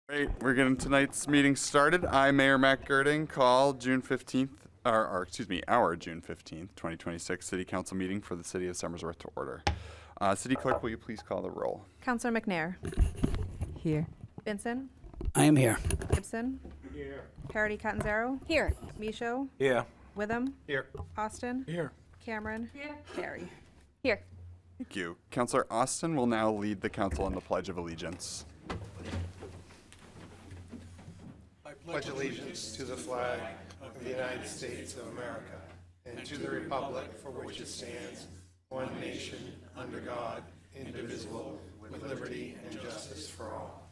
Great, we're getting tonight's meeting started. I, Mayor Matt Girding, call June 15th, our June 15th, 2026 City Council meeting for the City of Somersworth to order. City Clerk, will you please call the roll? Councilor McNair. Here. Benson. I am here. Gibson. Here. Parity Catanzaro. Here. Michaud. Here. Witham. Here. Austin. Here. Cameron. Here. Barry. Here. Thank you. Councilor Austin will now lead the council in the Pledge of Allegiance. I pledge allegiance to the flag of the United States of America and to the republic for which it stands, one nation, under God, indivisible, with liberty and justice for all.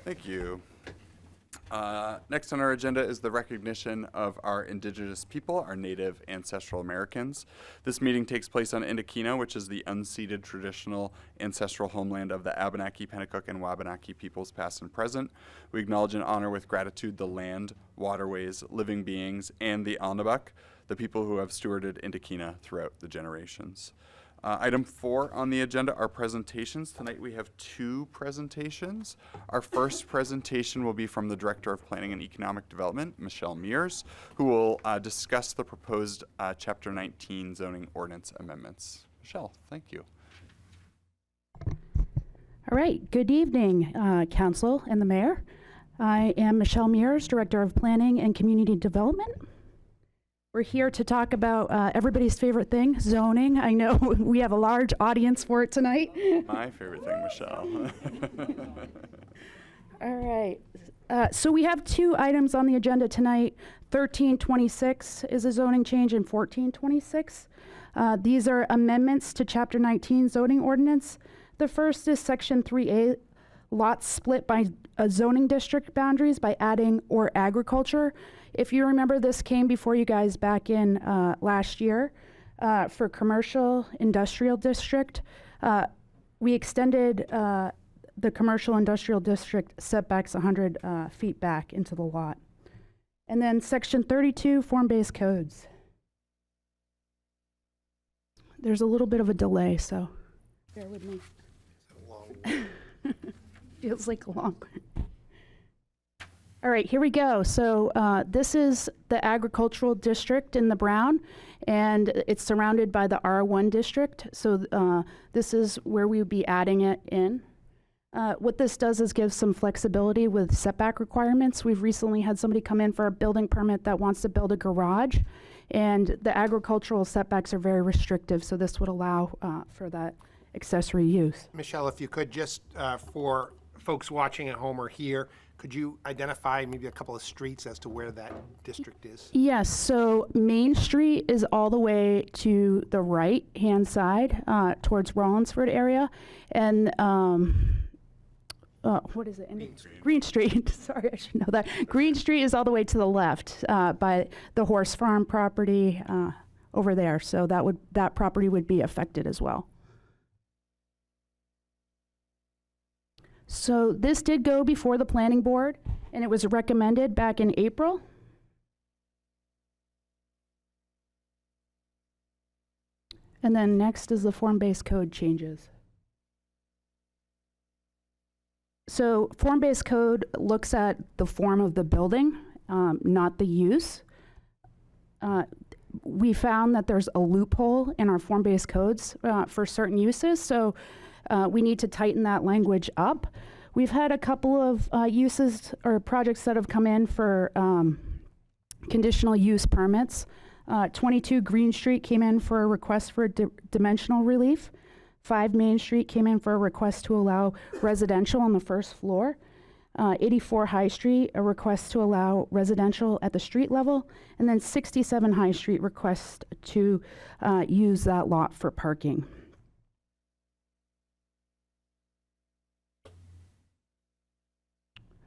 Thank you. Next on our agenda is the recognition of our indigenous people, our Native ancestral Americans. This meeting takes place on Indokina, which is the unceded traditional ancestral homeland of the Abenaki, Pennacook, and Wabanaki peoples past and present. We acknowledge and honor with gratitude the land, waterways, living beings, and the Alnabuk, the people who have stewarded Indokina throughout the generations. Item 4 on the agenda are presentations. Tonight we have 2 presentations. Our first presentation will be from the Director of Planning and Economic Development, Michelle Mears, who will discuss the proposed Chapter 19 zoning ordinance amendments. Michelle, thank you. All right, good evening, Council and the Mayor. I am Michelle Mears, Director of Planning and Community Development. We're here to talk about everybody's favorite thing, zoning. I know we have a large audience for it tonight. My favorite thing, Michelle. All right. So we have 2 items on the agenda tonight. 1326 is a zoning change and 1426. These are amendments to Chapter 19 zoning ordinance. The first is Section 3A, lots split by zoning district boundaries by adding or agriculture. If you remember, this came before you guys back in last year for commercial industrial district. We extended the commercial industrial district setbacks 100 feet back into the lot. And then Section 32, form-based codes. There's a little bit of a delay, so bear with me. Feels like a long one. All right, here we go. So this is the agricultural district in the brown, and it's surrounded by the R1 district. So this is where we would be adding it in. What this does is give some flexibility with setback requirements. We've recently had somebody come in for a building permit that wants to build a garage, and the agricultural setbacks are very restrictive, so this would allow for that accessory use. Michelle, if you could just, for folks watching at home or here, could you identify maybe a couple of streets as to where that district is? Yes, so Main Street is all the way to the right-hand side towards Rollinsford area. And what is it? Green Street. Sorry, I should know that. Green Street is all the way to the left by the horse farm property over there. So that property would be affected as well. So this did go before the planning board, and it was recommended back in April. And then next is the form-based code changes. So form-based code looks at the form of the building, not the use. We found that there's a loophole in our form-based codes for certain uses, so we need to tighten that language up. We've had a couple of uses or projects that have come in for conditional use permits. 22 Green Street came in for a request for dimensional relief. 5 Main Street came in for a request to allow residential on the first floor. 84 High Street, a request to allow residential at the street level. And then 67 High Street request to use that lot for parking.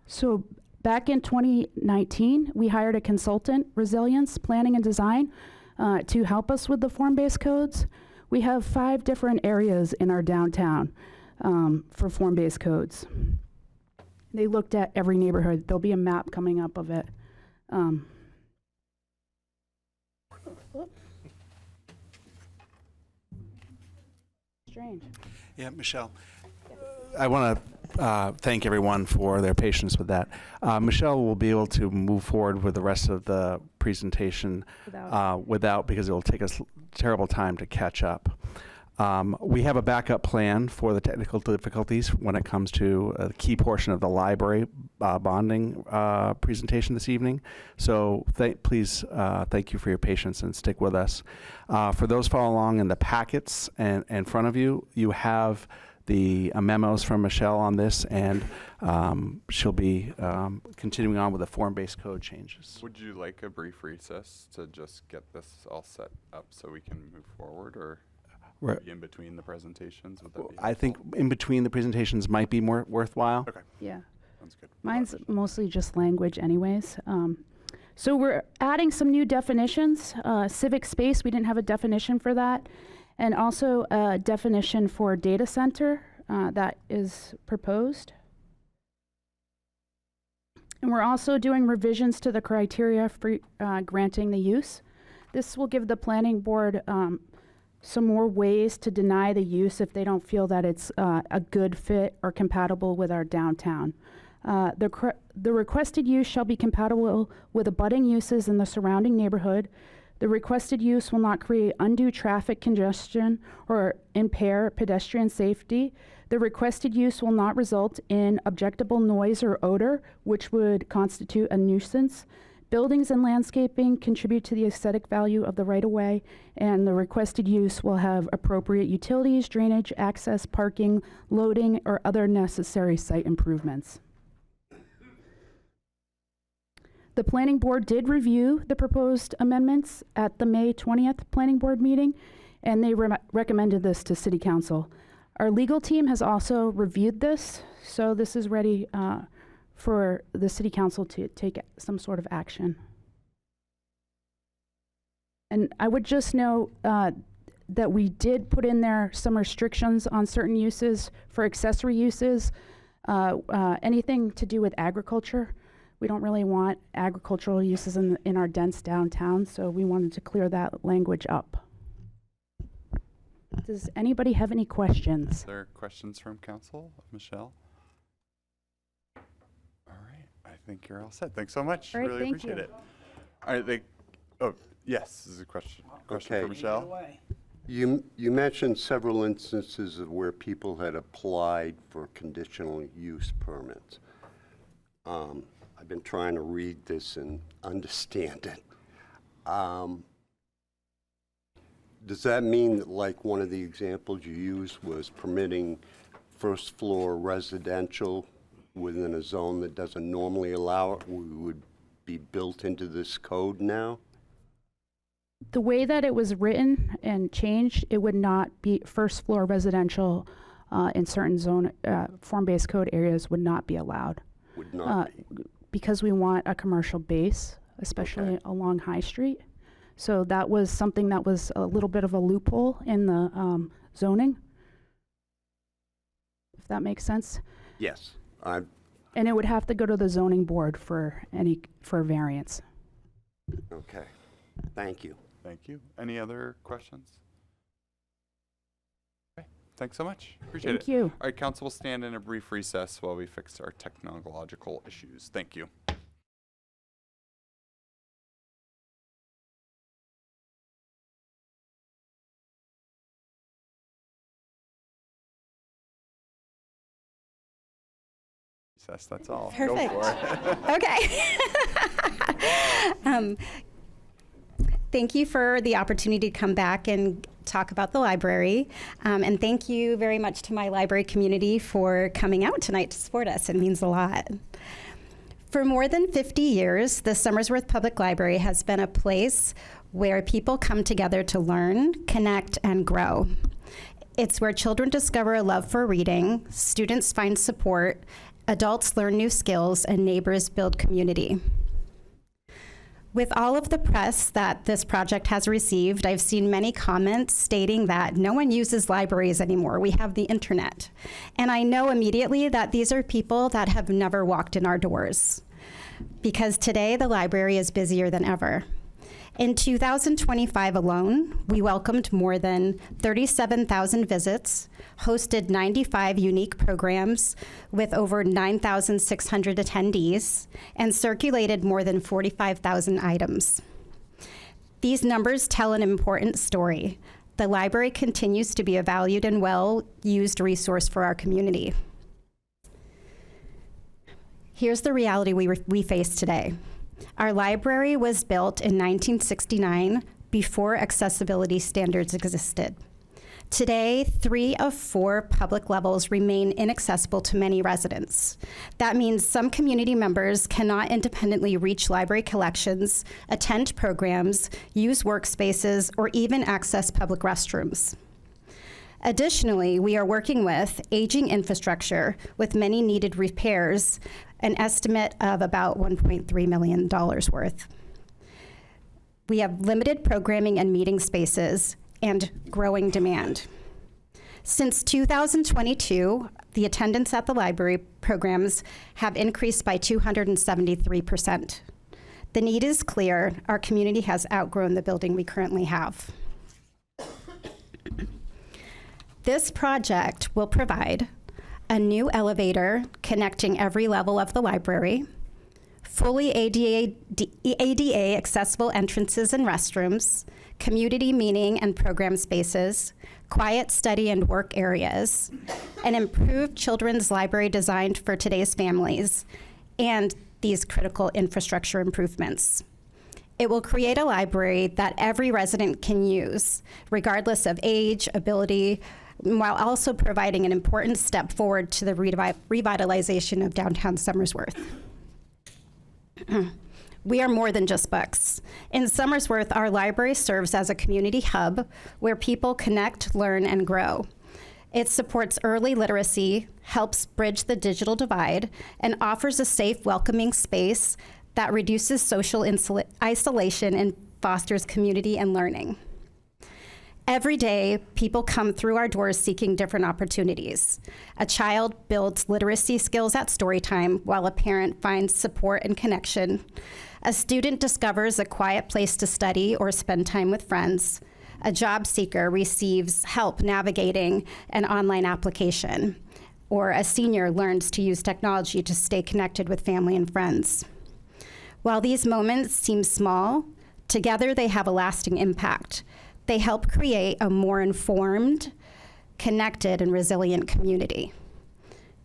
So back in 2019, we hired a consultant, Resilience Planning and Design, to help us with the form-based codes. We have 5 different areas in our downtown for form-based codes. They looked at every neighborhood. There'll be a map coming up of it. Strange. Yeah, Michelle. I want to thank everyone for their patience with that. Michelle will be able to move forward with the rest of the presentation without, because it will take us terrible time to catch up. We have a backup plan for the technical difficulties when it comes to the key portion of the library bonding presentation this evening. So please, thank you for your patience and stick with us. For those following along in the packets and in front of you, you have the memos from Michelle on this, and she'll be continuing on with the form-based code changes. Would you like a brief recess to just get this all set up so we can move forward, or in between the presentations? Would that be I think in between the presentations might be more worthwhile. Okay. Yeah. Sounds good. Mine's mostly just language anyways. So we're adding some new definitions. Civic space, we didn't have a definition for that. And also a definition for data center that is proposed. And we're also doing revisions to the criteria for granting the use. This will give the planning board some more ways to deny the use if they don't feel that it's a good fit or compatible with our downtown. The requested use shall be compatible with abutting uses in the surrounding neighborhood. The requested use will not create undue traffic congestion or impair pedestrian safety. The requested use will not result in objectable noise or odor, which would constitute a nuisance. Buildings and landscaping contribute to the aesthetic value of the right-of-way, and the requested use will have appropriate utilities, drainage, access, parking, loading, or other necessary site improvements. The planning board did review the proposed amendments at the May 20th planning board meeting, and they recommended this to City Council. Our legal team has also reviewed this, so this is ready for the City Council to take some sort of action. And I would just note that we did put in there some restrictions on certain uses for accessory uses, anything to do with agriculture. We don't really want agricultural uses in our dense downtown, so we wanted to clear that language up. Does anybody have any questions? Is there questions from council? Michelle? All right, I think you're all set. Thanks so much. All right, really thank appreciate you. it. All right, oh, yes, this is a question. Question Okay. for Michelle? You mentioned several instances of where people had applied for conditional use permits. I've been trying to read this and understand it. Does that mean that, like, one of the examples you used was permitting first floor residential within a zone that doesn't normally allow it, would be built into this code now? The way that it was written and changed, it would not be first floor residential in certain zone form-based code areas would not be allowed. Would not be. Because we want a commercial base, especially along High Street. So that was something that was a little bit of a loophole in the zoning, if that makes sense. Yes. And it would have to go to the zoning board for variance. Okay. Thank you. Thank you. Any other questions? Okay, thanks so much. Appreciate it. Thank you. All right, council will stand in a brief recess while we fix our technological issues. Thank you. Recess, that's all. Perfect. Go for it. Okay. Thank you for the opportunity to come back and talk about the library. And thank you very much to my library community for coming out tonight to support us. It means a lot. For more than 50 years, the Somersworth Public Library has been a place where people come together to learn, connect, and grow. It's where children discover a love for reading, students find support, adults learn new skills, and neighbors build community. With all of the press that this project has received, I've seen many comments stating that no one uses libraries anymore. We have the internet. And I know immediately that these are people that have never walked in our doors, because today the library is busier than ever. In 2025 alone, we welcomed more than 37,000 visits, hosted 95 unique programs with over 9,600 attendees, and circulated more than 45,000 items. These numbers tell an important story. The library continues to be a valued and well-used resource for our community. Here's the reality we face today. Our library was built in 1969 before accessibility standards existed. Today, 3 of 4 public levels remain inaccessible to many residents. That means some community members cannot independently reach library collections, attend programs, use workspaces, or even access public restrooms. Additionally, we are working with aging infrastructure with many needed repairs, an estimate of about $1.3 million worth. We have limited programming and meeting spaces and growing demand. Since 2022, the attendance at the library programs have increased by 273%. The need is clear. Our community has outgrown the building we currently have. This project will provide a new elevator connecting every level of the library, fully ADA accessible entrances and restrooms, community meeting and program spaces, quiet study and work areas, an improved children's library designed for today's families, and these critical infrastructure improvements. It will create a library that every resident can use, regardless of age, ability, while also providing an important step forward to the revitalization of downtown Somersworth. We are more than just books. In Somersworth, our library serves as a community hub where people connect, learn, and grow. It supports early literacy, helps bridge the digital divide, and offers a safe, welcoming space that reduces social isolation and fosters community and learning. Every day, people come through our doors seeking different opportunities. A child builds literacy skills at story time, while a parent finds support and connection. A student discovers a quiet place to study or spend time with friends. A job seeker receives help navigating an online application. Or a senior learns to use technology to stay connected with family and friends. While these moments seem small, together they have a lasting impact. They help create a more informed, connected, and resilient community.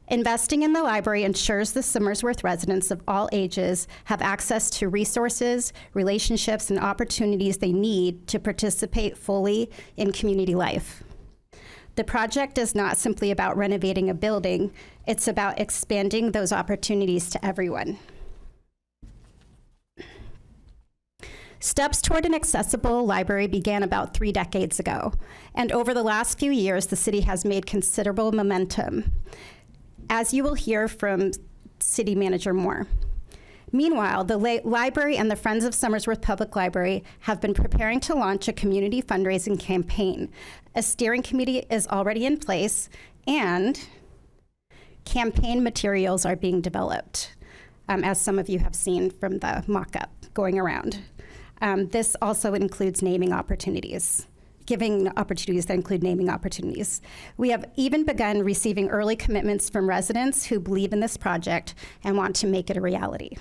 Investing in the library ensures the Somersworth residents of all ages have access to resources, relationships, and opportunities they need to participate fully in community life. The project is not simply about renovating a building, it's about expanding those opportunities to everyone. Steps toward an accessible library began about 3 decades ago, and over the last few years, the city has made considerable momentum, as you will hear from City Manager Moore. Meanwhile, the library and the Friends of Somersworth Public Library have been preparing to launch a community fundraising campaign. A steering committee is already in place, and campaign materials are being developed, as some of you have seen from the mock-up going around. This also includes naming opportunities, giving opportunities that include naming opportunities. We have even begun receiving early commitments from residents who believe in this project and want to make it a reality.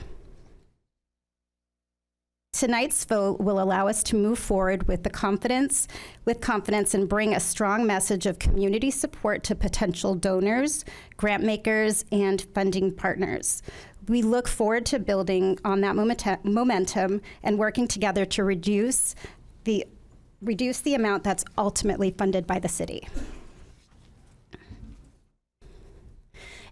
Tonight's vote will allow us to move forward with confidence and bring a strong message of community support to potential donors, grant makers, and funding partners. We look forward to building on that momentum and working together to reduce the amount that's ultimately funded by the city.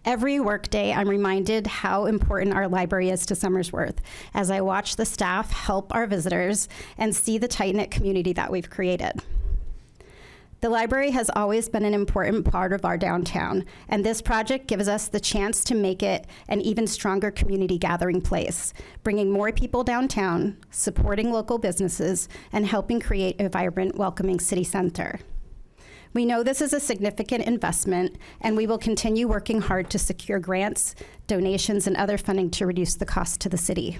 Every workday, I'm reminded how important our library is to Somersworth as I watch the staff help our visitors and see the tight-knit community that we've created. The library has always been an important part of our downtown, and this project gives us the chance to make it an even stronger community gathering place, bringing more people downtown, supporting local businesses, and helping create a vibrant, welcoming city center. We know this is a significant investment, and we will continue working hard to secure grants, donations, and other funding to reduce the cost to the city.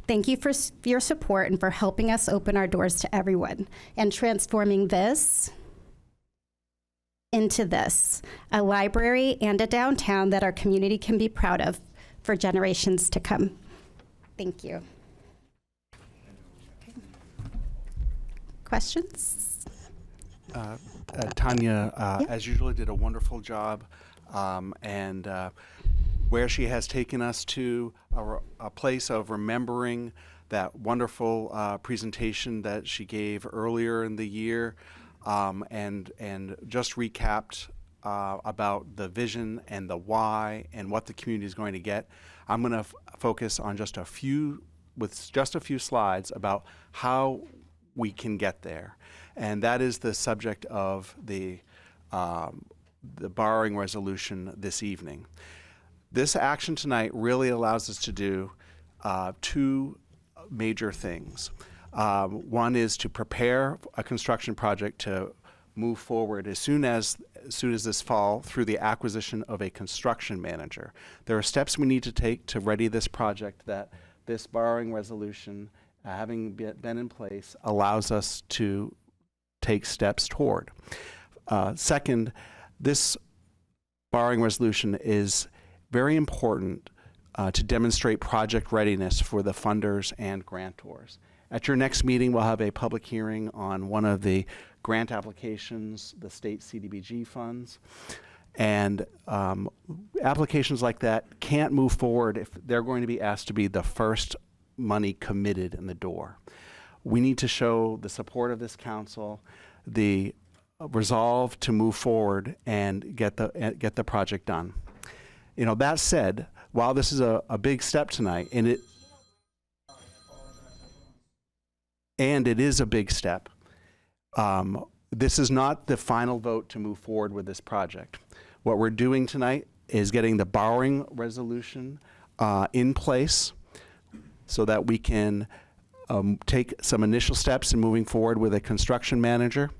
Thank you for your support and for helping us open our doors to everyone and transforming this into this, a library and a downtown that our community can be proud of for generations to come. Thank you. Okay. Questions? Tanya, Yeah. as usual, did a wonderful job, and where she has taken us to a place of remembering that wonderful presentation that she gave earlier in the year, and just recapped about the vision and the why and what the community is going to get. I'm going to focus on just a few slides about how we can get there, and that is the subject of the borrowing resolution this evening. This action tonight really allows us to do two major things. One is to prepare a construction project to move forward as soon as this fall through the acquisition of a construction manager. There are steps we need to take to ready this project that this borrowing resolution, having been in place, allows us to take steps toward. Second, this borrowing resolution is very important to demonstrate project readiness for the funders and grantors. At your next meeting, we'll have a public hearing on one of the grant applications, the state CDBG funds. And applications like that can't move forward if they're going to be asked to be the first money committed in the door. We need to show the support of this council, the resolve to move forward and get the project done. You know, that said, while this is a big step tonight, and it is a big step, this is not the final vote to move forward with this project. What we're doing tonight is getting the borrowing resolution in place so that we can take some initial steps in moving forward with a construction manager,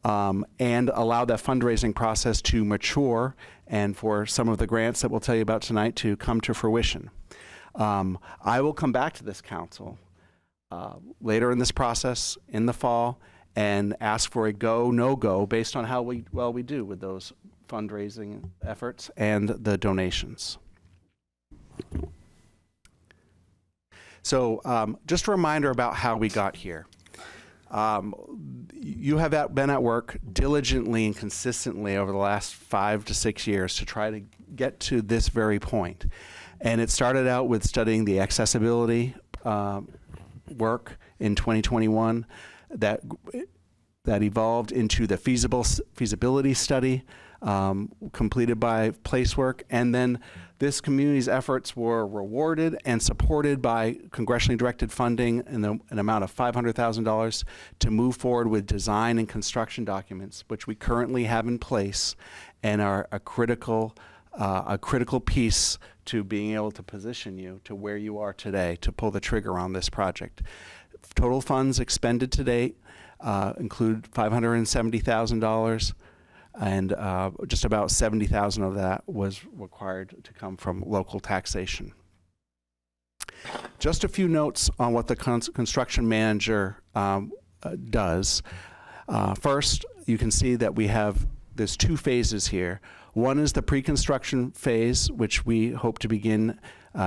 and allow that fundraising process to mature and for some of the grants that we'll tell you about tonight to come to fruition. I will come back to this council later in this process in the fall and ask for a go, no-go based on how well we do with those fundraising efforts and the donations. So just a reminder about how we got here. You have been at work diligently and consistently over the last 5 to 6 years to try to get to this very point. And it started out with studying the accessibility work in 2021 that evolved into the feasibility study completed by Placework, and then this community's efforts were rewarded and supported by congressionally directed funding in an amount of $500,000 to move forward with design and construction documents, which we currently have in place and are a critical piece to being able to position you to where you are today to pull the trigger on this project. Total funds expended to date include $570,000, and just about $70,000 of that was required to come from local taxation. Just a few notes on what the construction manager does. First, you can see that there's 2 phases here. One is the pre-construction phase, which we hope to begin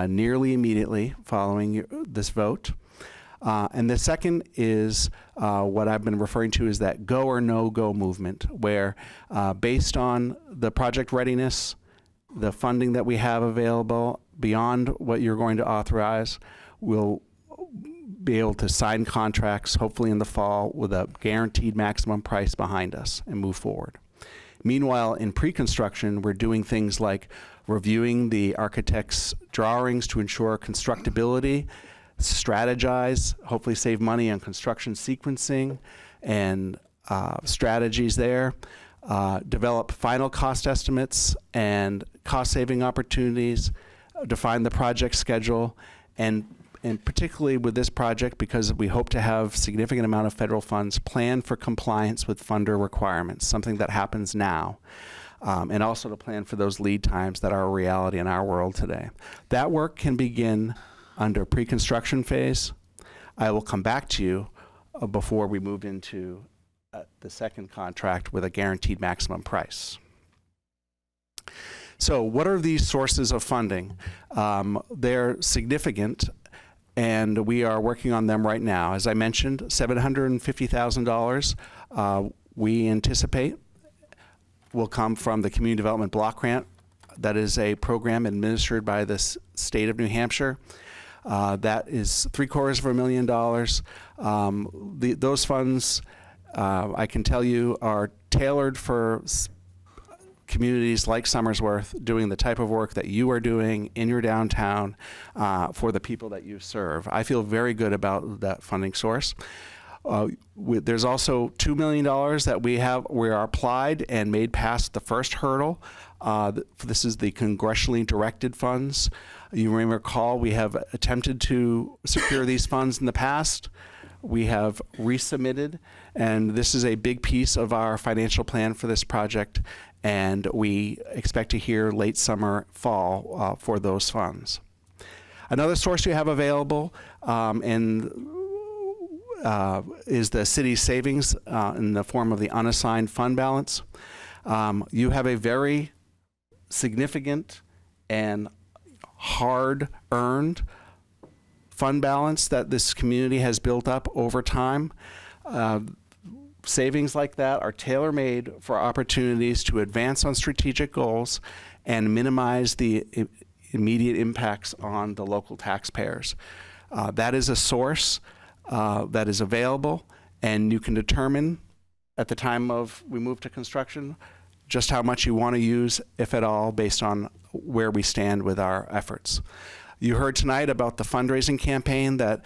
nearly immediately following this vote. And the second is what I've been referring to as that go or no-go movement, where based on the project readiness, the funding that we have available beyond what you're going to authorize, we'll be able to sign contracts, hopefully in the fall, with a guaranteed maximum price behind us and move forward. Meanwhile, in pre-construction, we're doing things like reviewing the architect's drawings to ensure constructability, strategize, hopefully save money on construction sequencing and strategies there, develop final cost estimates and cost-saving opportunities, define the project schedule, and particularly with this project, because we hope to have significant amount of federal funds, plan for compliance with funder requirements, something that happens now, and also to plan for those lead times that are a reality in our world today. That work can begin under pre-construction phase. I will come back to you before we move into the second contract with a guaranteed maximum price. So what are these sources of funding? They're significant, and we are working on them right now. As I mentioned, $750,000 we anticipate will come from the Community Development Block Grant. That is a program administered by the state of New Hampshire. That is $750,000. Those funds, I can tell you, are tailored for communities like Somersworth doing the type of work that you are doing in your downtown for the people that you serve. I feel very good about that funding source. There's also $2 million that we are applied and made past the first hurdle. This is the congressionally directed funds. You may recall we have attempted to secure these funds in the past. We have resubmitted, and this is a big piece of our financial plan for this project, and we expect to hear late summer, fall for those funds. Another source you have available is the city's savings in the form of the unassigned fund balance. You have a very significant and hard-earned fund balance that this community has built up over time. Savings like that are tailor-made for opportunities to advance on strategic goals and minimize the immediate impacts on the local taxpayers. That is a source that is available, and you can determine at the time of we move to construction just how much you want to use, if at all, based on where we stand with our efforts. You heard tonight about the fundraising campaign that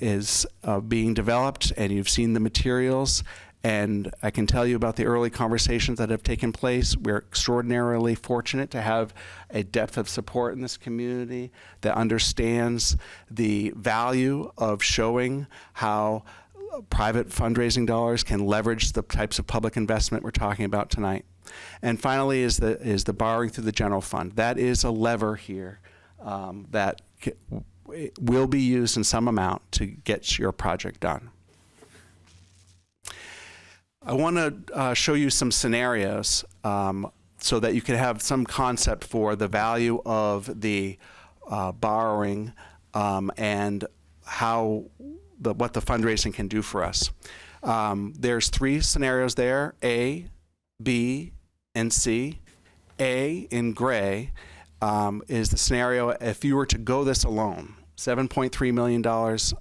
is being developed, and you've seen the materials, and I can tell you about the early conversations that have taken place. We're extraordinarily fortunate to have a depth of support in this community that understands the value of showing how private fundraising dollars can leverage the types of public investment we're talking about tonight. And finally is the borrowing through the general fund. That is a lever here that will be used in some amount to get your project done. I want to show you some scenarios so that you can have some concept for the value of the borrowing and what the fundraising can do for us. There's 3 scenarios there, A, B, and C. A, in gray, is the scenario if you were to go this alone. $7.3 million,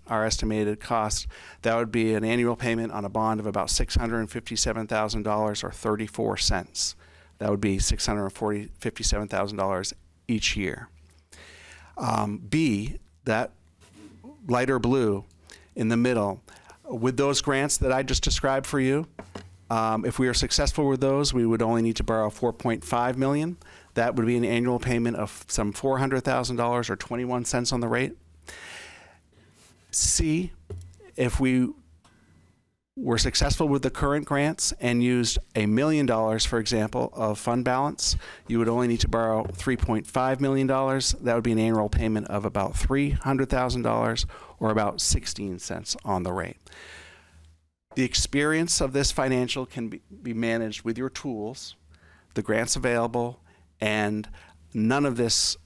our estimated cost. That would be an annual payment on a bond of about $657,000 or 34 cents. That would be $657,000 each year. B, that lighter blue in the middle, with those grants that I just described for you, if we are successful with those, we would only need to borrow $4.5 million. That would be an annual payment of some $400,000 or 21 cents on the rate. C, if we were successful with the current grants and used $1 million, for example, of fund balance, you would only need to borrow $3.5 million. That would be an annual payment of about $300,000 or about 16 cents on the rate. The experience of this financial can be managed with your tools, the grants available, and none of this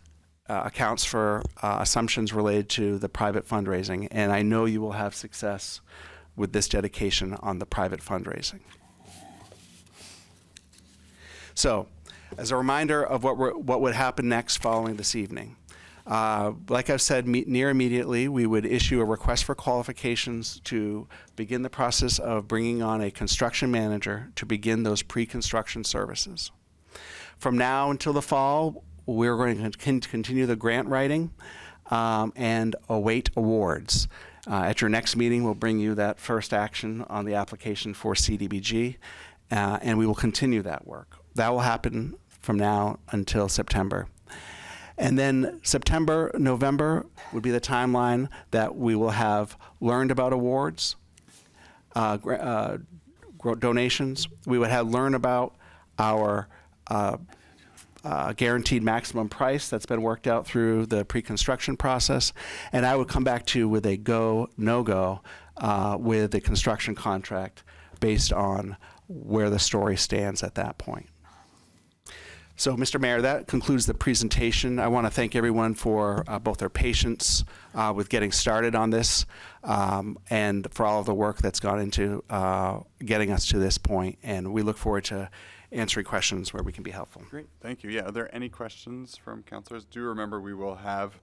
accounts for assumptions related to the private fundraising. And I know you will have success with this dedication on the private fundraising. So, as a reminder of what would happen next following this evening. Like I've said, near immediately, we would issue a request for qualifications to begin the process of bringing on a construction manager to begin those pre-construction services. From now until the fall, we're going to continue the grant writing and await awards. At your next meeting, we'll bring you that first action on the application for CDBG, and we will continue that work. That will happen from now until September. And then September, November would be the timeline that we will have learned about awards, donations. We would have learned about our guaranteed maximum price that's been worked out through the pre-construction process. And I would come back to you with a go, no-go with the construction contract based on where the story stands at that point. So, Mr. Mayor, that concludes the presentation. I want to thank everyone for both their patience with getting started on this and for all of the work that's gone into getting us to this point. And we look forward to answering questions where we can be helpful. Great, thank you. Yeah, are there any questions from councilors? Do remember we will have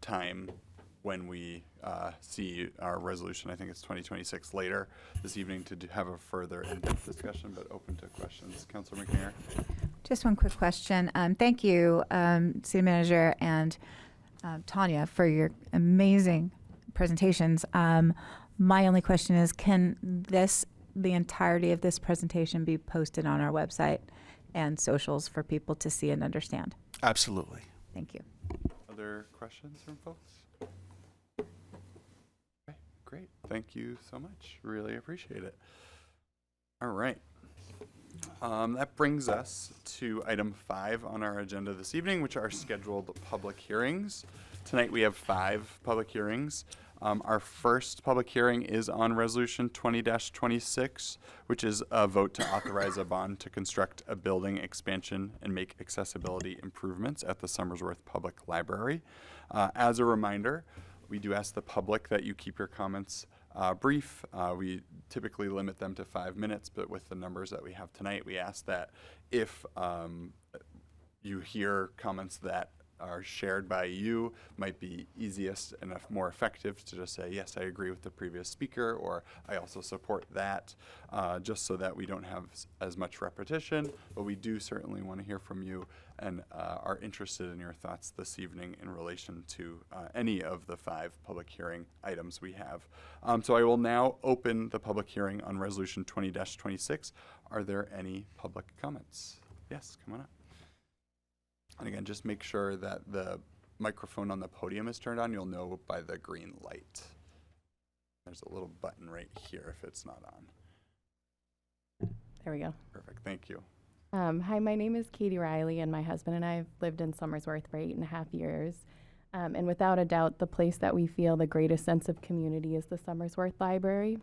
time when we see our resolution. I think it's 2026 later this evening to have a further in-depth discussion, but open to questions. Councilor McNair. Just one quick question. Thank you, City Manager and Tanya, for your amazing presentations. My only question is, can the entirety of this presentation be posted on our website and socials for people to see and understand? Absolutely. Thank you. Other questions from folks? Okay, great. Thank you so much. Really appreciate it. All right. That brings us to item 5 on our agenda this evening, which are scheduled public hearings. Tonight we have 5 public hearings. Our first public hearing is on Resolution 20-26, which is a vote to authorize a bond to construct a building expansion and make accessibility improvements at the Somersworth Public Library. As a reminder, we do ask the public that you keep your comments brief. We typically limit them to 5 minutes, but with the numbers that we have tonight, we ask that if you hear comments that are shared by you, might be easiest and more effective to just say, yes, I agree with the previous speaker, or I also support that, just so that we don't have as much repetition. But we do certainly want to hear from you and are interested in your thoughts this evening in relation to any of the 5 public hearing items we have. So I will now open the public hearing on Resolution 20-26. Are there any public comments? Yes, come on up. And again, just make sure that the microphone on the podium is turned on. You'll know by the green light. There's a little button right here if it's not on. There we go. Perfect, thank you. Hi, my name is Katie Riley, and my husband and I have lived in Somersworth for 8.5 years. And without a doubt, the place that we feel the greatest sense of community is the Somersworth Library.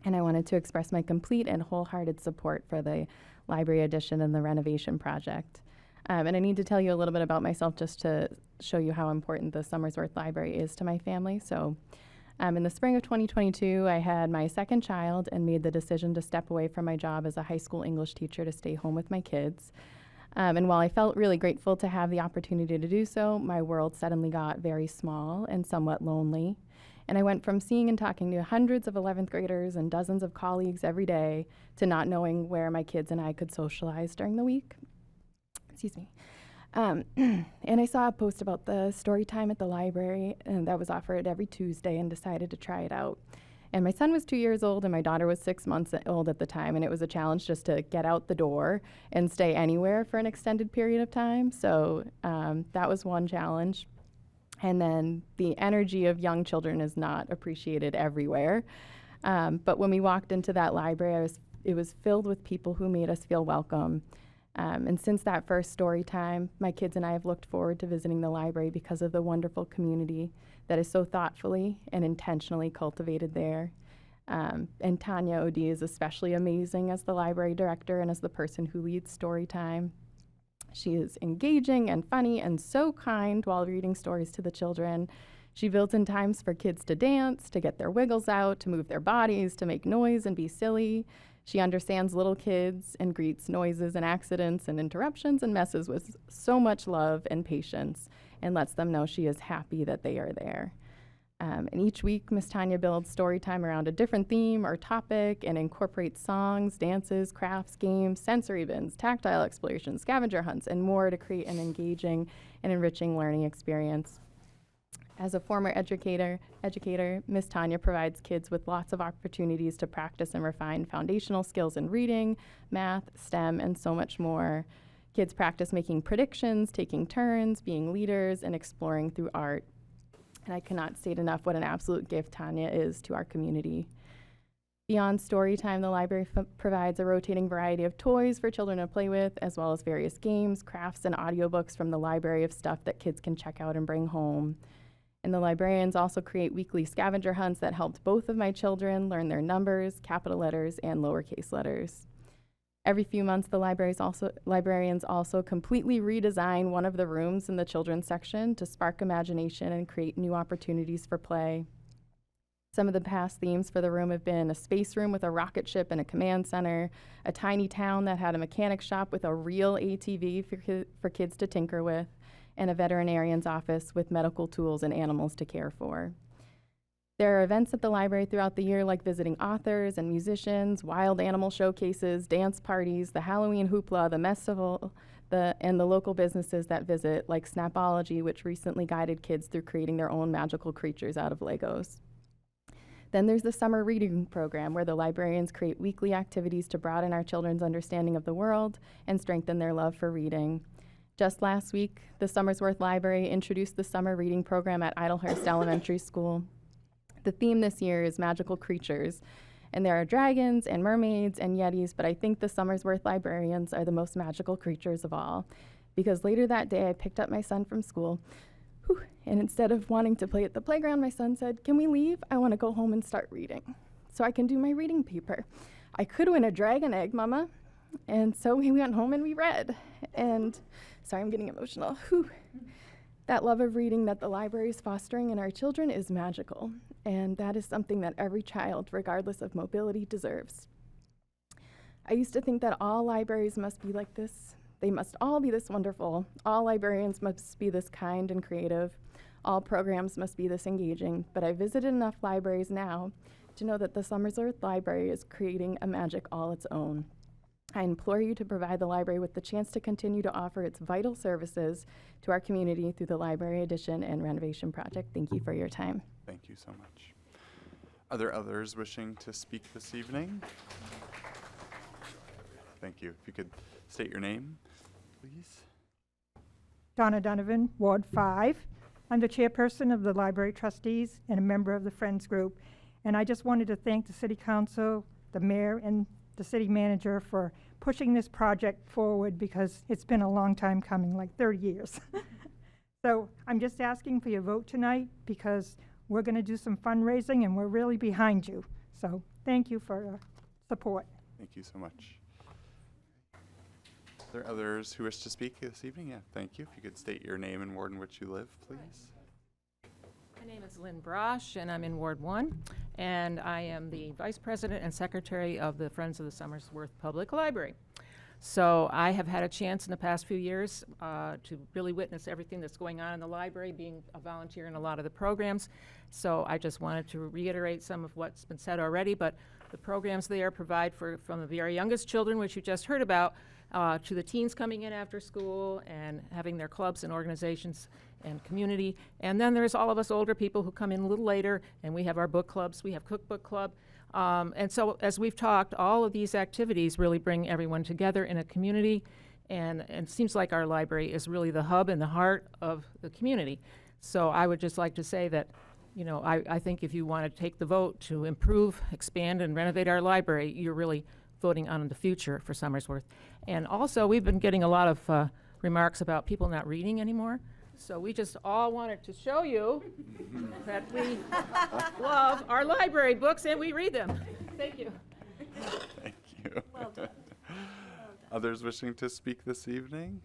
And I wanted to express my complete and wholehearted support for the library addition and the renovation project. And I need to tell you a little bit about myself just to show you how important the Somersworth Library is to my family. So in the spring of 2022, I had my second child and made the decision to step away from my job as a high school English teacher to stay home with my kids. And while I felt really grateful to have the opportunity to do so, my world suddenly got very small and somewhat lonely. And I went from seeing and talking to hundreds of 11th graders and dozens of colleagues every day to not knowing where my kids and I could socialize during the week. Excuse me. And I saw a post about the story time at the library, and that was offered every Tuesday, and decided to try it out. And my son was 2 years old and my daughter was 6 months old at the time, and it was a challenge just to get out the door and stay anywhere for an extended period of time. So that was one challenge. And then the energy of young children is not appreciated everywhere. But when we walked into that library, it was filled with people who made us feel welcome. And since that first story time, my kids and I have looked forward to visiting the library because of the wonderful community that is so thoughtfully and intentionally cultivated there. And Tanya O'D is especially amazing as the library director and as the person who leads story time. She is engaging and funny and so kind while reading stories to the children. She builds in times for kids to dance, to get their wiggles out, to move their bodies, to make noise and be silly. She understands little kids and greets noises and accidents and interruptions and messes with so much love and patience, and lets them know she is happy that they are there. And each week, Miss Tanya builds story time around a different theme or topic and incorporates songs, dances, crafts, games, sensory bins, tactile explorations, scavenger hunts, and more to create an engaging and enriching learning experience. As a former educator, Miss Tanya provides kids with lots of opportunities to practice and refine foundational skills in reading, math, STEM, and so much more. Kids practice making predictions, taking turns, being leaders, and exploring through art. And I cannot state enough what an absolute gift Tanya is to our community. Beyond story time, the library provides a rotating variety of toys for children to play with, as well as various games, crafts, and audiobooks from the library of stuff that kids can check out and bring home. And the librarians also create weekly scavenger hunts that helped both of my children learn their numbers, capital letters, and lowercase letters. Every few months, the librarians also completely redesign one of the rooms in the children's section to spark imagination and create new opportunities for play. Some of the past themes for the room have been a space room with a rocket ship and a command center, a tiny town that had a mechanic shop with a real ATV for kids to tinker with, and a veterinarian's office with medical tools and animals to care for. There are events at the library throughout the year like visiting authors and musicians, wild animal showcases, dance parties, the Halloween hoopla, the festival, and the local businesses that visit, like Snapology, which recently guided kids through creating their own magical creatures out of Legos. Then there's the summer reading program, where the librarians create weekly activities to broaden our children's understanding of the world and strengthen their love for reading. Just last week, the Somersworth Library introduced the summer reading program at Idlehurst Elementary School. The theme this year is magical creatures, and there are dragons and mermaids and yetis, but I think the Somersworth librarians are the most magical creatures of all, because later that day I picked up my son from school, and instead of wanting to play at the playground, my son said, "Can we leave? I want to go home and start reading so I can do my reading paper. I could win a dragon egg, Mama." And so we went home and we read. And sorry, I'm getting emotional. That love of reading that the library is fostering in our children is magical. And that is something that every child, regardless of mobility, deserves. I used to think that all libraries must be like this. They must all be this wonderful. All librarians must be this kind and creative. All programs must be this engaging. But I've visited enough libraries now to know that the Somersworth Library is creating a magic all its own. I implore you to provide the library with the chance to continue to offer its vital services to our community through the library addition and renovation project. Thank you for your time. Thank you so much. Are there others wishing to speak this evening? Thank you. If you could state your name, please. Donna Donovan, Ward 5. I'm the chairperson of the Library Trustees and a member of the Friends Group. And I just wanted to thank the City Council, the mayor, and the city manager for pushing this project forward, because it's been a long time coming, like 30 years. So I'm just asking for your vote tonight, because we're going to do some fundraising and we're really behind you. So thank you for your support. Thank you so much. Are there others who wish to speak this evening? Yeah, thank you. If you could state your name and ward in which you live, please. My name is Lynn Brosh, and I'm in Ward 1, and I am the Vice President and Secretary of the Friends of the Somersworth Public Library. So I have had a chance in the past few years to really witness everything that's going on in the library, being a volunteer in a lot of the programs. So I just wanted to reiterate some of what's been said already, but the programs there provide from the very youngest children, which you just heard about, to the teens coming in after school and having their clubs and organizations and community. And then there's all of us older people who come in a little later, and we have our book clubs. We have cookbook club. And so as we've talked, all of these activities really bring everyone together in a community, and it seems like our library is really the hub and the heart of the community. So I would just like to say that, you know, I think if you want to take the vote to improve, expand, and renovate our library, you're really voting on the future for Somersworth. And also, we've been getting a lot of remarks about people not reading anymore. So we just all wanted to show you that we love our library books and we read them. Thank you. Thank you. Well done. Others wishing to speak this evening?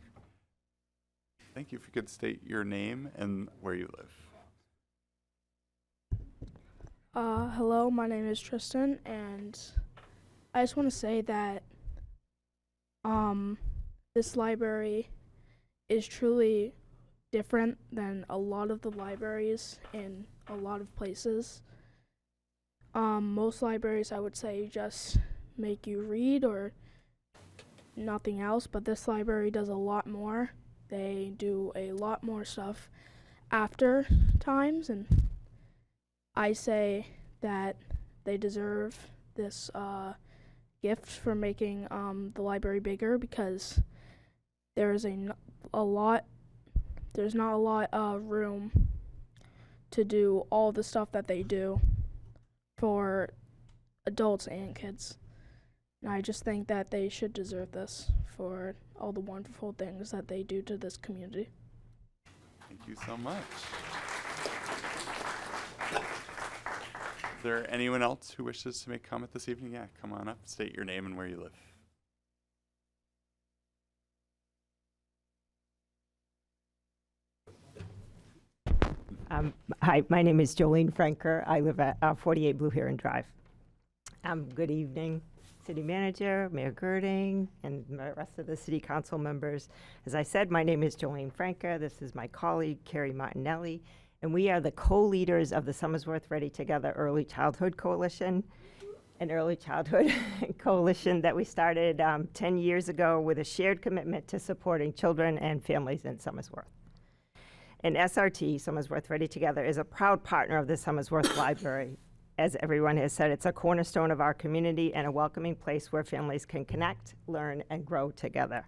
Thank you. If you could state your name and where you live. Hello, my name is Tristan, and I just want to say that this library is truly different than a lot of the libraries in a lot of places. Most libraries, I would say, just make you read or nothing else, but this library does a lot more. They do a lot more stuff after times, and I say that they deserve this gift for making the library bigger, because there's not a lot of room to do all the stuff that they do for adults and kids. And I just think that they should deserve this for all the wonderful things that they do to this community. Thank you so much. Is there anyone else who wishes to make comment this evening? Yeah, come on up, state your name and where you live. Hi, my name is Jolene Franker. I live at 48 Blue Heron Drive. Good evening, City Manager, Mayor Girding, and the rest of the City Council members. As I said, my name is Jolene Franker. This is my colleague, Carrie Martinelli, and we are the co-leaders of the Somersworth Ready Together Early Childhood Coalition, an early childhood coalition that we started 10 years ago with a shared commitment to supporting children and families in Somersworth. And SRT, Somersworth Ready Together, is a proud partner of the Somersworth Library. As everyone has said, it's a cornerstone of our community and a welcoming place where families can connect, learn, and grow together.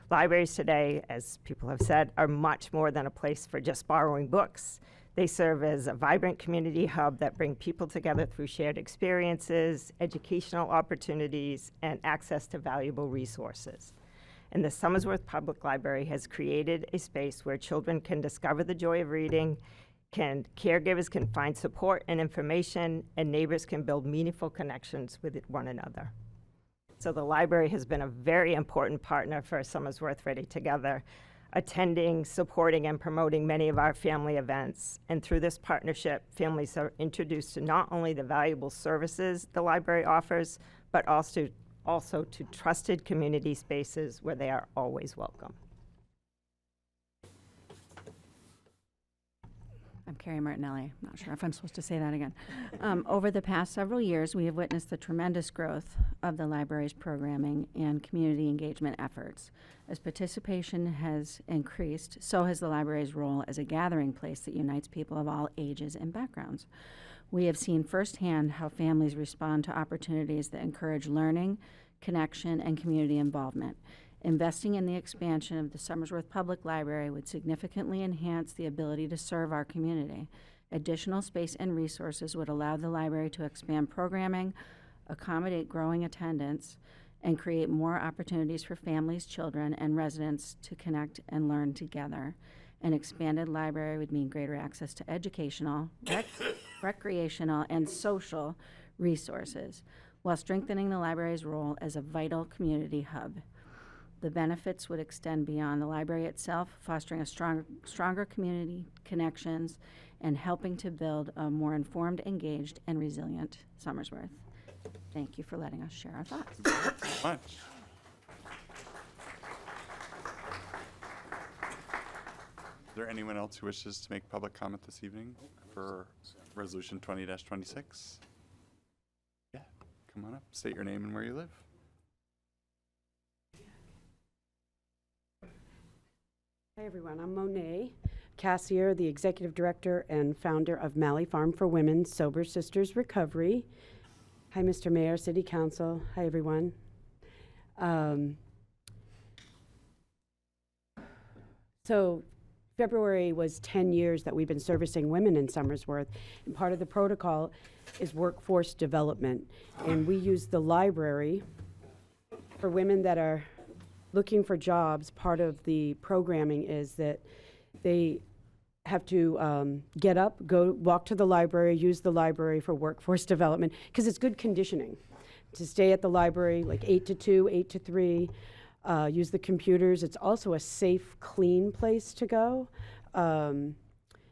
Libraries today, as people have said, are much more than a place for just borrowing books. They serve as a vibrant community hub that bring people together through shared experiences, educational opportunities, and access to valuable resources. And the Somersworth Public Library has created a space where children can discover the joy of reading, caregivers can find support and information, and neighbors can build meaningful connections with one another. So the library has been a very important partner for Somersworth Ready Together, attending, supporting, and promoting many of our family events. And through this partnership, families are introduced to not only the valuable services the library offers, but also to trusted community spaces where they are always welcome. I'm Carrie Martinelli. I'm not sure if I'm supposed to say that again. Over the past several years, we have witnessed the tremendous growth of the library's programming and community engagement efforts. As participation has increased, so has the library's role as a gathering place that unites people of all ages and backgrounds. We have seen firsthand how families respond to opportunities that encourage learning, connection, and community involvement. Investing in the expansion of the Somersworth Public Library would significantly enhance the ability to serve our community. Additional space and resources would allow the library to expand programming, accommodate growing attendance, and create more opportunities for families, children, and residents to connect and learn together. An expanded library would mean greater access to educational, recreational, and social resources, while strengthening the library's role as a vital community hub. The benefits would extend beyond the library itself, fostering a stronger community connections and helping to build a more informed, engaged, and resilient Somersworth. Thank you for letting us share our thoughts. Thank you so much. Is there anyone else who wishes to make public comment this evening for Resolution 20-26? Yeah, come on up, state your name and where you live. Hi everyone, I'm Monet Cassier, the Executive Director and founder of Malley Farm for Women, Sober Sisters Recovery. Hi Mr. Mayor, City Council, hi everyone. So February was 10 years that we've been servicing women in Somersworth, and part of the protocol is workforce development. And we use the library for women that are looking for jobs. Part of the programming is that they have to get up, go walk to the library, use the library for workforce development, because it's good conditioning to stay at the library like 8 to 2, 8 to 3, use the computers. It's also a safe, clean place to go,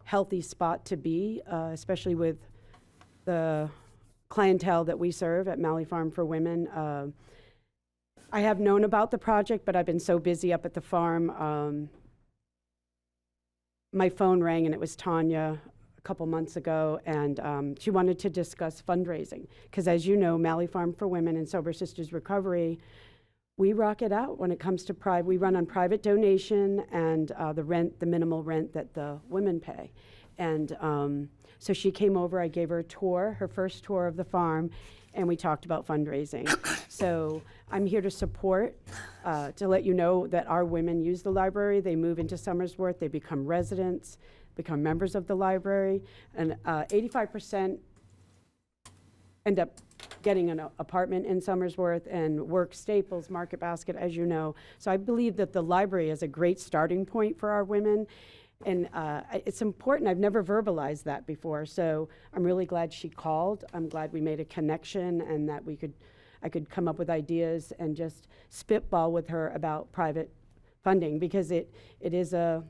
healthy spot to be, especially with the clientele that we serve at Malley Farm for Women. I have known about the project, but I've been so busy up at the farm. My phone rang, and it was Tanya a couple months ago, and she wanted to discuss fundraising. Because as you know, Malley Farm for Women and Sober Sisters Recovery, we rock it out when it comes to private. We run on private donation and the minimal rent that the women pay. And so she came over, I gave her a tour, her first tour of the farm, and we talked about fundraising. So I'm here to support, to let you know that our women use the library. They move into Somersworth, they become residents, become members of the library, and 85% end up getting an apartment in Somersworth and work Staples, Market Basket, as you know. So I believe that the library is a great starting point for our women. And it's important. I've never verbalized that before. So I'm really glad she called. I'm glad we made a connection and that I could come up with ideas and just spitball with her about private funding, because it's a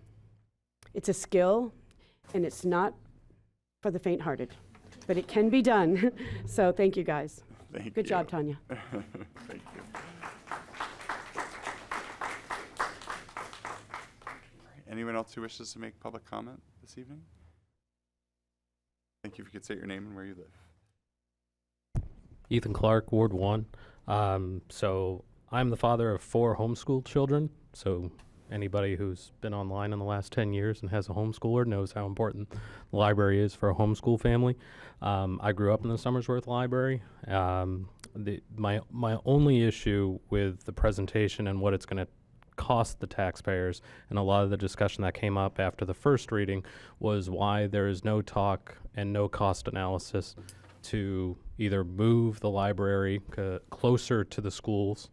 skill and it's not for the faint-hearted, but it can be done. So thank you, guys. Good job, Tanya. Thank you. Anyone else who wishes to make public comment this evening? Thank you. If you could state your name and where you live. Ethan Clark, Ward 1. So I'm the father of 4 homeschooled children. So anybody who's been online in the last 10 years and has a homeschooler knows how important the library is for a homeschool family. I grew up in the Somersworth Library. My only issue with the presentation and what it's going to cost the taxpayers, and a lot of the discussion that came up after the first reading, was why there is no talk and no cost analysis to either move the library closer to the schools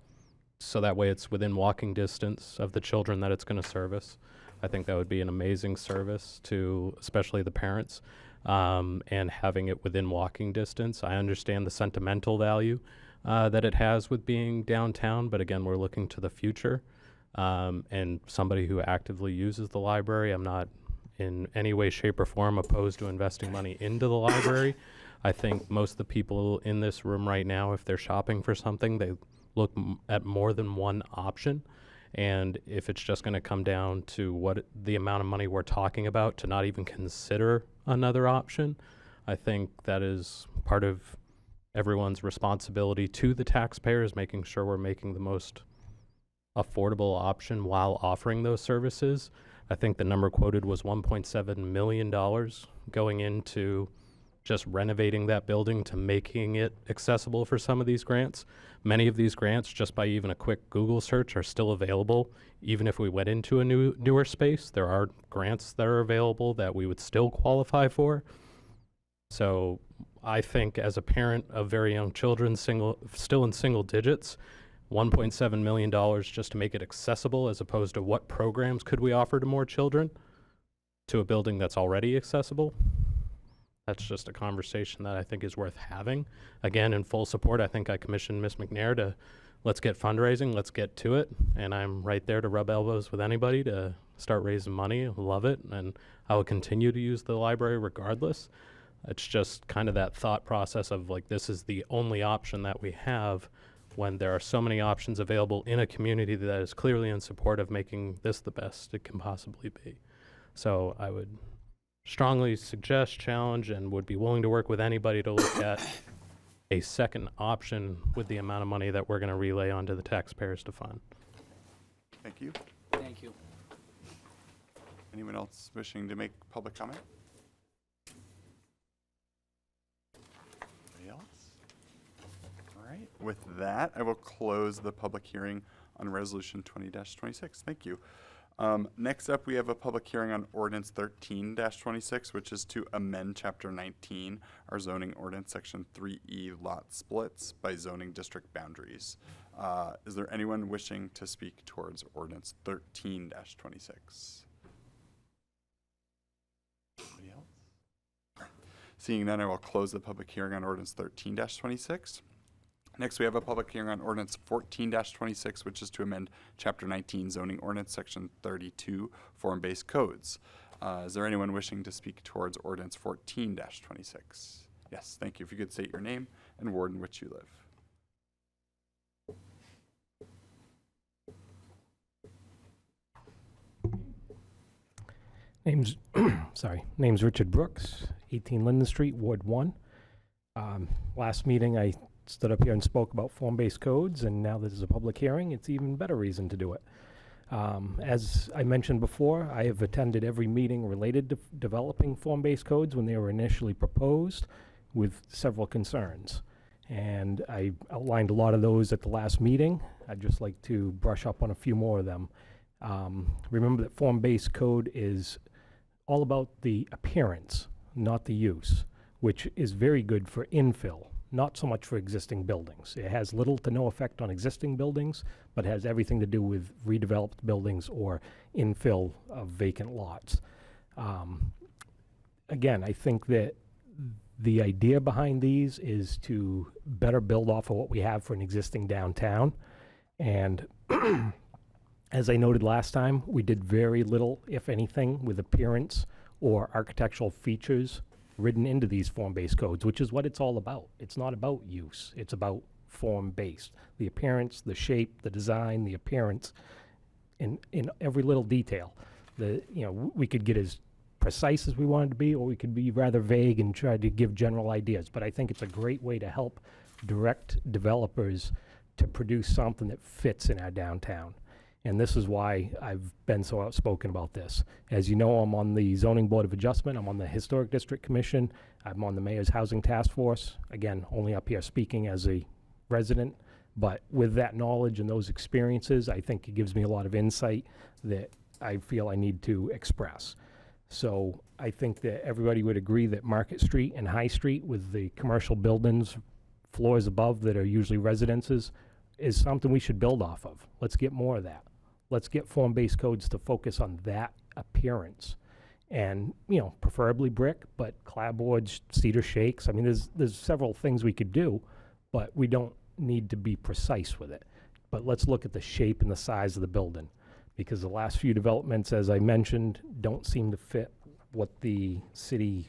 so that way it's within walking distance of the children that it's going to service. I think that would be an amazing service to especially the parents, and having it within walking distance. I understand the sentimental value that it has with being downtown, but again, we're looking to the future. And somebody who actively uses the library, I'm not in any way, shape, or form opposed to investing money into the library. I think most of the people in this room right now, if they're shopping for something, they look at more than one option. And if it's just going to come down to what the amount of money we're talking about to not even consider another option, I think that is part of everyone's responsibility to the taxpayers, making sure we're making the most affordable option while offering those services. I think the number quoted was $1.7 million going into just renovating that building to making it accessible for some of these grants. Many of these grants, just by even a quick Google search, are still available. Even if we went into a newer space, there are grants that are available that we would still qualify for. So I think as a parent of very young children, still in single digits, $1.7 million just to make it accessible, as opposed to what programs could we offer to more children to a building that's already accessible. That's just a conversation that I think is worth having. Again, in full support, I think I commissioned Ms. McNair to let's get fundraising, let's get to it. And I'm right there to rub elbows with anybody to start raising money. Love it. And I will continue to use the library regardless. It's just kind of that thought process of like, this is the only option that we have, when there are so many options available in a community that is clearly in support of making this the best it can possibly be. So I would strongly suggest, challenge, and would be willing to work with anybody to look at a second option with the amount of money that we're going to relay onto the taxpayers to fund. Thank you. Thank you. Anyone else wishing to make public comment? Anybody else? All right. With that, I will close the public hearing on Resolution 20-26. Thank you. Next up, we have a public hearing on Ordinance 13-26, which is to amend Chapter 19, our zoning ordinance, Section 3E, lot splits by zoning district boundaries. Is there anyone wishing to speak towards Ordinance 13-26? Anybody else? Seeing none, I will close the public hearing on Ordinance 13-26. Next, we have a public hearing on Ordinance 14-26, which is to amend Chapter 19 zoning ordinance, Section 32, form-based codes. Is there anyone wishing to speak towards Ordinance 14-26? Yes, thank you. If you could state your name and ward in which you live. Name's Richard Brooks, 18 Linden Street, Ward 1. Last meeting, I stood up here and spoke about form-based codes, and now this is a public hearing. It's even better reason to do it. As I mentioned before, I have attended every meeting related to developing form-based codes when they were initially proposed, with several concerns. And I outlined a lot of those at the last meeting. I'd just like to brush up on a few more of them. Remember that form-based code is all about the appearance, not the use, which is very good for infill, not so much for existing buildings. It has little to no effect on existing buildings, but has everything to do with redeveloped buildings or infill of vacant lots. Again, I think that the idea behind these is to better build off of what we have for an existing downtown. And as I noted last time, we did very little, if anything, with appearance or architectural features written into these form-based codes, which is what it's all about. It's not about use, it's about form-based. The appearance, the shape, the design, the appearance, in every little detail. We could get as precise as we wanted to be, or we could be rather vague and try to give general ideas. But I think it's a great way to help direct developers to produce something that fits in our downtown. And this is why I've been so outspoken about this. As you know, I'm on the Zoning Board of Adjustment, I'm on the Historic District Commission, I'm on the Mayor's Housing Task Force, again, only up here speaking as a resident. But with that knowledge and those experiences, I think it gives me a lot of insight that I feel I need to express. So I think that everybody would agree that Market Street and High Street, with the commercial buildings, floors above that are usually residences, is something we should build off of. Let's get more of that. Let's get form-based codes to focus on that appearance. And, preferably brick, but clapboards, cedar shakes. I mean, there's several things we could do, but we don't need to be precise with it. But let's look at the shape and the size of the building, because the last few developments, as I mentioned, don't seem to fit what the city,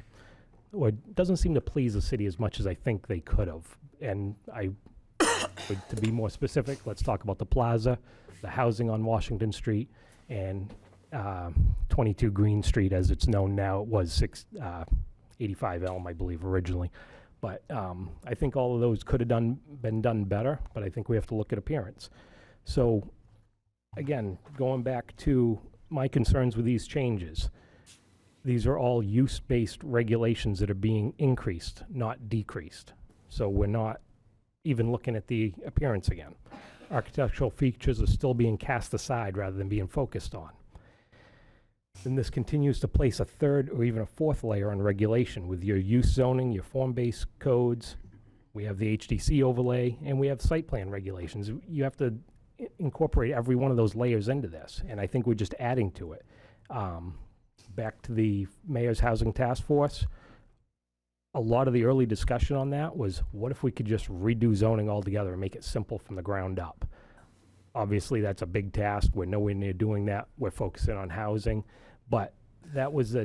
or doesn't seem to please the city as much as I think they could have. And to be more specific, let's talk about the plaza, the housing on Washington Street, and 22 Green Street, as it's known now. It was 85 Elm, I believe, originally. But I think all of those could have been done better, but I think we have to look at appearance. So again, going back to my concerns with these changes, these are all use-based regulations that are being increased, not decreased. So we're not even looking at the appearance again. Architectural features are still being cast aside rather than being focused on. Then this continues to place a third or even a fourth layer on regulation with your use zoning, your form-based codes. We have the HDC overlay, and we have site plan regulations. You have to incorporate every one of those layers into this, and I think we're just adding to it. Back to the Mayor's Housing Task Force, a lot of the early discussion on that was, what if we could just redo zoning altogether and make it simple from the ground up? Obviously, that's a big task. We're nowhere near doing that. We're focusing on housing. But that was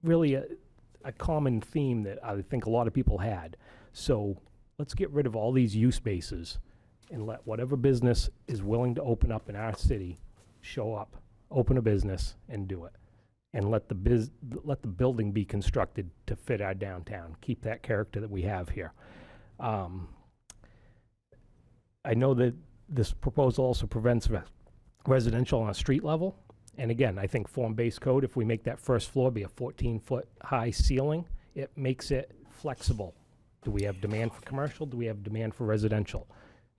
really a common theme that I think a lot of people had. So let's get rid of all these use bases and let whatever business is willing to open up in our city show up, open a business, and do it. And let the building be constructed to fit our downtown. Keep that character that we have here. I know that this proposal also prevents residential on a street level. And again, I think form-based code, if we make that first floor be a 14-foot high ceiling, it makes it flexible. Do we have demand for commercial? Do we have demand for residential?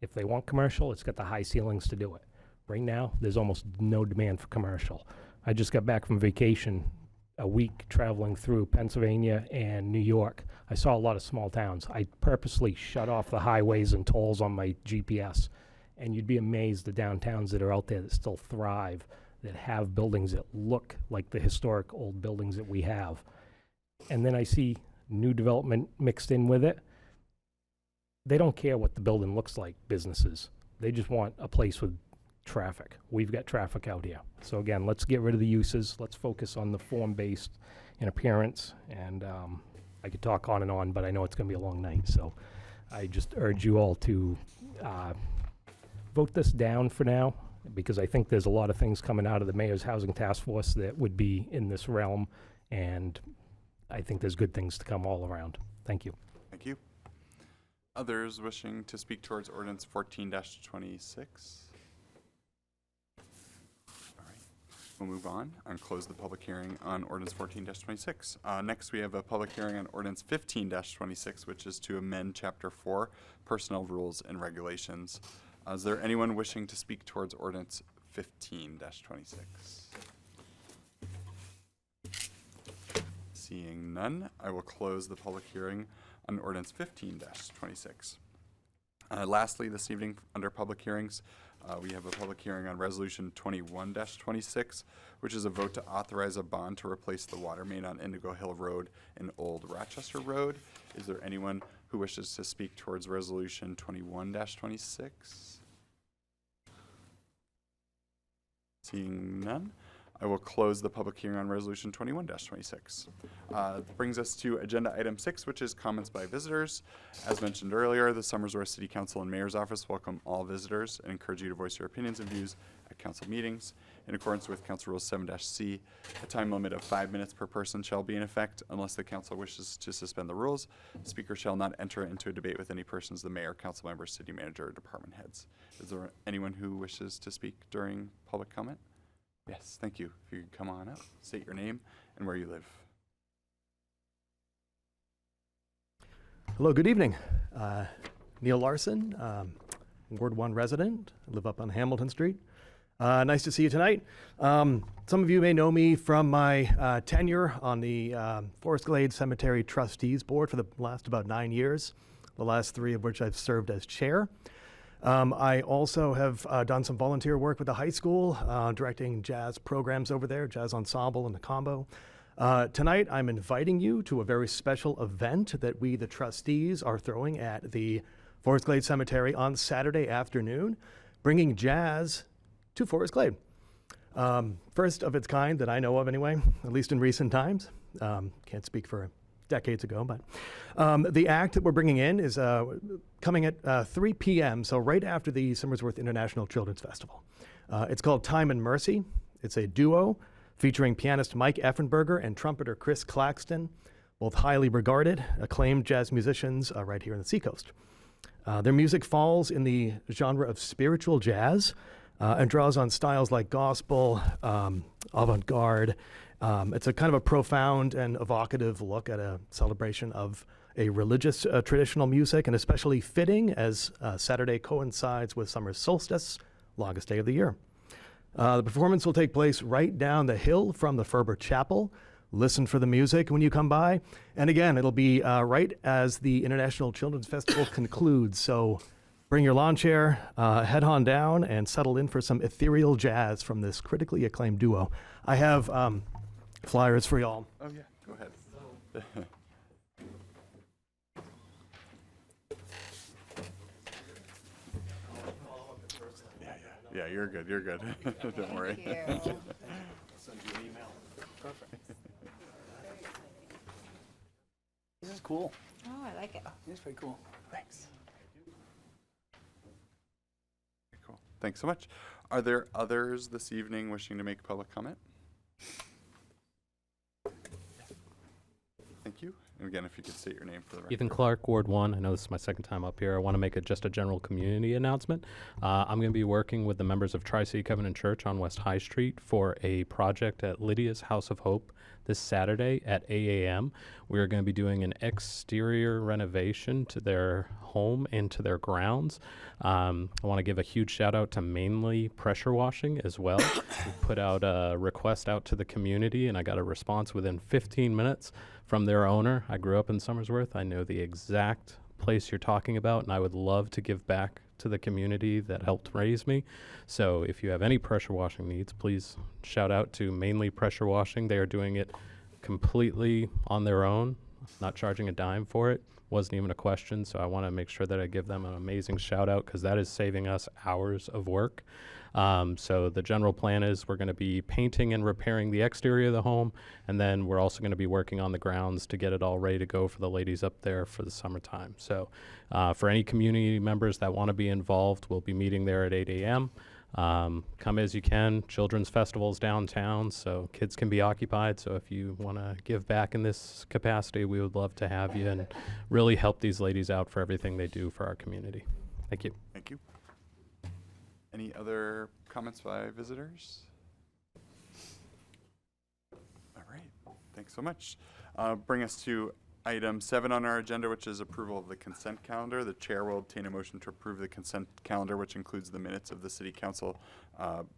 If they want commercial, it's got the high ceilings to do it. Right now, there's almost no demand for commercial. I just got back from vacation, a week traveling through Pennsylvania and New York. I saw a lot of small towns. I purposely shut off the highways and tolls on my GPS. And you'd be amazed the downtowns that are out there that still thrive, that have buildings that look like the historic old buildings that we have. And then I see new development mixed in with it. They don't care what the building looks like, businesses. They just want a place with traffic. We've got traffic out here. So again, let's get rid of the uses. Let's focus on the form-based and appearance. And I could talk on and on, but I know it's going to be a long night. So I just urge you all to vote this down for now, because I think there's a lot of things coming out of the Mayor's Housing Task Force that would be in this realm, and I think there's good things to come all around. Thank you. Thank you. Others wishing to speak towards ordinance 14-26? All right, we'll move on and close the public hearing on ordinance 14-26. Next, we have a public hearing on ordinance 15-26, which is to amend Chapter 4, Personnel Rules and Regulations. Is there anyone wishing to speak towards ordinance 15-26? Seeing none, I will close the public hearing on ordinance 15-26. Lastly, this evening, under public hearings, we have a public hearing on resolution 21-26, which is a vote to authorize a bond to replace the water main on Indigo Hill Road and Old Rochester Road. Is there anyone who wishes to speak towards resolution 21-26? Seeing none, I will close the public hearing on resolution 21-26. Brings us to agenda item 6, which is comments by visitors. As mentioned earlier, the Somersworth City Council and Mayor's Office welcome all visitors and encourage you to voice your opinions and views at council meetings. In accordance with Council Rule 7-C, a time limit of 5 minutes per person shall be in effect unless the council wishes to suspend the rules. The speaker shall not enter into a debate with any persons, the mayor, council member, city manager, or department heads. Is there anyone who wishes to speak during public comment? Yes, thank you. If you could come on up, state your name and where you live. Hello, good evening. Neil Larson, Ward 1 resident. I live up on Hamilton Street. Nice to see you tonight. Some of you may know me from my tenure on the Forest Glade Cemetery Trustees Board for the last about 9 years, the last 3 of which I've served as chair. I also have done some volunteer work with the high school, directing jazz programs over there, jazz ensemble and the combo. Tonight, I'm inviting you to a very special event that we, the trustees, are throwing at the Forest Glade Cemetery on Saturday afternoon, bringing jazz to Forest Glade. First of its kind that I know of anyway, at least in recent times. Can't speak for decades ago, but the act that we're bringing in is coming at 3 p.m., so right after the Somersworth International Children's Festival. It's called Time and Mercy. It's a duo featuring pianist Mike Effenberger and trumpeter Chris Claxton, both highly regarded, acclaimed jazz musicians right here on the Seacoast. Their music falls in the genre of spiritual jazz and draws on styles like gospel, avant-garde. It's a kind of a profound and evocative look at a celebration of a religious traditional music, and especially fitting as Saturday coincides with summer solstice, longest day of the year. The performance will take place right down the hill from the Ferber Chapel. Listen for the music when you come by. And again, it'll be right as the International Children's Festival concludes. So bring your lawn chair, head on down, and settle in for some ethereal jazz from this critically acclaimed duo. I have flyers for y'all. Oh, yeah, go ahead. Yeah, you're good, you're good. Don't worry. you. I'll send you an email. Perfect. This is cool. Oh, I like it. It's pretty cool. Thanks. Okay, cool. Thanks so much. Are there others this evening wishing to make public comment? Thank you. And again, if you could state your name for the record. Ethan Clark, Ward 1. I know this is my second time up here. I want to make just a general community announcement. I'm going to be working with the members of Tri-City Covenant Church on West High Street for a project at Lydia's House of Hope this Saturday at 8 a.m. We're going to be doing an exterior renovation to their home and to their grounds. I want to give a huge shout out to Mainly Pressure Washing as well. We put out a request out to the community, and I got a response within 15 minutes from their owner. I grew up in Somersworth. I know the exact place you're talking about, and I would love to give back to the community that helped raise me. So if you have any pressure washing needs, please shout out to Mainly Pressure Washing. They are doing it completely on their own, not charging a dime for it. Wasn't even a question, so I want to make sure that I give them an amazing shout out because that is saving us hours of work. So the general plan is we're going to be painting and repairing the exterior of the home, and then we're also going to be working on the grounds to get it all ready to go for the ladies up there for the summertime. So for any community members that want to be involved, we'll be meeting there at 8 a.m. Come as you can. Children's Festival's downtown, so kids can be occupied. So if you want to give back in this capacity, we would love to have you and really help these ladies out for everything they do for our community. Thank you. Thank you. Any other comments by visitors? All right, thanks so much. Bring us to item 7 on our agenda, which is approval of the consent calendar. The chair will obtain a motion to approve the consent calendar, which includes the minutes of the city council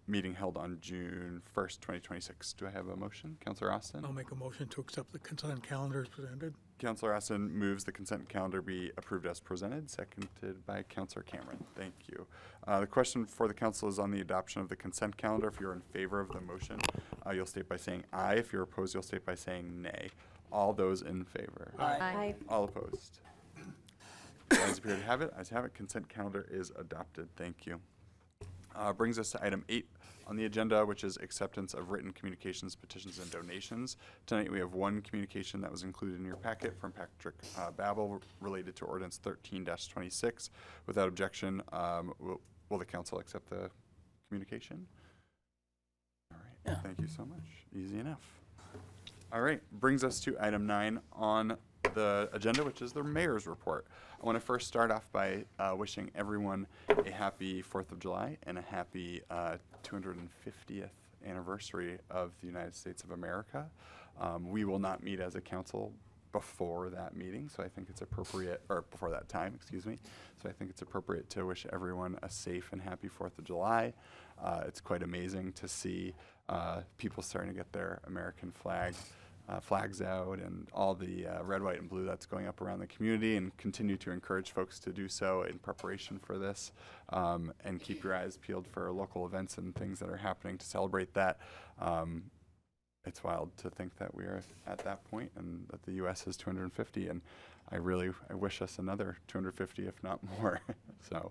meeting held on June 1st, 2026. Do I have a motion? Councilor Austin? I'll make a motion to accept the consent calendar as presented. Councilor Aston moves the consent calendar be approved as presented, seconded by Councilor Cameron. Thank you. The question for the council is on the adoption of the consent calendar. If you're in favor of the motion, you'll state by saying aye. If you're opposed, you'll state by saying nay. All those in favor? Aye. All opposed? Ayes appear to have it. Ayes have it. Consent calendar is adopted. Thank you. Brings us to item 8 on the agenda, which is acceptance of written communications, petitions, and donations. Tonight we have one communication that was included in your packet from Patrick Babel related to ordinance 13-26. Without objection, will the council accept the communication? All right. Thank you so much. Easy enough. All right. Brings us to item 9 on the agenda, which is the mayor's report. I want to first start off by wishing everyone a happy 4th of July and a happy 250th anniversary of the United States of America. We will not meet as a council before that meeting, so I think it's appropriate, or before that time, excuse me. So I think it's appropriate to wish everyone a safe and happy 4th of July. It's quite amazing to see people starting to get their American flags out and all the red, white, and blue that's going up around the community, and continue to encourage folks to do so in preparation for this, and keep your eyes peeled for local events and things that are happening to celebrate that. It's wild to think that we are at that point and that the U.S. has 250, and I wish us another 250, if not more. So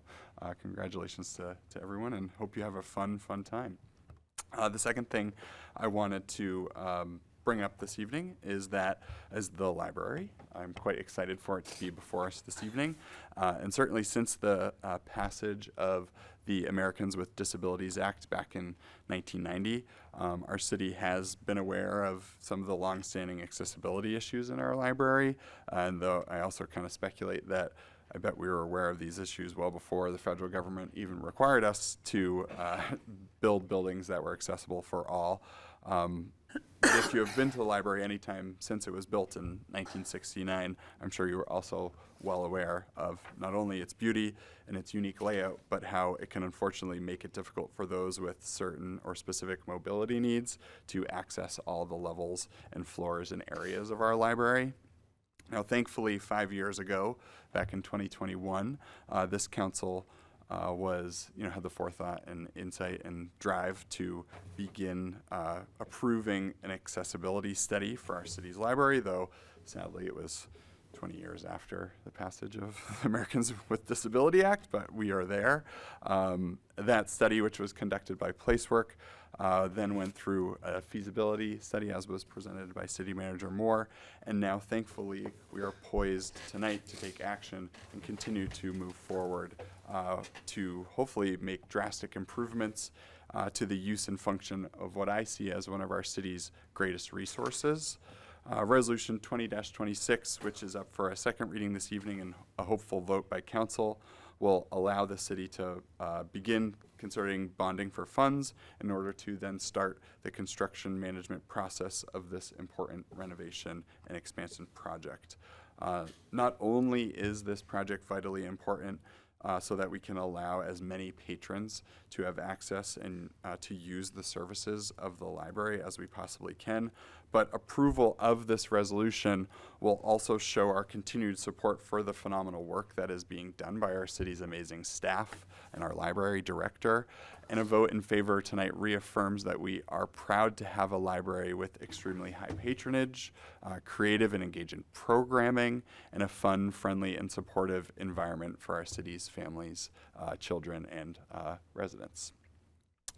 congratulations to everyone, and hope you have a fun time. The second thing I wanted to bring up this evening is that as the library, I'm quite excited for it to be before us this evening. And certainly since the passage of the Americans with Disabilities Act back in 1990, our city has been aware of some of the longstanding accessibility issues in our library. And though I also kind of speculate that I bet we were aware of these issues well before the federal government even required us to build buildings that were accessible for all. If you have been to the library anytime since it was built in 1969, I'm sure you are also well aware of not only its beauty and its unique layout, but how it can unfortunately make it difficult for those with certain or specific mobility needs to access all the levels and floors and areas of our library. Now, thankfully, 5 years ago, back in 2021, this council had the forethought and insight and drive to begin approving an accessibility study for our city's library, though sadly it was 20 years after the passage of the Americans with Disability Act, but we are there. That study, which was conducted by Placework, then went through a feasibility study as was presented by City Manager Moore, and now thankfully we are poised tonight to take action and continue to move forward to hopefully make drastic improvements to the use and function of what I see as one of our city's greatest resources. Resolution 20-26, which is up for a second reading this evening and a hopeful vote by council, will allow the city to begin considering bonding for funds in order to then start the construction management process of this important renovation and expansion project. Not only is this project vitally important so that we can allow as many patrons to have access and to use the services of the library as we possibly can, but approval of this resolution will also show our continued support for the phenomenal work that is being done by our city's amazing staff and our library director. And a vote in favor tonight reaffirms that we are proud to have a library with extremely high patronage, creative and engaging programming, and a fun, friendly, and supportive environment for our city's families, children, and residents.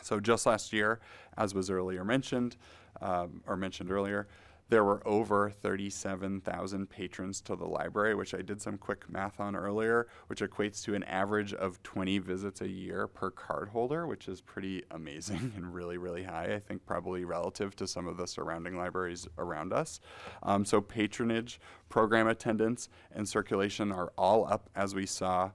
So just last year, as was earlier mentioned earlier, there were over 37,000 patrons to the library, which I did some quick math on earlier, which equates to an average of 20 visits a year per cardholder, which is pretty amazing and really, really high, I think probably relative to some of the surrounding libraries around us. So patronage, program attendance, and circulation are all up, as we saw.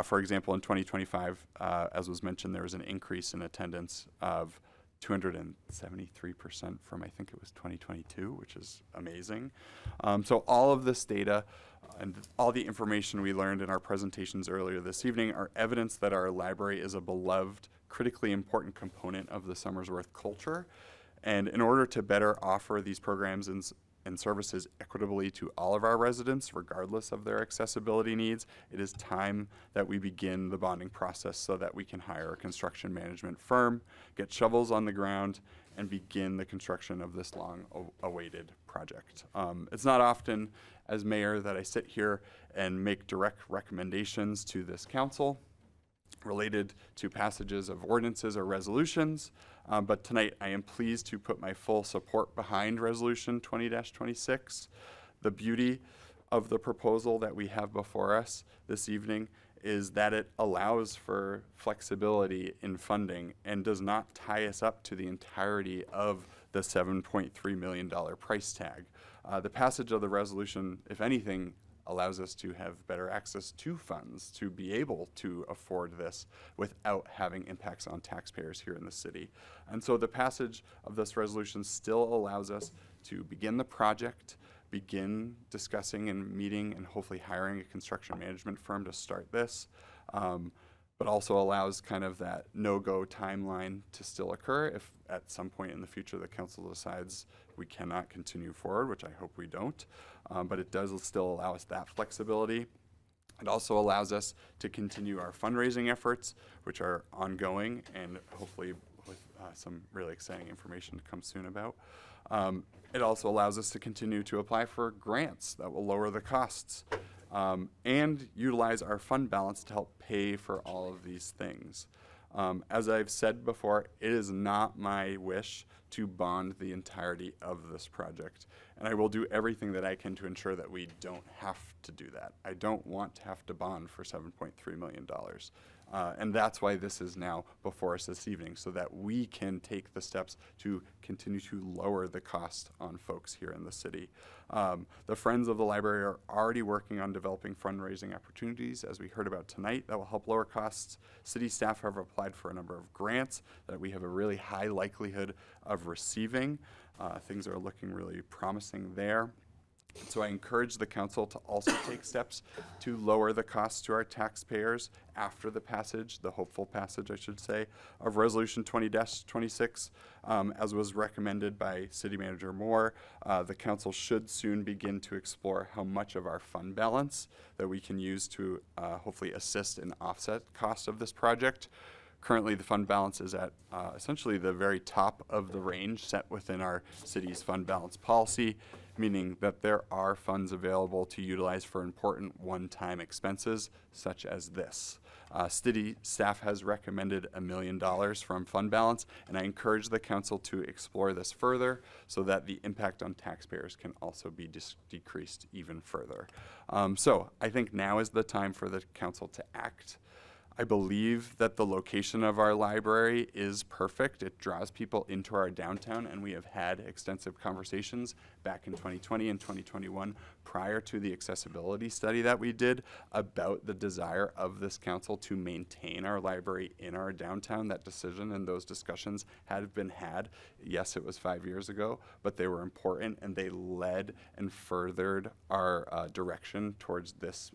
For example, in 2025, as was mentioned, there was an increase in attendance of 273% from, I think it was 2022, which is amazing. So all of this data and all the information we learned in our presentations earlier this evening are evidence that our library is a beloved, critically important component of the Somersworth culture. And in order to better offer these programs and and services equitably to all of our residents, regardless of their accessibility needs, it is time that we begin the bonding process so that we can hire a construction management firm, get shovels on the ground, and begin the construction of this long-awaited project. It's not often, as mayor, that I sit here and make direct recommendations to this council related to passages of ordinances or resolutions, but tonight I am pleased to put my full support behind Resolution 20-26. The beauty of the proposal that we have before us this evening is that it allows for flexibility in funding and does not tie us up to the entirety of the $7.3 million price tag. The passage of the resolution, if anything, allows us to have better access to funds to be able to afford this without having impacts on taxpayers here in the city. And so the passage of this resolution still allows us to begin the project, begin discussing and meeting and hopefully hiring a construction management firm to start this, but also allows kind of that no-go timeline to still occur if at some point in the future the council decides we cannot continue forward, which I hope we don't, but it does still allow us that flexibility. It also allows us to continue our fundraising efforts, which are ongoing and hopefully with some really exciting information to come soon about. It also allows us to continue to apply for grants that will lower the costs and utilize our fund balance to help pay for all of these things. As I've said before, it is not my wish to bond the entirety of this project. And I will do everything that I can to ensure that we don't have to do that. I don't want to have to bond for $7.3 million. And that's why this is now before us this evening, so that we can take the steps to continue to lower the cost on folks here in the city. The Friends of the Library are already working on developing fundraising opportunities, as we heard about tonight, that will help lower costs. City staff have applied for a number of grants that we have a really high likelihood of receiving. Things are looking really promising there. So I encourage the council to also take steps to lower the costs to our taxpayers after the passage, the hopeful passage, I should say, of Resolution 20-26, as was recommended by City Manager Moore. The council should soon begin to explore how much of our fund balance that we can use to hopefully assist and offset costs of this project. Currently, the fund balance is at essentially the very top of the range set within our city's fund balance policy, meaning that there are funds available to utilize for important one-time expenses, such as this. City staff has recommended $1 million from fund balance, and I encourage the council to explore this further so that the impact on taxpayers can also be decreased even further. So I think now is the time for the council to act. I believe that the location of our library is perfect. It draws people into our downtown, and we have had extensive conversations back in 2020 and 2021 prior to the accessibility study that we did about the desire of this council to maintain our library in our downtown. That decision and those discussions had been had. Yes, it was 5 years ago, but they were important, and they led and furthered our direction towards this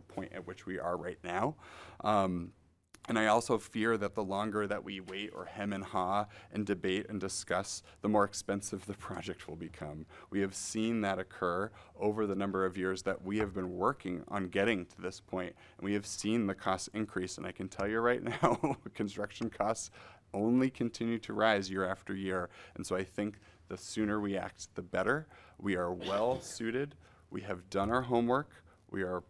point at which we are right now. And I also fear that the longer that we wait or hem and haw and debate and discuss, the more expensive the project will become. We have seen that occur over the number of years that we have been working on getting to this point, and we have seen the costs increase. And I can tell you right now, construction costs only continue to rise year after year. And so I think the sooner we act, the better. We are well suited. We have done our homework. We are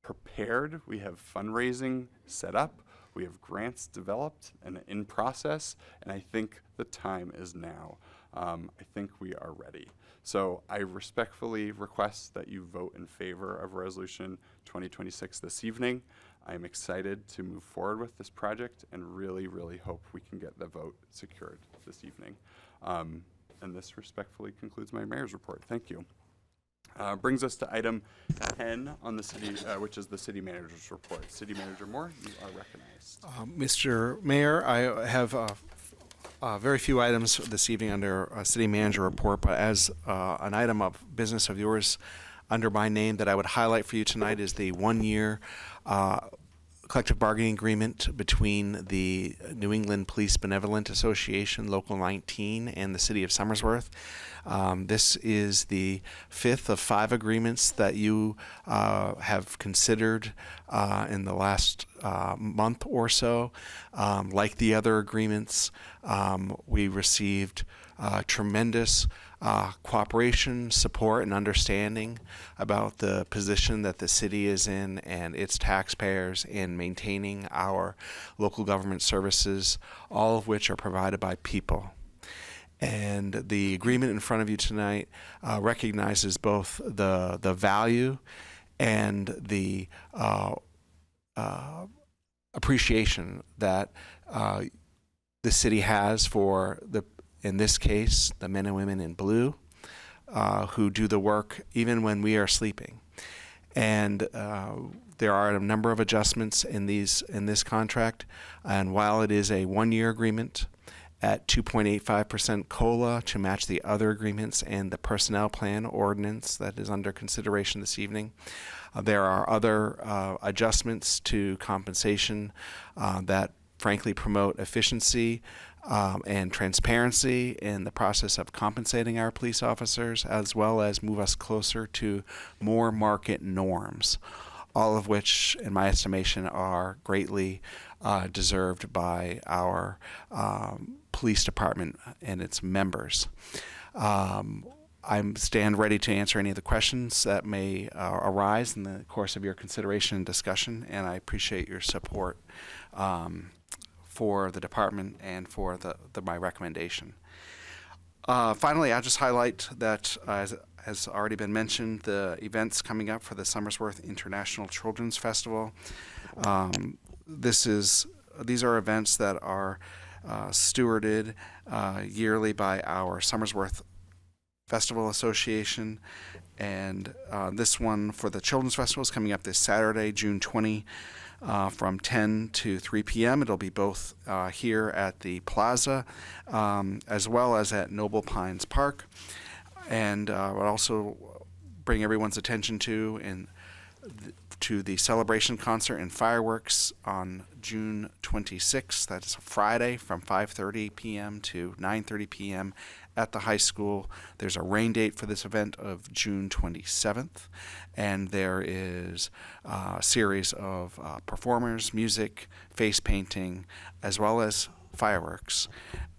prepared. We have fundraising set up. We have grants developed and in process, and I think the time is now. I think we are ready. So I respectfully request that you vote in favor of Resolution 2026 this evening. I'm excited to move forward with this project and really, really hope we can get the vote secured this evening. And this respectfully concludes my mayor's report. Thank you. Brings us to item 10 on the city, which is the city manager's report. City Manager Moore, you are recognized. Mr. Mayor, I have very few items this evening under city manager report, but as an item of business of yours under my name that I would highlight for you tonight is the 1-year collective bargaining agreement between the New England Police Benevolent Association, Local 19, and the City of Somersworth. This is the 5th of 5 agreements that you have considered in the last month or so. Like the other agreements, we received tremendous cooperation, support, and understanding about the position that the city is in and its taxpayers in maintaining our local government services, all of which are provided by people. And the agreement in front of you tonight recognizes both the value and the appreciation that the city has for in this case, the men and women in blue who do the work even when we are sleeping. And there are a number of adjustments in this contract. And while it is a 1-year agreement at 2.85% COLA to match the other agreements and the personnel plan ordinance that is under consideration this evening, there are other adjustments to compensation that frankly promote efficiency and transparency in the process of compensating our police officers, as well as move us closer to more market norms, all of which, in my estimation, are greatly deserved by our police department and its members. I stand ready to answer any of the questions that may arise in the course of your consideration and discussion, and I appreciate your support for the department and for my recommendation. Finally, I'll just highlight that, as has already been mentioned, the events coming up for the Somersworth International Children's Festival. These are events that are stewarded yearly by our Somersworth Festival Association, and this one for the Children's Festival is coming up this Saturday, June 20, from 10 to 3 p.m. It'll be both here at the Plaza as well as at Noble Pines Park. And I'll also bring everyone's attention to the celebration concert and fireworks on June 26th. That's Friday from 5:30 p.m. to 9:30 p.m. at the high school. There's a rain date for this event of June 27th, and there is a series of performers, music, face painting, as well as fireworks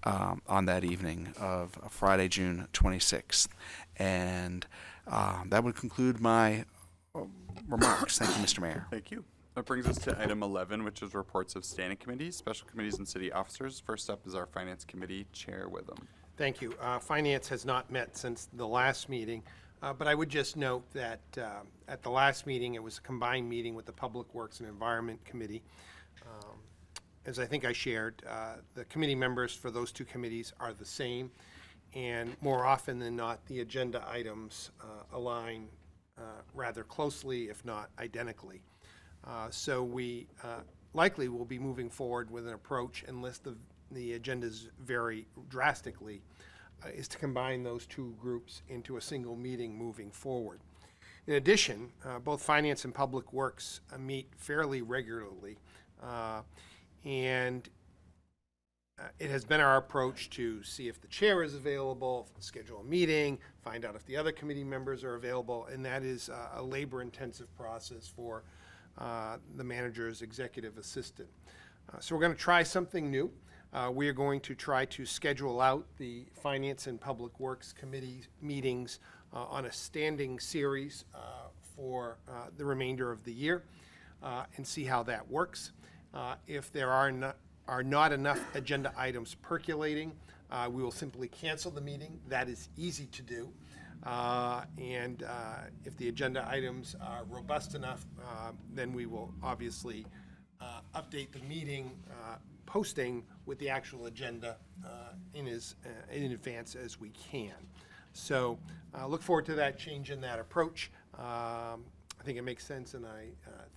on that evening of Friday, June 26th. And that would conclude my remarks. Thank you, Mr. Mayor. Thank you. That brings us to item 11, which is reports of standing committees, special committees, and city officers. First up is our Finance Committee Chair Witham. Thank you. Finance has not met since the last meeting, but I would just note that at the last meeting, it was a combined meeting with the Public Works and Environment Committee. As I think I shared, the committee members for those two committees are the same, and more often than not, the agenda items align rather closely, if not identically. So we likely will be moving forward with an approach, unless the agendas vary drastically, is to combine those two groups into a single meeting moving forward. In addition, both Finance and Public Works meet fairly regularly, and it has been our approach to see if the chair is available, schedule a meeting, find out if the other committee members are available, and that is a labor-intensive process for the manager's executive assistant. So we're going to try something new. We are going to try to schedule out the Finance and Public Works Committee meetings on a standing series for the remainder of the year and see how that works. If there are not enough agenda items percolating, we will simply cancel the meeting. That is easy to do. And if the agenda items are robust enough, then we will obviously update the meeting posting with the actual agenda in advance as we can. So look forward to that change in that approach. I think it makes sense, and I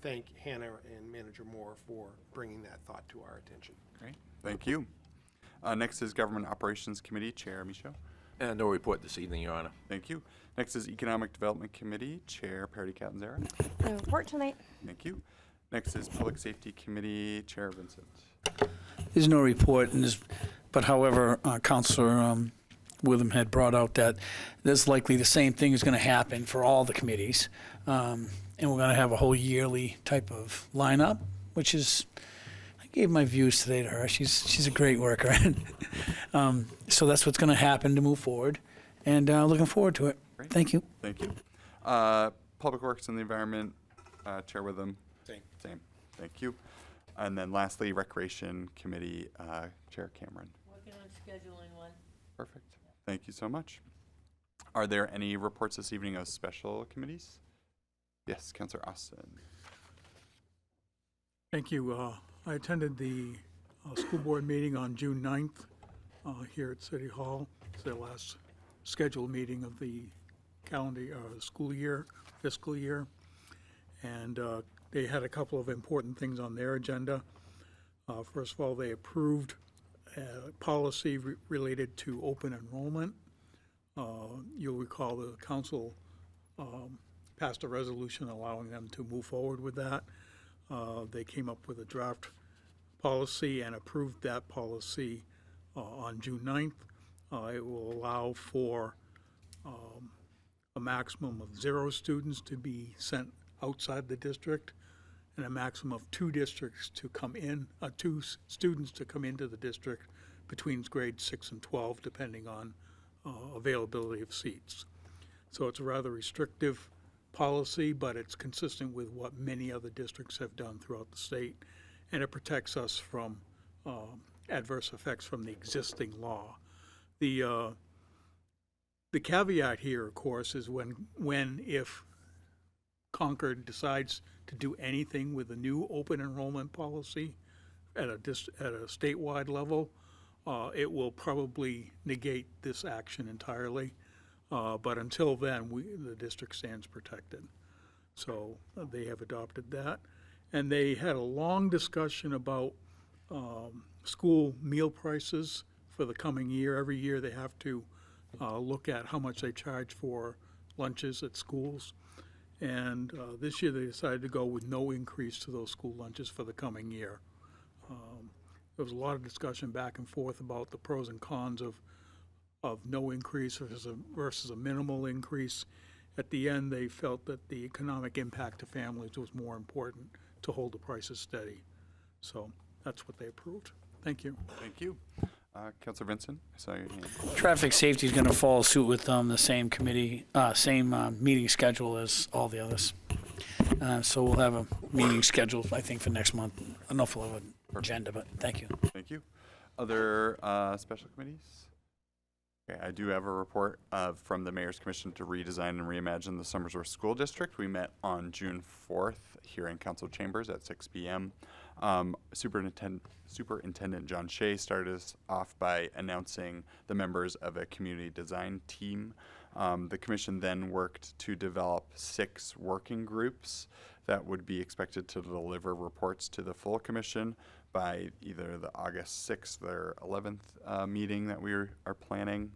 thank Hannah and Manager Moore for bringing that thought to our attention. Great. Thank you. Next is Government Operations Committee Chair Michaud. No report this evening, Your Honor. Thank you. Next is Economic Development Committee Chair Parity Catanzaro. No report tonight. Thank you. Next is Public Safety Committee Chair Vincent. There's no report, but however, Councilor Witham had brought out that there's likely the same thing is going to happen for all the committees. And we're going to have a whole yearly type of lineup, which is, I gave my views today to her. She's a great worker. So that's what's going to happen to move forward. And looking forward to it. Great. Thank you. Thank you. Public Works and the Environment, Chair Witham. Same. Thank you. And then lastly, Recreation Committee, Chair Cameron. Working on scheduling one. Perfect. Thank you so much. Are there any reports this evening of special committees? Yes, Councilor Austin. Thank you. I attended the school board meeting on June 9th here at City Hall. It's their last scheduled meeting of the school year, fiscal year. And they had a couple of important things on their agenda. First of all, they approved policy related to open enrollment. You'll recall the council passed a resolution allowing them to move forward with that. They came up with a draft policy and approved that policy on June 9th. It will allow for a maximum of 0 students to be sent outside the district and a maximum of 2 districts to come in, 2 students to come into the district between grades 6 and 12, depending on availability of seats. So it's a rather restrictive policy, but it's consistent with what many other districts have done throughout the state, and it protects us from adverse effects from the existing law. The caveat here, of course, is if Concord decides to do anything with a new open enrollment policy at a statewide level, it will probably negate this action entirely. But until then, the district stands protected. So they have adopted that. And they had a long discussion about school meal prices for the coming year. Every year they have to look at how much they charge for lunches at schools. And this year they decided to go with no increase to those school lunches for the coming year. There was a lot of discussion back and forth about the pros and cons of no increase versus a minimal increase. At the end, they felt that the economic impact to families was more important to hold the prices steady. So that's what they approved. Thank you. Thank you. Councilor Vincent, I saw your hand. Traffic safety is going to follow suit with the same committee, same meeting schedule as all the others. So we'll have a meeting scheduled, I think, for next month. I don't know if we'll have an agenda, but thank you. Thank you. Other special committees? Okay, I do have a report from the Mayor's Commission to redesign and reimagine the Somersworth School District. We met on June 4th here in Council Chambers at 6 p.m. Superintendent John Shea started us off by announcing the members of a community design team. The commission then worked to develop 6 working groups that would be expected to deliver reports to the full commission by either the August 6th or 11th meeting that we are planning.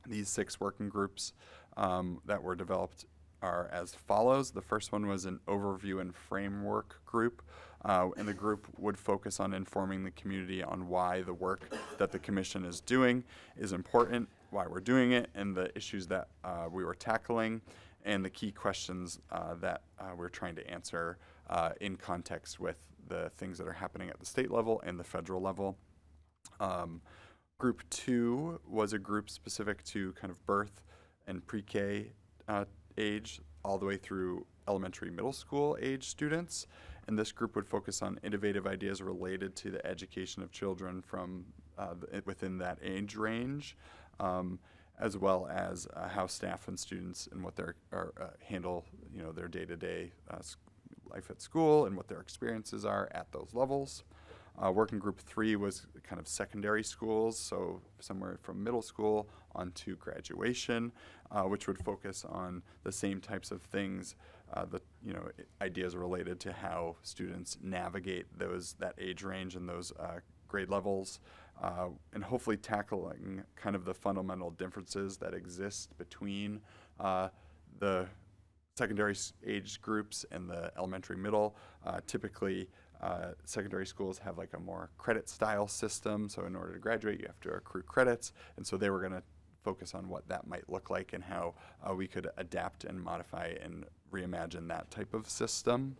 These 6 working groups that were developed are as follows. The first one was an overview and framework group, and the group would focus on informing the community on why the work that the commission is doing is important, why we're doing it, and the issues that we were tackling, and the key questions that we're trying to answer in context with the things that are happening at the state level and the federal level. Group 2 was a group specific to kind of birth and pre-K age all the way through elementary middle school age students. And this group would focus on innovative ideas related to the education of children from within that age range, as well as how staff and students and what their handle their day-to-day life at school and what their experiences are at those levels. Working group 3 was kind of secondary schools, so somewhere from middle school on to graduation, which would focus on the same types of things, ideas related to how students navigate that age range and those grade levels, and hopefully tackling kind of the fundamental differences that exist between the secondary age groups and the elementary middle. Typically, secondary schools have like a more credit style system. So in order to graduate, you have to accrue credits. And so they were going to focus on what that might look like and how we could adapt and modify and reimagine that type of system.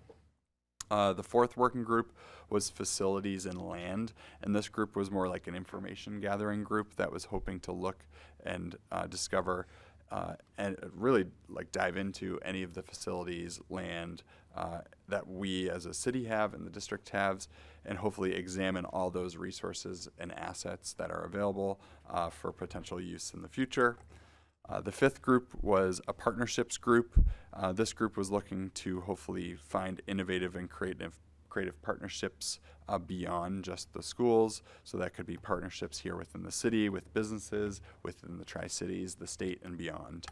The fourth working group was facilities and land, and this group was more like an information gathering group that was hoping to look and discover and really like dive into any of the facilities, land that we as a city have and the district has, and hopefully examine all those resources and assets that are available for potential use in the future. The fifth group was a partnerships group. This group was looking to hopefully find innovative and creative partnerships beyond just the schools. So that could be partnerships here within the city, with businesses, within the Tri-Cities, the state, and beyond.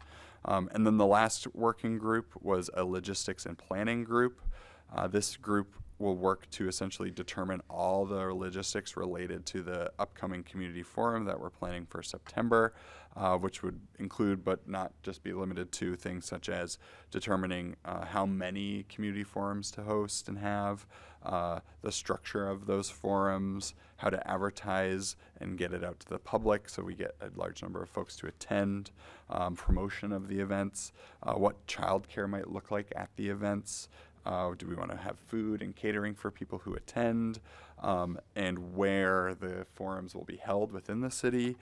And then the last working group was a logistics and planning group. This group will work to essentially determine all the logistics related to the upcoming community forum that we're planning for September, which would include but not just be limited to things such as determining how many community forums to host and have, the structure of those forums, how to advertise and get it out to the public so we get a large number of folks to attend, promotion of the events, what childcare might look like at the events. Do we want to have food and catering for people who attend, and where the forums will be held within the city,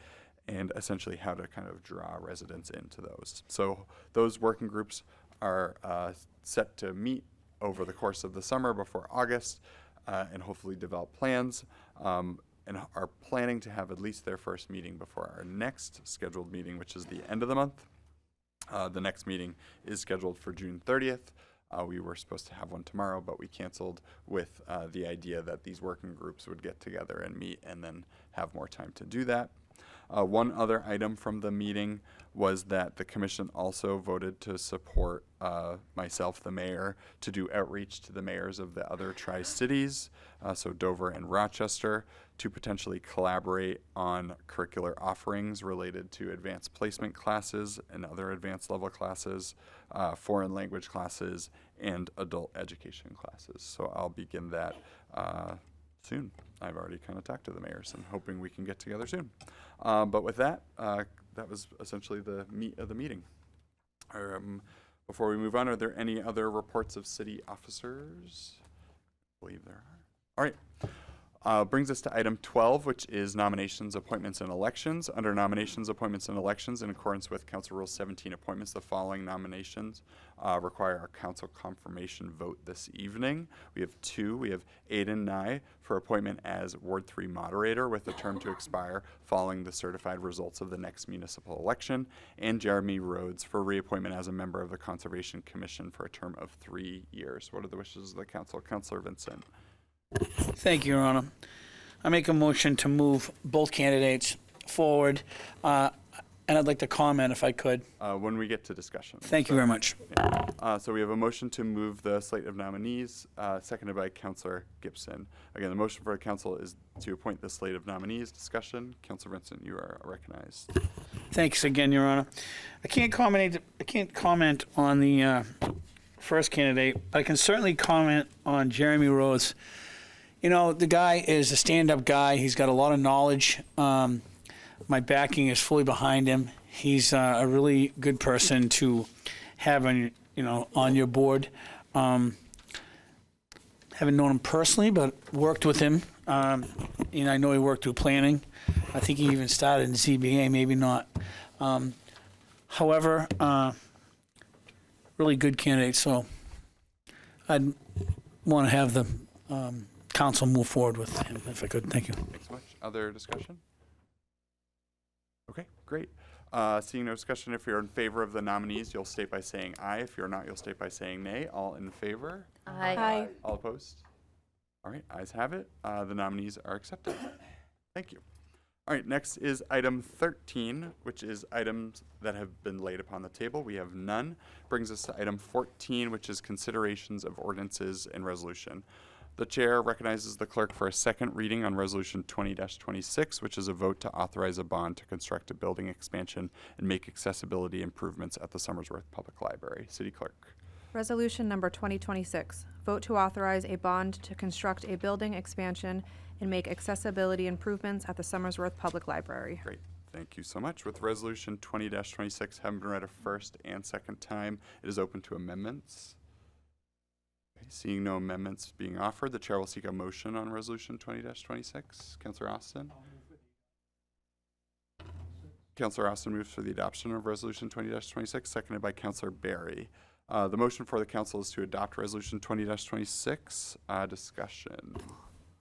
and essentially how to kind of draw residents into those. So those working groups are set to meet over the course of the summer before August, and hopefully develop plans, and are planning to have at least their first meeting before our next scheduled meeting, which is the end of the month. The next meeting is scheduled for June 30th. We were supposed to have one tomorrow, but we canceled with the idea that these working groups would get together and meet and then have more time to do that. One other item from the meeting was that the commission also voted to support myself, the mayor, to do outreach to the mayors of the other Tri-Cities, so Dover and Rochester, to potentially collaborate on curricular offerings related to advanced placement classes and other advanced level classes, foreign language classes, and adult education classes. So I'll begin that soon. I've already kind of talked to the mayors and hoping we can get together soon. But with that, that was essentially the meat of the meeting. Before we move on, are there any other reports of city officers? I believe there are. All right. Brings us to item 12, which is nominations, appointments, and elections. Under nominations, appointments, and elections, in accordance with Council Rule 17 appointments, the following nominations require our council confirmation vote this evening. We have two. We have Aidan Nye for appointment as Ward 3 moderator with a term to expire following the certified results of the next municipal election, and Jeremy Rhodes for reappointment as a member of the Conservation Commission for a term of 3 years. What are the wishes of the council? Councilor Vincent. Thank you, Your Honor. I make a motion to move both candidates forward, and I'd like to comment if I could. When we get to discussion. Thank you very much. Yeah. So we have a motion to move the slate of nominees, seconded by Councilor Gibson. Again, the motion for the council is to appoint the slate of nominees. Discussion. Councilor Vincent, you are recognized. Thanks again, Your Honor. I can't comment on the first candidate, but I can certainly comment on Jeremy Rhodes. You know, the guy is a stand-up guy. He's got a lot of knowledge. My backing is fully behind him. He's a really good person to have on your board. Haven't known him personally, but worked with him. I know he worked through planning. I think he even started in ZBA, maybe not. However, really good candidate. So I'd want to have the council move forward with him if I could. Thank you. Thanks so much. Other discussion? Okay, great. Seeing no discussion, if you're in favor of the nominees, you'll state by saying aye. If you're not, you'll state by saying nay. All in favor? Aye. Aye. All opposed? All right, ayes have it. The nominees are accepted. Thank you. All right, next is item 13, which is items that have been laid upon the table. We have none. Brings us to item 14, which is considerations of ordinances and resolution. The chair recognizes the clerk for a second reading on Resolution 20-26, which is a vote to authorize a bond to construct a building expansion and make accessibility improvements at the Somersworth Public Library. City Clerk. Resolution number 2026, vote to authorize a bond to construct a building expansion and make accessibility improvements at the Somersworth Public Library. Great. Thank you so much. With Resolution 20-26 having been read a first and second time, it is open to amendments. Okay, seeing no amendments being offered, the chair will seek a motion on Resolution 20-26. Councillor Austin? Councillor Austin moves for the adoption of Resolution 20-26, seconded by Councillor Barry. The motion for the council is to adopt Resolution 20-26. Discussion.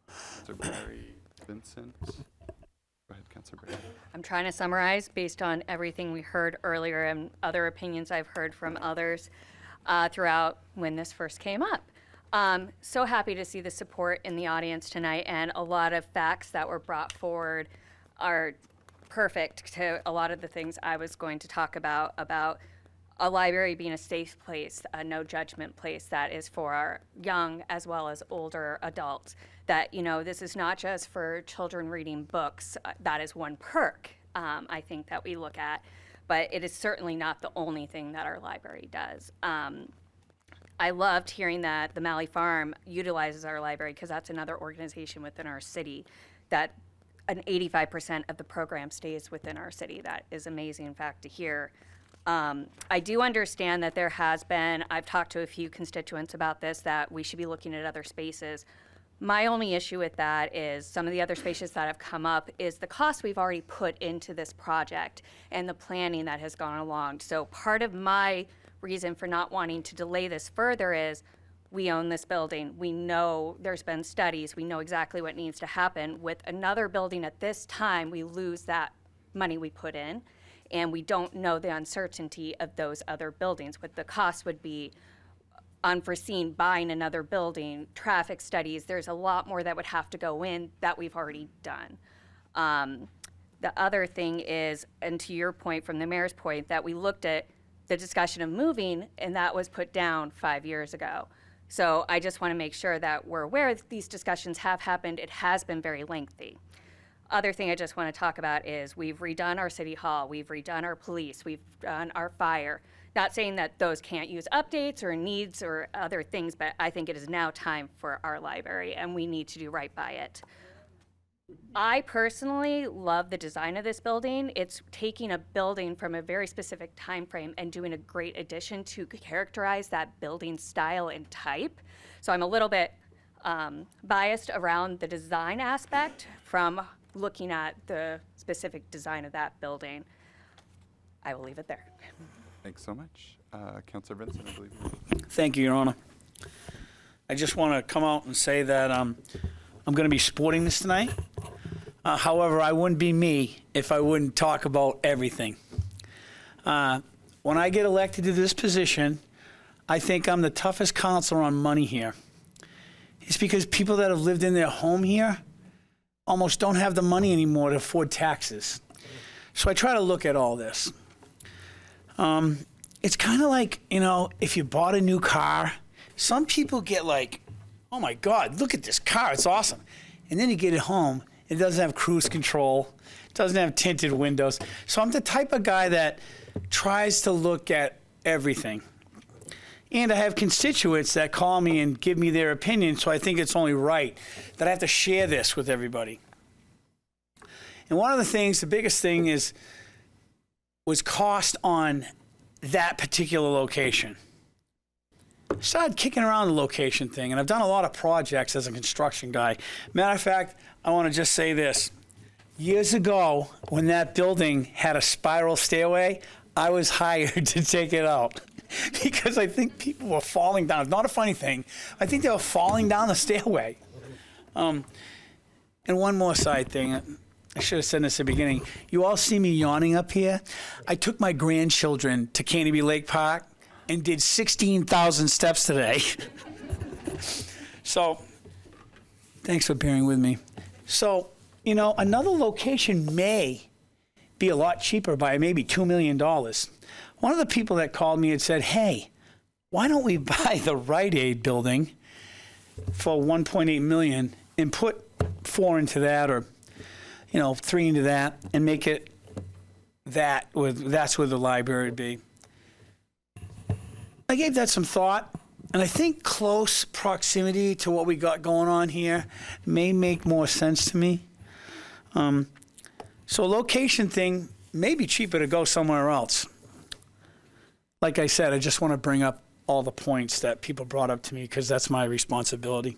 Councillor Barry, Vincent. Go ahead, Councillor Barry. I'm trying to summarize based on everything we heard earlier and other opinions I've heard from others throughout when this first came up. So happy to see the support in the audience tonight, and a lot of facts that were brought forward are perfect to a lot of the things I was going to talk about a library being a safe place, a no judgment place that is for our young as well as older adults. That, you know, this is not just for children reading books. That is one perk, I think, that we look at, but it is certainly not the only thing that our library does. I loved hearing that the Malley Farm utilizes our library, because that's another organization within our city that an 85% of the program stays within our city. That is amazing fact to hear. I do understand that there has been, I've talked to a few constituents about this, that we should be looking at other spaces. My only issue with that is some of the other spaces that have come up is the cost we've already put into this project and the planning that has gone along. So part of my reason for not wanting to delay this further is we own this building. We know there's been studies. We know exactly what needs to happen. With another building at this time, we lose that money we put in, and we don't know the uncertainty of those other buildings. What the cost would be unforeseen buying another building, traffic studies. There's a lot more that would have to go in that we've already done. The other thing is, and to your point, from the mayor's point, that we looked at the discussion of moving, and that was put down 5 years ago. So I just want to make sure that we're aware that these discussions have happened. It has been very lengthy. Other thing I just want to talk about is we've redone our city hall, we've redone our police, we've done our fire. Not saying that those can't use updates or needs or other things, but I think it is now time for our library, and we need to do right by it. I personally love the design of this building. It's taking a building from a very specific time frame and doing a great addition to characterize that building style and type. So I'm a little bit biased around the design aspect from looking at the specific design of that building. I will leave it there. Thanks so much. Councillor Vincent, I believe. Thank you, Your Honor. I just want to come out and say that I'm going to be supporting this tonight. However, I wouldn't be me if I wouldn't talk about everything. When I get elected to this position, I think I'm the toughest counselor on money here. It's because people that have lived in their home here almost don't have the money anymore to afford taxes. So I try to look at all this. It's kind of like, you know, if you bought a new car, some people get like, oh my God, look at this car, it's awesome. And then you get it home, it doesn't have cruise control, it doesn't have tinted windows. So I'm the type of guy that tries to look at everything. And I have constituents that call me and give me their opinion, so I think it's only right that I have to share this with everybody. And one of the things, the biggest thing was cost on that particular location. I started kicking around the location thing, and I've done a lot of projects as a construction guy. Matter of fact, I want to just say this. Years ago, when that building had a spiral stairway, I was hired to take it out because I think people were falling down. It's not a funny thing. I think they were falling down the stairway. And one more side thing. I should have said this at the beginning. You all see me yawning up here. I took my grandchildren to Canterbury Lake Park and did 16,000 steps today. So, thanks for bearing with me. So, you know, another location may be a lot cheaper by maybe $2 million. One of the people that called me had said, hey, why don't we buy the Rite Aid building for $1.8 million and put 4 into that, or, you know, 3 into that, and make it that's where the library would be. I gave that some thought, and I think close proximity to what we got going on here may make more sense to me. So location thing may be cheaper to go somewhere else. Like I said, I just want to bring up all the points that people brought up to me because that's my responsibility.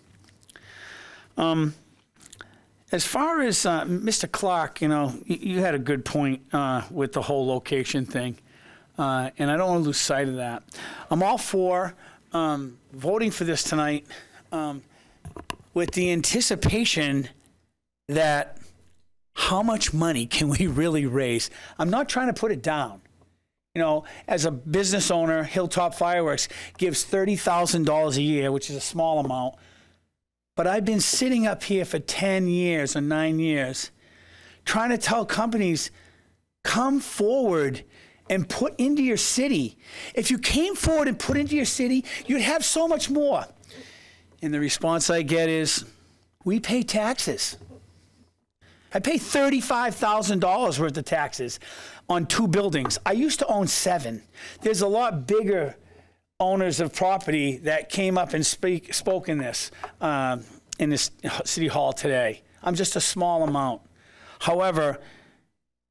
As far as Mr. Clark, you had a good point with the whole location thing, and I don't want to lose sight of that. I'm all for voting for this tonight with the anticipation that how much money can we really raise? I'm not trying to put it down. As a business owner, Hilltop Fireworks gives $30,000 a year, which is a small amount. But I've been sitting up here for 10 years or 9 years trying to tell companies, come forward and put into your city. If you came forward and put into your city, you'd have so much more. And the response I get is, we pay taxes. I pay $35,000 worth of taxes on 2 buildings. I used to own 7. There's a lot bigger owners of property that came up and spoke in this city hall today. I'm just a small amount. However,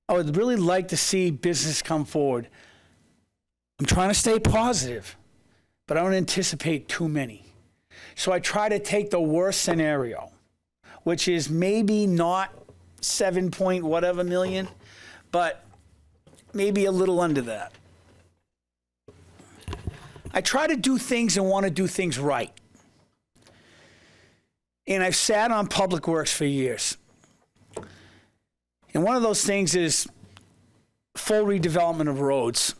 I would really like to see business come forward. I'm trying to stay positive, but I don't anticipate too many. So I try to take the worst scenario, which is maybe not 7 point whatever million, but maybe a little under that. I try to do things and want to do things right. And I've sat on Public Works for years. And one of those things is full redevelopment of roads.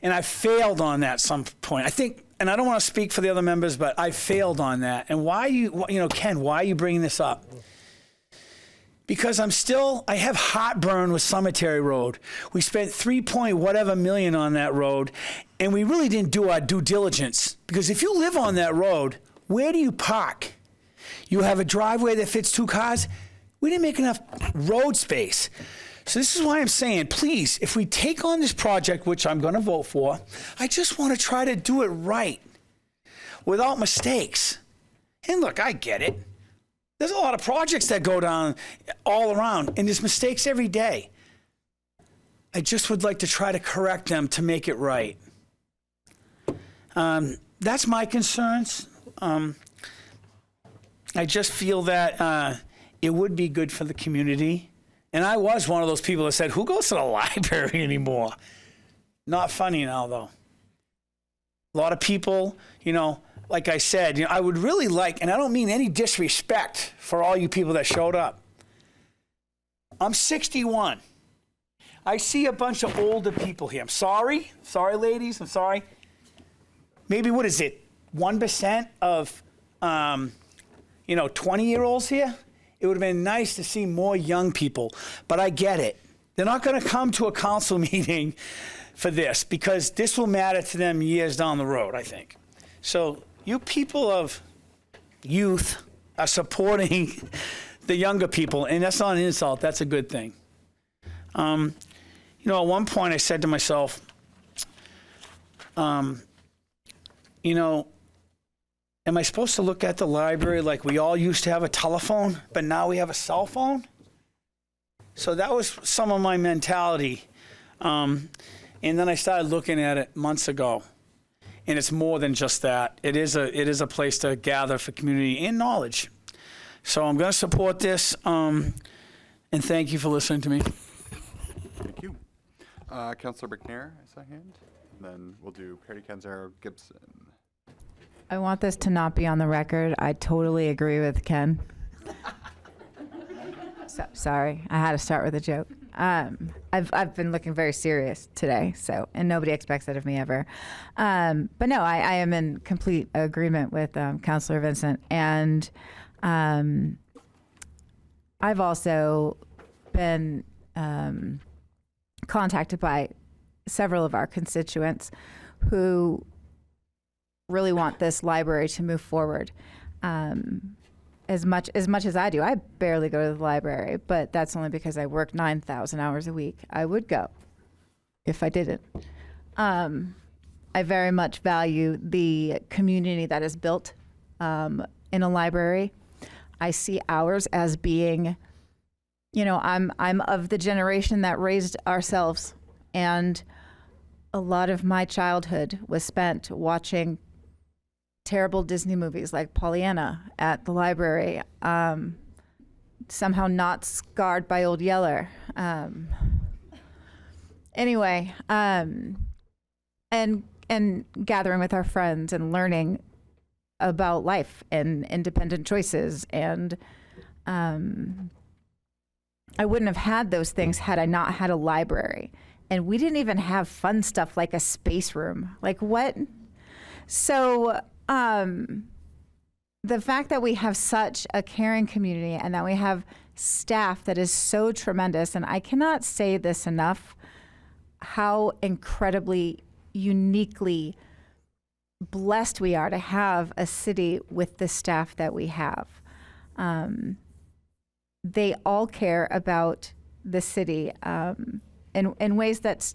And I failed on that at some point. I think, and I don't want to speak for the other members, but I failed on that. And Ken, why are you bringing this up? Because I have heartburn with Cemetery Road. We spent 3 point whatever million on that road, and we really didn't do our due diligence. Because if you live on that road, where do you park? You have a driveway that fits 2 cars? We didn't make enough road space. So this is why I'm saying, please, if we take on this project, which I'm going to vote for, I just want to try to do it right without mistakes. And look, I get it. There's a lot of projects that go down all around, and there's mistakes every day. I just would like to try to correct them to make it right. That's my concerns. I just feel that it would be good for the community. And I was one of those people that said, who goes to the library anymore? Not funny now, though. A lot of people, like I said, I would really like, and I don't mean any disrespect for all you people that showed up. I'm 61. I see a bunch of older people here. I'm sorry. Sorry, ladies. I'm sorry. Maybe, 1% of, 20-year-olds here? It would have been nice to see more young people, but I get it. They're not going to come to a council meeting for this because this will matter to them years down the road, I think. So you people of youth are supporting the younger people, and that's not an insult. That's a good thing. At one point I said to myself, am I supposed to look at the library like we all used to have a telephone, but now we have a cell phone? So that was some of my mentality. And then I started looking at it months ago. And it's more than just that. It is a place to gather for community and knowledge. So I'm going to support this. And thank you for listening to me. Thank you. Councilor McNair, I saw a hand. And then we'll do Perry Canzaro Gibson. I want this to not be on the record. I totally agree with Ken. Sorry, I had to start with a joke. I've been looking very serious today, and nobody expects that of me ever. But no, I am in complete agreement with Councilor Vincent, and I've also been contacted by several of our constituents who really want this library to move forward. As much as I do, I barely go to the library, but that's only because I work 9,000 hours a week. I would go if I didn't. I very much value the community that is built in a library. I see ours as being, I'm of the generation that raised ourselves, and a lot of my childhood was spent watching terrible Disney movies like Pollyanna at the library, somehow not scarred by Old Yeller. Anyway, and gathering with our friends and learning about life and independent choices. And I wouldn't have had those things had I not had a library. And we didn't even have fun stuff like a space room. Like what? So the fact that we have such a caring community and that we have staff that is so tremendous, and I cannot say this enough, how incredibly uniquely blessed we are to have a city with the staff that we have. They all care about the city in ways that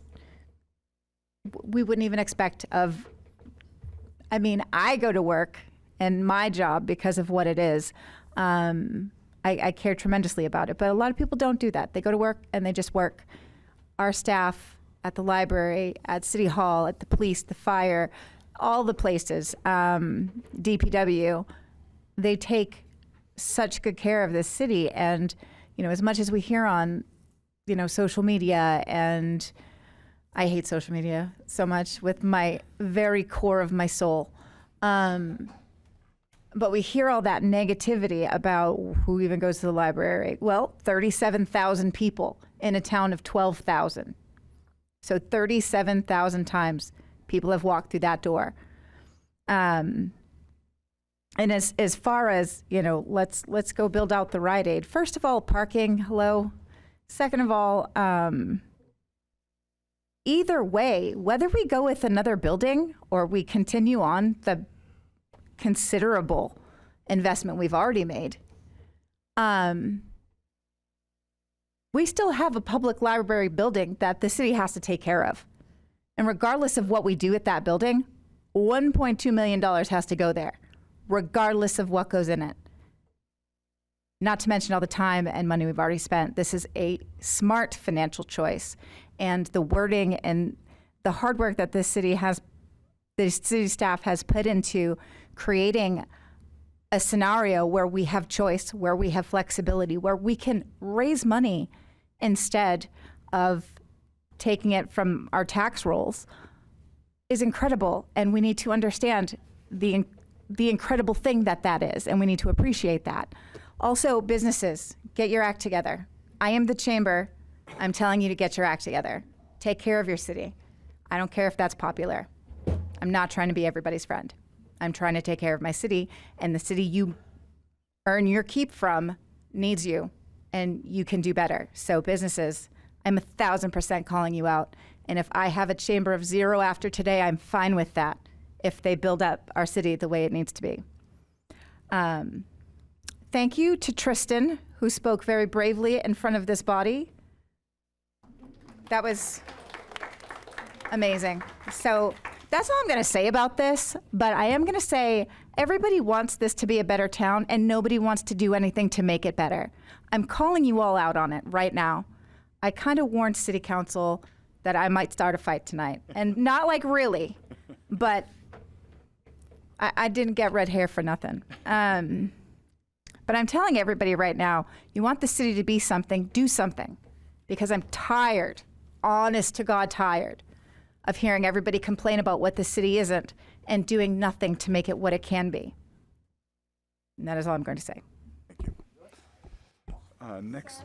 we wouldn't even expect of. I mean, I go to work and my job, because of what it is, I care tremendously about it. But a lot of people don't do that. They go to work and they just work. Our staff at the library, at City Hall, at the police, the fire, all the places, DPW, they take such good care of this city. And, as much as we hear on, social media, and I hate social media so much with my very core of my soul. But we hear all that negativity about who even goes to the library. Well, 37,000 people in a town of 12,000. So 37,000 times people have walked through that door. And as far as, let's go build out the Rite Aid. First of all, parking, hello. Second of all, either way, whether we go with another building or we continue on the considerable investment we've already made, we still have a public library building that the city has to take care of. And regardless of what we do at that building, $1.2 million has to go there, regardless of what goes in it. Not to mention all the time and money we've already spent. This is a smart financial choice. And the wording and the hard work that the city staff has put into creating a scenario where we have choice, where we have flexibility, where we can raise money instead of taking it from our tax rolls is incredible. And we need to understand the incredible thing that is, and we need to appreciate that. Also, businesses, get your act together. I am the chamber. I'm telling you to get your act together. Take care of your city. I don't care if that's popular. I'm not trying to be everybody's friend. I'm trying to take care of my city, and the city you earn your keep from needs you, and you can do better. So businesses, I'm 1,000% calling you out. And if I have a chamber of 0 after today, I'm fine with that if they build up our city the way it needs to be. Thank you to Tristan, who spoke very bravely in front of this body. That was amazing. So that's all I'm going to say about this, but I am going to say everybody wants this to be a better town, and nobody wants to do anything to make it better. I'm calling you all out on it right now. I kind of warned City Council that I might start a fight tonight, and not like really, but I didn't get red hair for nothing. But I'm telling everybody right now, you want the city to be something, do something. Because I'm tired, honest to God tired, of hearing everybody complain about what the city isn't and doing nothing to make it what it can be. And that is all I'm going to say. Thank you. Next.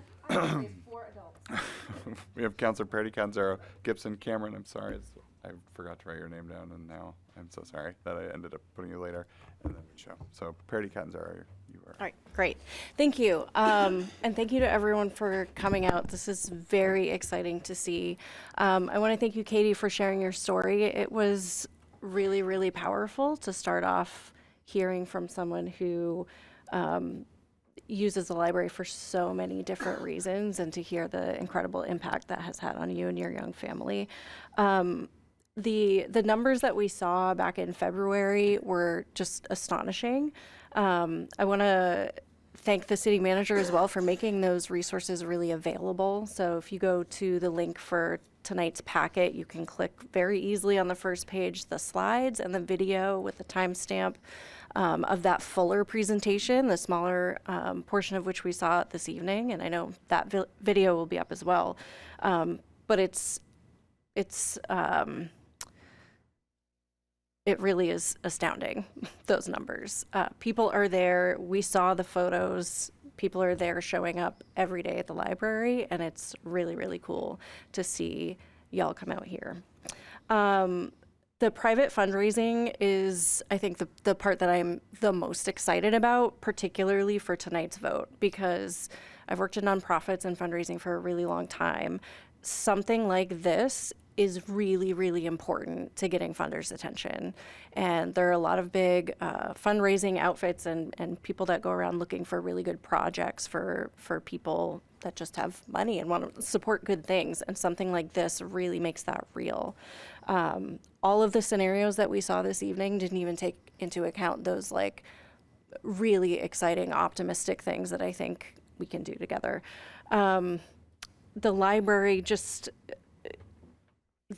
We have Councilor Parity, Councilor Gibson, Cameron. I'm sorry. I forgot to write your name down, and now I'm so sorry that I ended up putting you later. And then Michelle. So Parity, Councilor, you are. All right, great. Thank you. And thank you to everyone for coming out. This is very exciting to see. I want to thank you, Katie, for sharing your story. It was really, really powerful to start off hearing from someone who uses the library for so many different reasons, and to hear the incredible impact that has had on you and your young family. the numbers that we saw back in February were just astonishing. I want to thank the city manager as well for making those resources really available. So if you go to the link for tonight's packet, you can click very easily on the first page the slides and the video with the timestamp of that fuller presentation, the smaller portion of which we saw this evening. And I know that video will be up as well. But it really is astounding, those numbers. People are there. We saw the photos. People are there showing up every day at the library, and it's really, really cool to see y'all come out here. The private fundraising is, I think, the part that I'm the most excited about, particularly for tonight's vote, because I've worked in nonprofits and fundraising for a really long time. Something like this is really, really important to getting funders' attention. And there are a lot of big fundraising outfits and people that go around looking for really good projects for people that just have money and want to support good things. And something like this really makes that real. All of the scenarios that we saw this evening didn't even take into account those like really exciting, optimistic things that I think we can do together. The library, just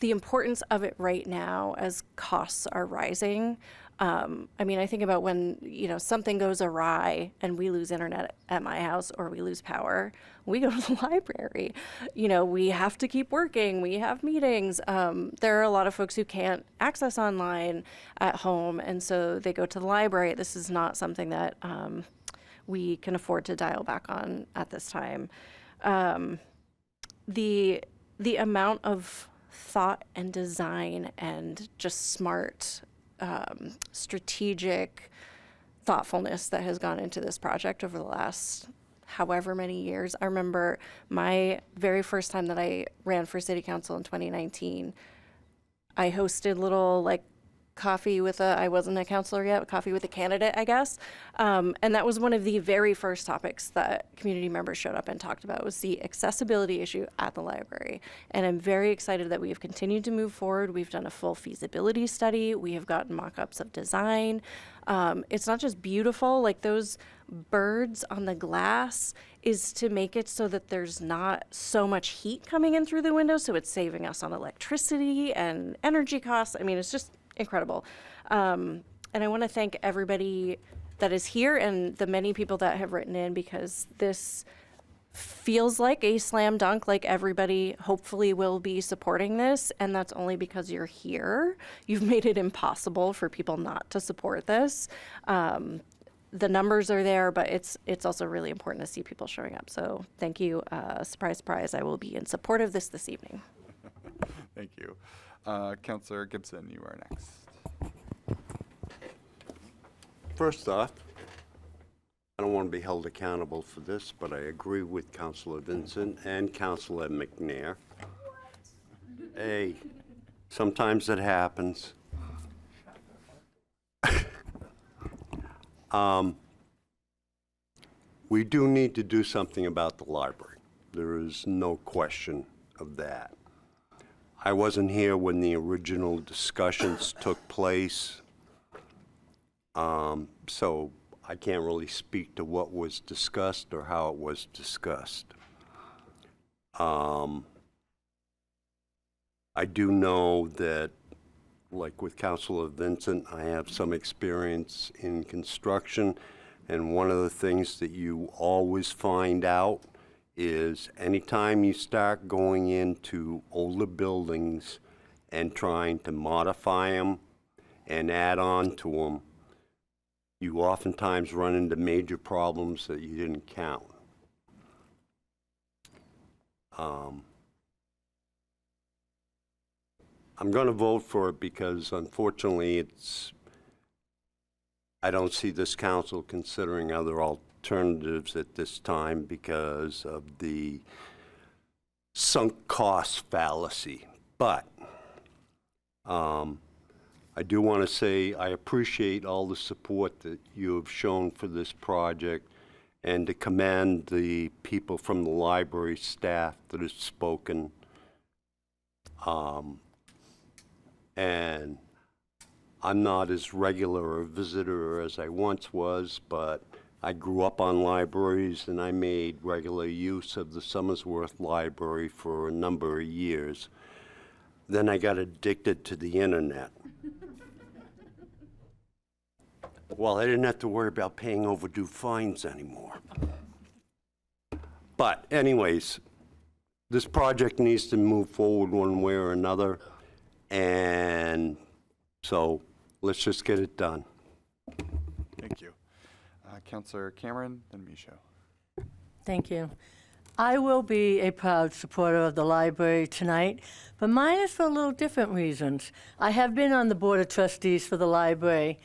the importance of it right now as costs are rising. I mean, I think about when, something goes awry and we lose internet at my house or we lose power, we go to the library. We have to keep working. We have meetings. There are a lot of folks who can't access online at home, and so they go to the library. This is not something that we can afford to dial back on at this time. The amount of thought and design and just smart, strategic thoughtfulness that has gone into this project over the last however many years. I remember my very first time that I ran for city council in 2019. I hosted little coffee with I wasn't a counselor yet, but coffee with a candidate, I guess. And that was one of the very first topics that community members showed up and talked about, was the accessibility issue at the library. And I'm very excited that we have continued to move forward. We've done a full feasibility study. We have gotten mock-ups of design. It's not just beautiful, like those birds on the glass is to make it so that there's not so much heat coming in through the window, so it's saving us on electricity and energy costs. I mean, it's just incredible. And I want to thank everybody that is here and the many people that have written in, because this feels like a slam dunk, like everybody hopefully will be supporting this, and that's only because you're here. You've made it impossible for people not to support this. The numbers are there, but it's also really important to see people showing up. So thank you. Surprise, surprise, I will be in support of this evening. Thank you. Councillor Gibson, you are next. First off, I don't want to be held accountable for this, but I agree with Councillor Vincent and Councillor McNair. Hey, sometimes it happens. We do need to do something about the library. There is no question of that. I wasn't here when the original discussions took place, so I can't really speak to what was discussed or how it was discussed. I do know that, like with Councilor Vincent, I have some experience in construction, and one of the things that you always find out is anytime you start going into older buildings and trying to modify them and add on to them, you oftentimes run into major problems that you didn't count. I'm going to vote for it because, unfortunately, I don't see this council considering other alternatives at this time because of the sunk cost fallacy. But I do want to say I appreciate all the support that you have shown for this project, and to commend the people from the library staff that have spoken. And I'm not as regular a visitor as I once was, but I grew up on libraries and I made regular use of the Somersworth Library for a number of years. Then I got addicted to the internet. Well, I didn't have to worry about paying overdue fines anymore. But anyways, this project needs to move forward one way or another, and so let's just get it done. Thank you. Councillor Cameron, then Michaud. Thank you. I will be a proud supporter of the library tonight, but mine is for a little different reasons. I have been on the Board of Trustees for the library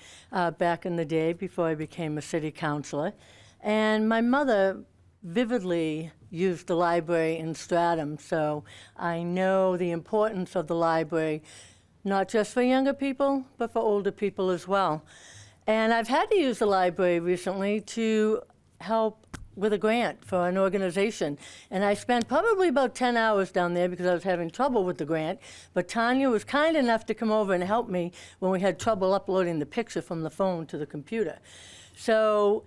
back in the day before I became a city councilor, and my mother vividly used the library in Stratham, so I know the importance of the library, not just for younger people, but for older people as well. And I've had to use the library recently to help with a grant for an organization. And I spent probably about 10 hours down there because I was having trouble with the grant. But Tanya was kind enough to come over and help me when we had trouble uploading the picture from the phone to the computer. So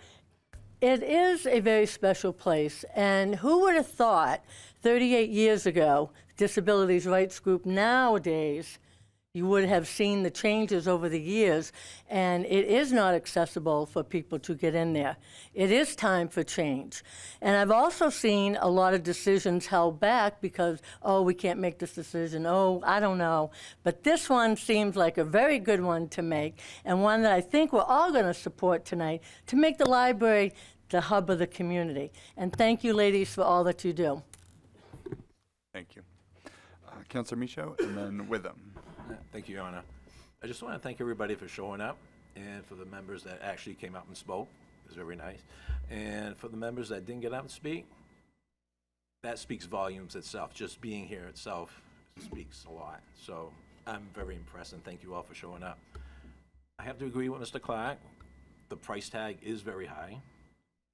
it is a very special place. And who would have thought 38 years ago, disabilities rights group nowadays, you would have seen the changes over the years, and it is not accessible for people to get in there. It is time for change. And I've also seen a lot of decisions held back because, oh, we can't make this decision, oh, I don't know. But this one seems like a very good one to make, and one that I think we're all going to support tonight to make the library the hub of the community. And thank you, ladies, for all that you do. Thank you. Councillor Michaud, and then Witham. Thank you, Your Honor. I just want to thank everybody for showing up and for the members that actually came out and spoke. It was very nice. And for the members that didn't get out and speak, that speaks volumes itself. Just being here itself speaks a lot. So I'm very impressed, and thank you all for showing up. I have to agree with Mr. Clark. The price tag is very high.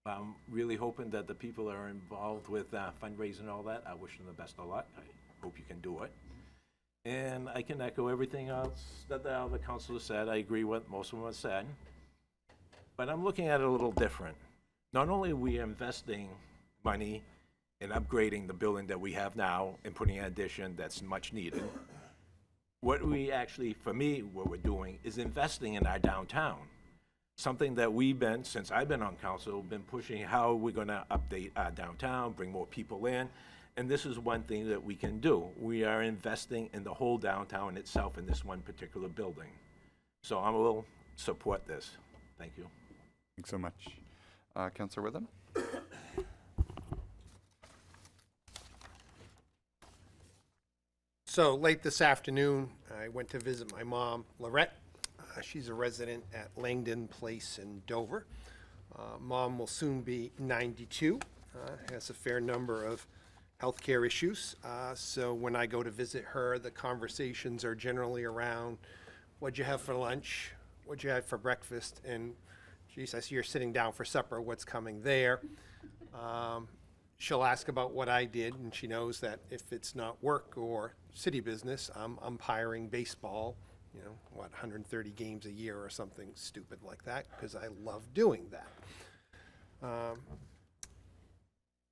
I'm really hoping that the people that are involved with fundraising and all that, I wish them the best of luck. I hope you can do it. And I can echo everything else that the other councilors said. I agree with most of what said. But I'm looking at it a little different. Not only are we investing money in upgrading the building that we have now and putting an addition that's much needed, what we actually, for me, what we're doing is investing in our downtown. Something that we've been, since I've been on council, been pushing how we're gonna update our downtown, bring more people in. And this is one thing that we can do. We are investing in the whole downtown itself in this one particular building. So I will support this. Thank you. Thanks so much. Councillor Witham? So late this afternoon, I went to visit my mom, Lorette. She's a resident at Langdon Place in Dover. Mom will soon be 92, has a fair number of healthcare issues. So when I go to visit her, the conversations are generally around, what'd you have for lunch? What'd you have for breakfast? And geez, I see you're sitting down for supper, what's coming there? She'll ask about what I did, and she knows that if it's not work or city business, I'm umpiring baseball, 130 games a year or something stupid like that, because I love doing that.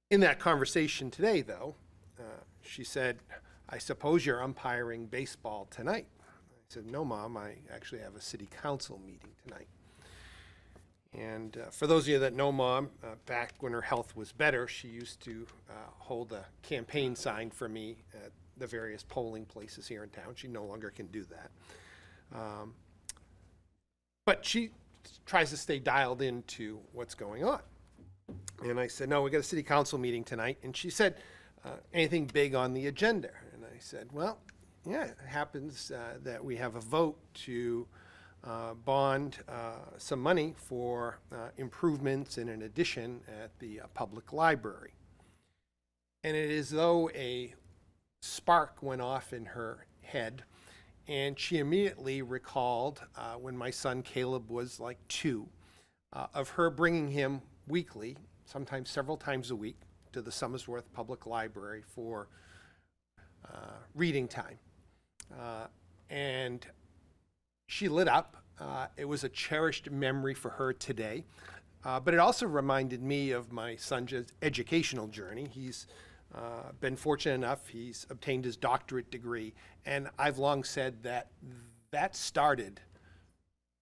In that conversation today, though, she said, I suppose you're umpiring baseball tonight. I said, no, Mom, I actually have a city council meeting tonight. And for those of you that know Mom, back when her health was better, she used to hold a campaign sign for me at the various polling places here in town. She no longer can do that. But she tries to stay dialed into what's going on. And I said, no, we got a city council meeting tonight. And she said, anything big on the agenda? And I said, well, yeah, it happens that we have a vote to bond some money for improvements and an addition at the public library. And it is as though a spark went off in her head, and she immediately recalled when my son Caleb was like 2, of her bringing him weekly, sometimes several times a week, to the Somersworth Public Library for reading time. and she lit up. It was a cherished memory for her today. But it also reminded me of my son's educational journey. He's been fortunate enough, he's obtained his doctorate degree, and I've long said that that started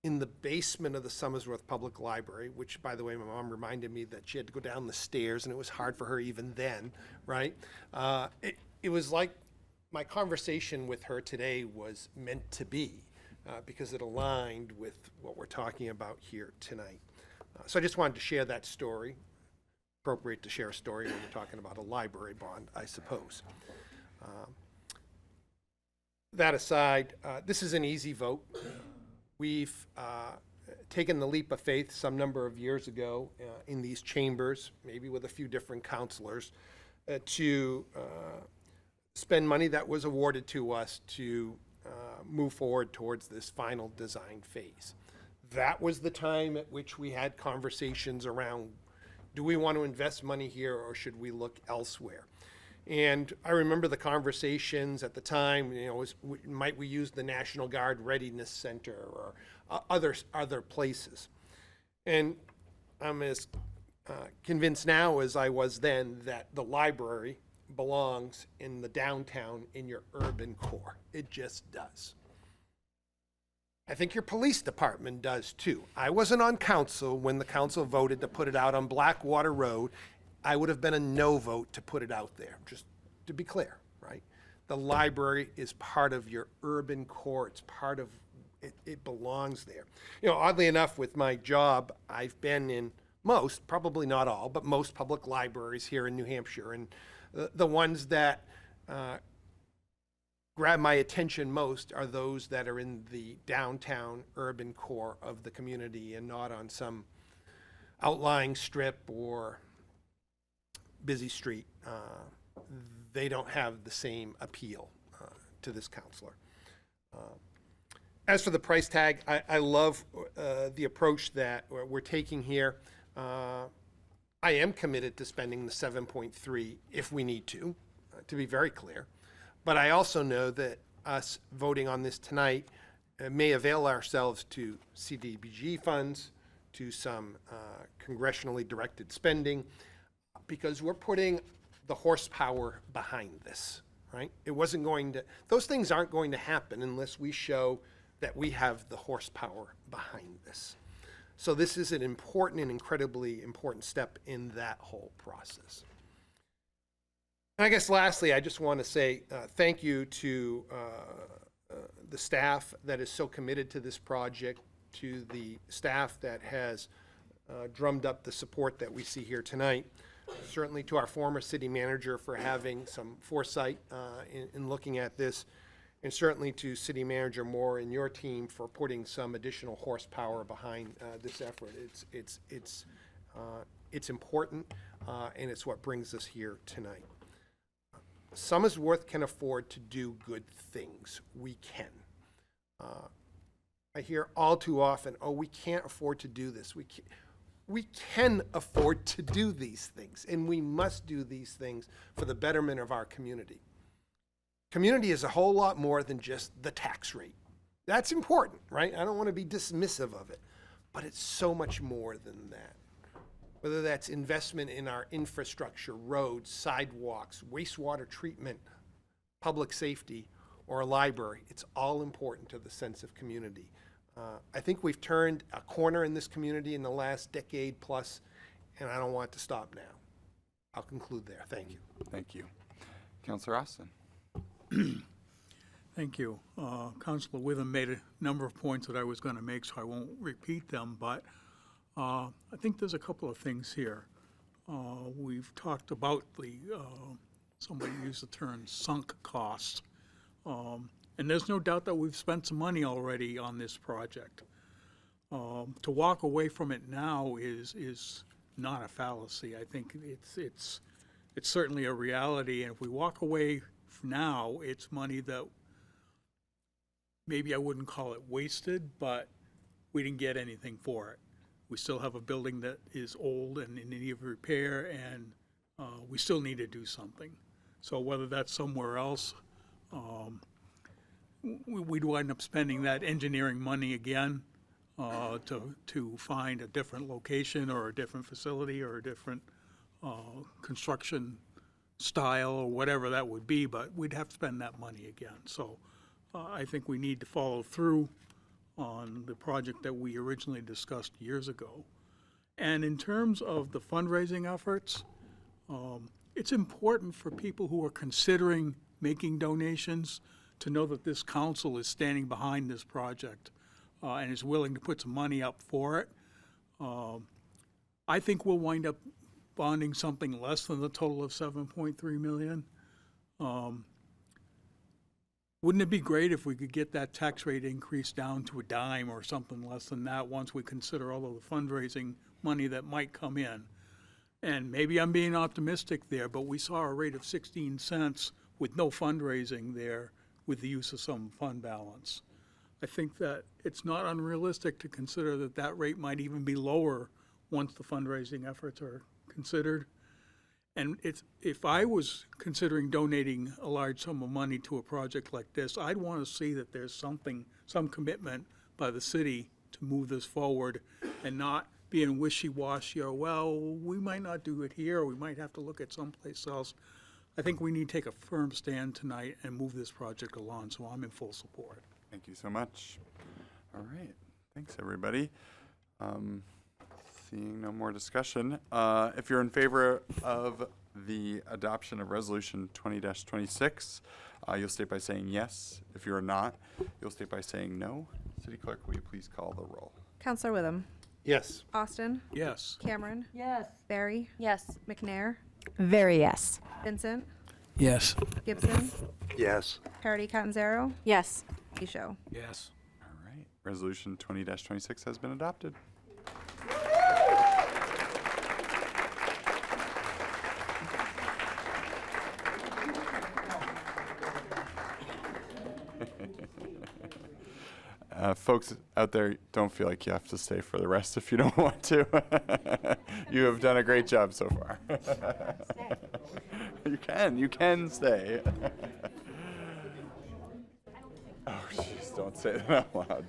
in the basement of the Somersworth Public Library, which, by the way, my mom reminded me that she had to go down the stairs, and it was hard for her even then, right? It was like my conversation with her today was meant to be, because it aligned with what we're talking about here tonight. So I just wanted to share that story. Appropriate to share a story when you're talking about a library bond, I suppose. That aside, this is an easy vote. We've taken the leap of faith some number of years ago in these chambers, maybe with a few different counselors, to spend money that was awarded to us to move forward towards this final design phase. That was the time at which we had conversations around, do we want to invest money here or should we look elsewhere? And I remember the conversations at the time, might we use the National Guard Readiness Center or other places? And I'm as convinced now as I was then that the library belongs in the downtown, in your urban core. It just does. I think your police department does too. I wasn't on council when the council voted to put it out on Blackwater Road. I would have been a no vote to put it out there, just to be clear, right? The library is part of your urban core. It's part of, it belongs there. Oddly enough, with my job, I've been in most, probably not all, but most public libraries here in New Hampshire. And the ones that grab my attention most are those that are in the downtown urban core of the community and not on some outlying strip or busy street. They don't have the same appeal to this counselor. As for the price tag, I love the approach that we're taking here. I am committed to spending the 7.3 if we need to be very clear. But I also know that us voting on this tonight may avail ourselves to CDBG funds, to some congressionally directed spending, because we're putting the horsepower behind this, right? Those things aren't going to happen unless we show that we have the horsepower behind this. So this is an important and incredibly important step in that whole process. And I guess lastly, I just want to say thank you to the staff that is so committed to this project, to the staff that has drummed up the support that we see here tonight, certainly to our former city manager for having some foresight in looking at this, and certainly to City Manager Moore and your team for putting some additional horsepower behind this effort. It's important, and it's what brings us here tonight. Somersworth can afford to do good things. We can. I hear all too often, we can't afford to do this. We can afford to do these things, and we must do these things for the betterment of our community. Community is a whole lot more than just the tax rate. That's important, right? I don't want to be dismissive of it, but it's so much more than that. Whether that's investment in our infrastructure, roads, sidewalks, wastewater treatment, public safety, or a library, it's all important to the sense of community. I think we've turned a corner in this community in the last decade plus, and I don't want to stop now. I'll conclude there. Thank you. Thank you. Councilor Austin. Thank you. Councilor Witham made a number of points that I was going to make, so I won't repeat them, but I think there's a couple of things here. We've talked about somebody used the term sunk cost. And there's no doubt that we've spent some money already on this project. To walk away from it now is not a fallacy. I think it's certainly a reality, and if we walk away now, it's money that maybe I wouldn't call it wasted, but we didn't get anything for it. We still have a building that is old and in need of repair, and we still need to do something. So whether that's somewhere else, we'd wind up spending that engineering money again to find a different location or a different facility or a different construction style or whatever that would be, but we'd have to spend that money again. So I think we need to follow through on the project that we originally discussed years ago. And in terms of the fundraising efforts, it's important for people who are considering making donations to know that this council is standing behind this project and is willing to put some money up for it. I think we'll wind up bonding something less than the total of $7.3 million. Wouldn't it be great if we could get that tax rate increase down to a dime or something less than that once we consider all of the fundraising money that might come in? And maybe I'm being optimistic there, but we saw a rate of 16 cents with no fundraising there with the use of some fund balance. I think that it's not unrealistic to consider that that rate might even be lower once the fundraising efforts are considered. And if I was considering donating a large sum of money to a project like this, I'd want to see that there's some commitment by the city to move this forward and not being wishy-washy or, well, we might not do it here, or we might have to look at someplace else. I think we need to take a firm stand tonight and move this project along, so I'm in full support. Thank you so much. All right. Thanks, everybody. Seeing no more discussion, if you're in favor of the adoption of Resolution 20-26, you'll state by saying yes. If you're not, you'll state by saying no. City Clerk, will you please call the roll? Counselor Witham. Yes. Austin. Yes. Cameron. Yes. Barry. Yes. McNair. Very yes. Vincent. Yes. Gibson. Yes. Parity Catanzaro. Yes. Show. Yes. All right. Resolution 20-26 has been adopted. Folks out there, don't feel like you have to stay for the rest if you don't want to. You have done a great job so far. You can stay. Oh, jeez, don't say that out loud.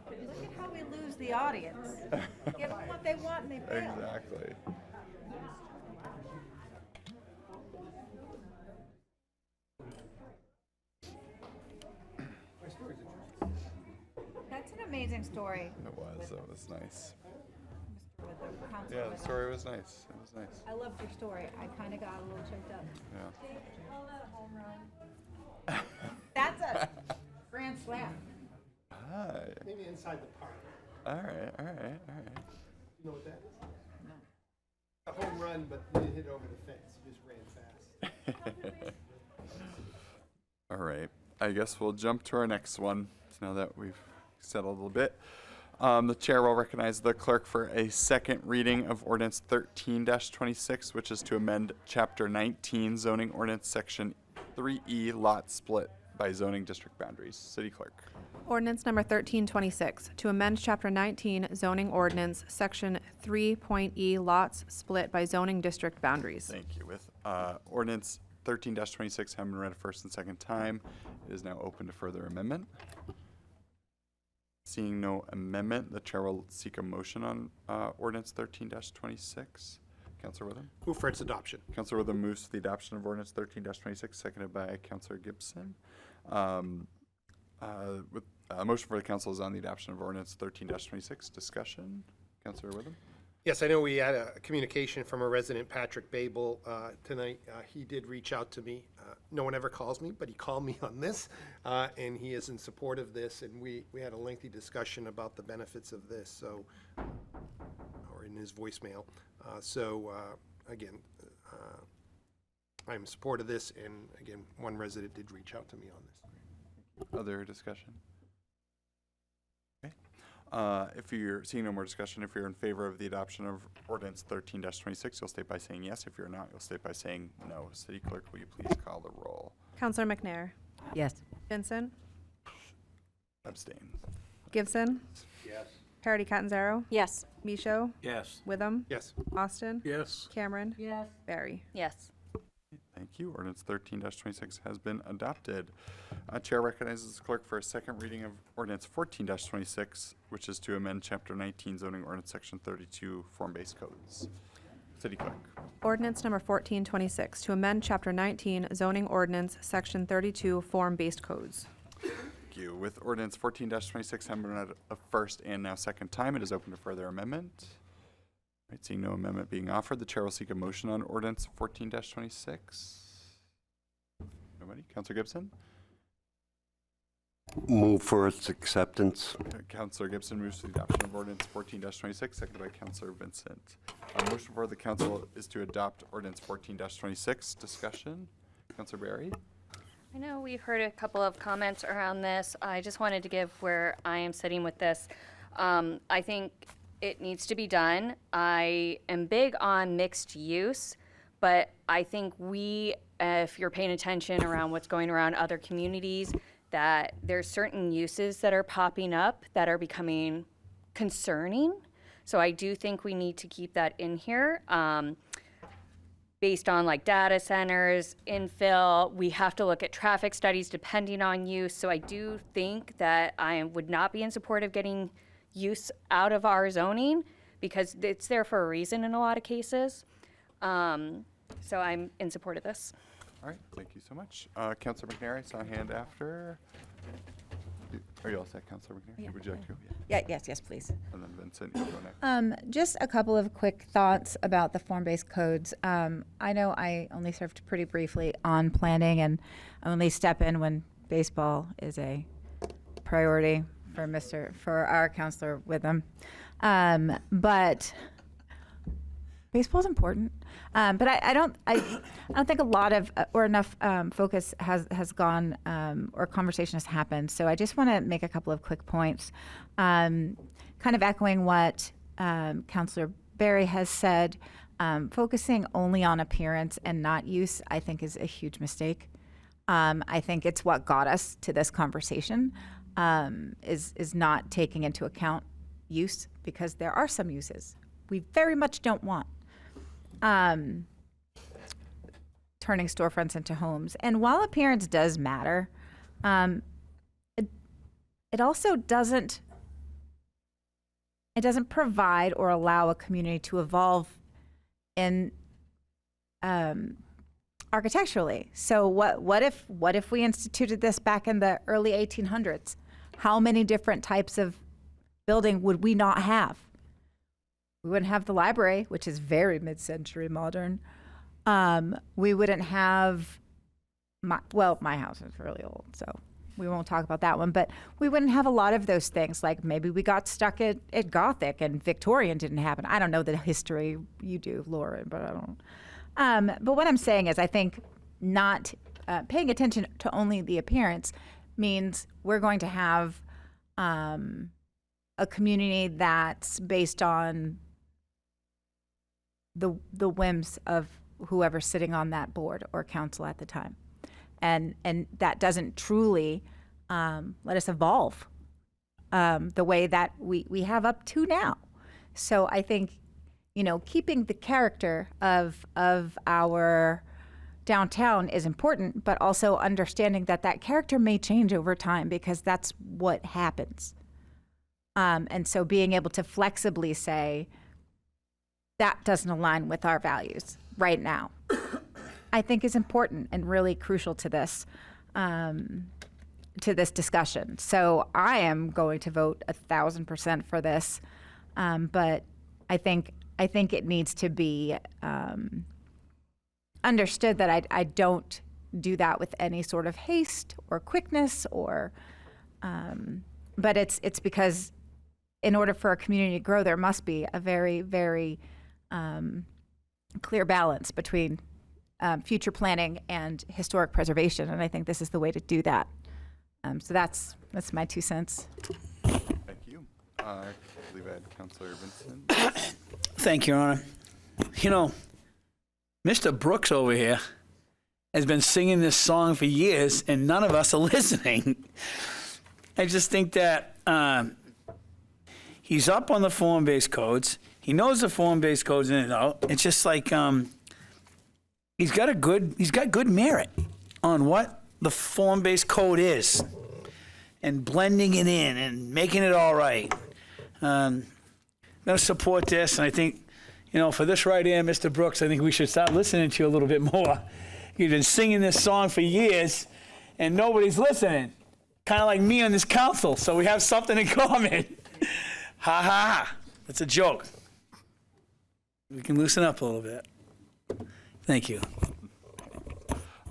Look at how we lose the audience. Give them what they want and they fail. Exactly. That's an amazing story. It was. That was nice. With the council Yeah, the with- story was nice. It was nice. I loved your story. I kind of got a little choked up. Yeah. That's a grand slam. Hi. Maybe inside the park. All right. All right. All right. You know what that is? No. A home run, but you didn't hit over the fence. You just ran fast. All right. I guess we'll jump to our next one. So now that we've settled a little bit. The chair will recognize the clerk for a second reading of Ordinance 13-26, which is to amend Chapter 19 Zoning Ordinance Section 3E Lot Split by Zoning District Boundaries. City Clerk. Ordinance number 1326, to amend Chapter 19 zoning ordinance, Section 3.E lots split by zoning district boundaries. Thank you. With Ordinance 13-26 having been read a first and second time, it is now open to further amendment. Seeing no amendment, the chair will seek a motion on Ordinance 13-26. Councilor Witham? Move for its adoption. Councilor Witham moves to the adoption of Ordinance 13-26, seconded by Councilor Gibson. With a motion for the council is on the adoption of Ordinance 13-26. Discussion? Councilor Witham? Yes, I know we had a communication from a resident, Patrick Babel, tonight. He did reach out to me. No one ever calls me, but he called me on this, and he is in support of this, and we had a lengthy discussion about the benefits of this, so, or in his voicemail. Again, I'm in support of this, and again, one resident did reach out to me on this. Other discussion? Okay. If you're seeing no more discussion, if you're in favor of the adoption of Ordinance 13-26, you'll state by saying yes. If you're not, you'll state by saying no. City Clerk, will you please call the roll? Counselor McNair. Yes. Vincent. Abstain. Gibson. Yes. Parity Catanzaro. Yes. Michaud. Yes. Witham. Yes. Austin. Yes. Cameron. Yes. Barry. Yes. Thank Thank you. Ordinance 13-26 has been adopted. Chair recognizes the clerk for a second reading of ordinance 14-26, which is to amend Chapter 19 zoning ordinance Section 32 form-based codes. City Clerk. Ordinance number 1426, to amend Chapter 19 zoning ordinance, Section 32 form-based codes. Thank you. With ordinance 14-26 having been read a first and now second time, it is open to further amendment. All right, seeing no amendment being offered, the chair will seek a motion on ordinance 14-26. Nobody? Councilor Gibson? Move for its acceptance. Councilor Gibson moves to the adoption of ordinance 14-26, seconded by Councilor Vincent. Motion before the council is to adopt ordinance 14-26. Discussion? Councilor Berry? I know we've heard a couple of comments around this. I just wanted to give where I am sitting with this. I think it needs to be done. I am big on mixed use, but I think if you're paying attention around what's going around other communities, that there's certain uses that are popping up that are becoming concerning. So I do think we need to keep that in here. Based on like data centers, infill, we have to look at traffic studies depending on use. So I do think that I would not be in support of getting use out of our zoning because it's there for a reason in a lot of cases. So I'm in support of this. All right, thank you so much. Councilor McNair, I saw a hand after. Are you all set, Councilor McNair? Yeah. Would you like to? Yes, please. And then Vincent, you'll go next. Just a couple of quick thoughts about the form-based codes. I know I only served pretty briefly on planning and I only step in when baseball is a priority for our counselor Witham. But baseball's important. But I don't think a lot of or enough focus has gone or conversation has happened. So I just want to make a couple of quick points, kind of echoing what Councilor Berry has said. Focusing only on appearance and not use, I think, is a huge mistake. I think it's what got us to this conversation, is not taking into account use, because there are some uses we very much don't want. Turning storefronts into homes. And while appearance does matter, it also doesn't provide or allow a community to evolve in architecturally. So what if we instituted this back in the early 1800s? How many different types of building would we not have? We wouldn't have the library, which is very mid-century modern. We wouldn't have my house is really old, so we won't talk about that one. But we wouldn't have a lot of those things. Like maybe we got stuck at Gothic and Victorian didn't happen. I don't know the history. You do, Lauren, but I don't. But what I'm saying is I think not paying attention to only the appearance means we're going to have a community that's based on the whims of whoever's sitting on that board or council at the time. And that doesn't truly let us evolve the way that we have up to now. So I think, keeping the character of our downtown is important, but also understanding that character may change over time because that's what happens. And so being able to flexibly say, that doesn't align with our values right now, I think is important and really crucial to this discussion. So I am going to vote 1,000% for this, but I think it needs to be understood that I don't do that with any sort of haste or quickness but it's because in order for a community to grow, there must be a very, very clear balance between future planning and historic preservation, and I think this is the way to do that. So that's my 2 cents. Thank you. I believe I had Councilor Vincent. Thank you, Your Honor. Mr. Brooks over here has been singing this song for years, and none of us are listening. I just think that he's up on the form-based codes. He knows the form-based codes in and out. It's just like, he's got good merit on what the form-based code is, and blending it in and making it all right. I'm gonna support this, and I think, for this right here, Mr. Brooks, I think we should start listening to you a little bit more. You've been singing this song for years, and nobody's listening. Kind of like me on this council, so we have something in common. Ha ha ha. That's a joke. We can loosen up a little bit. Thank you.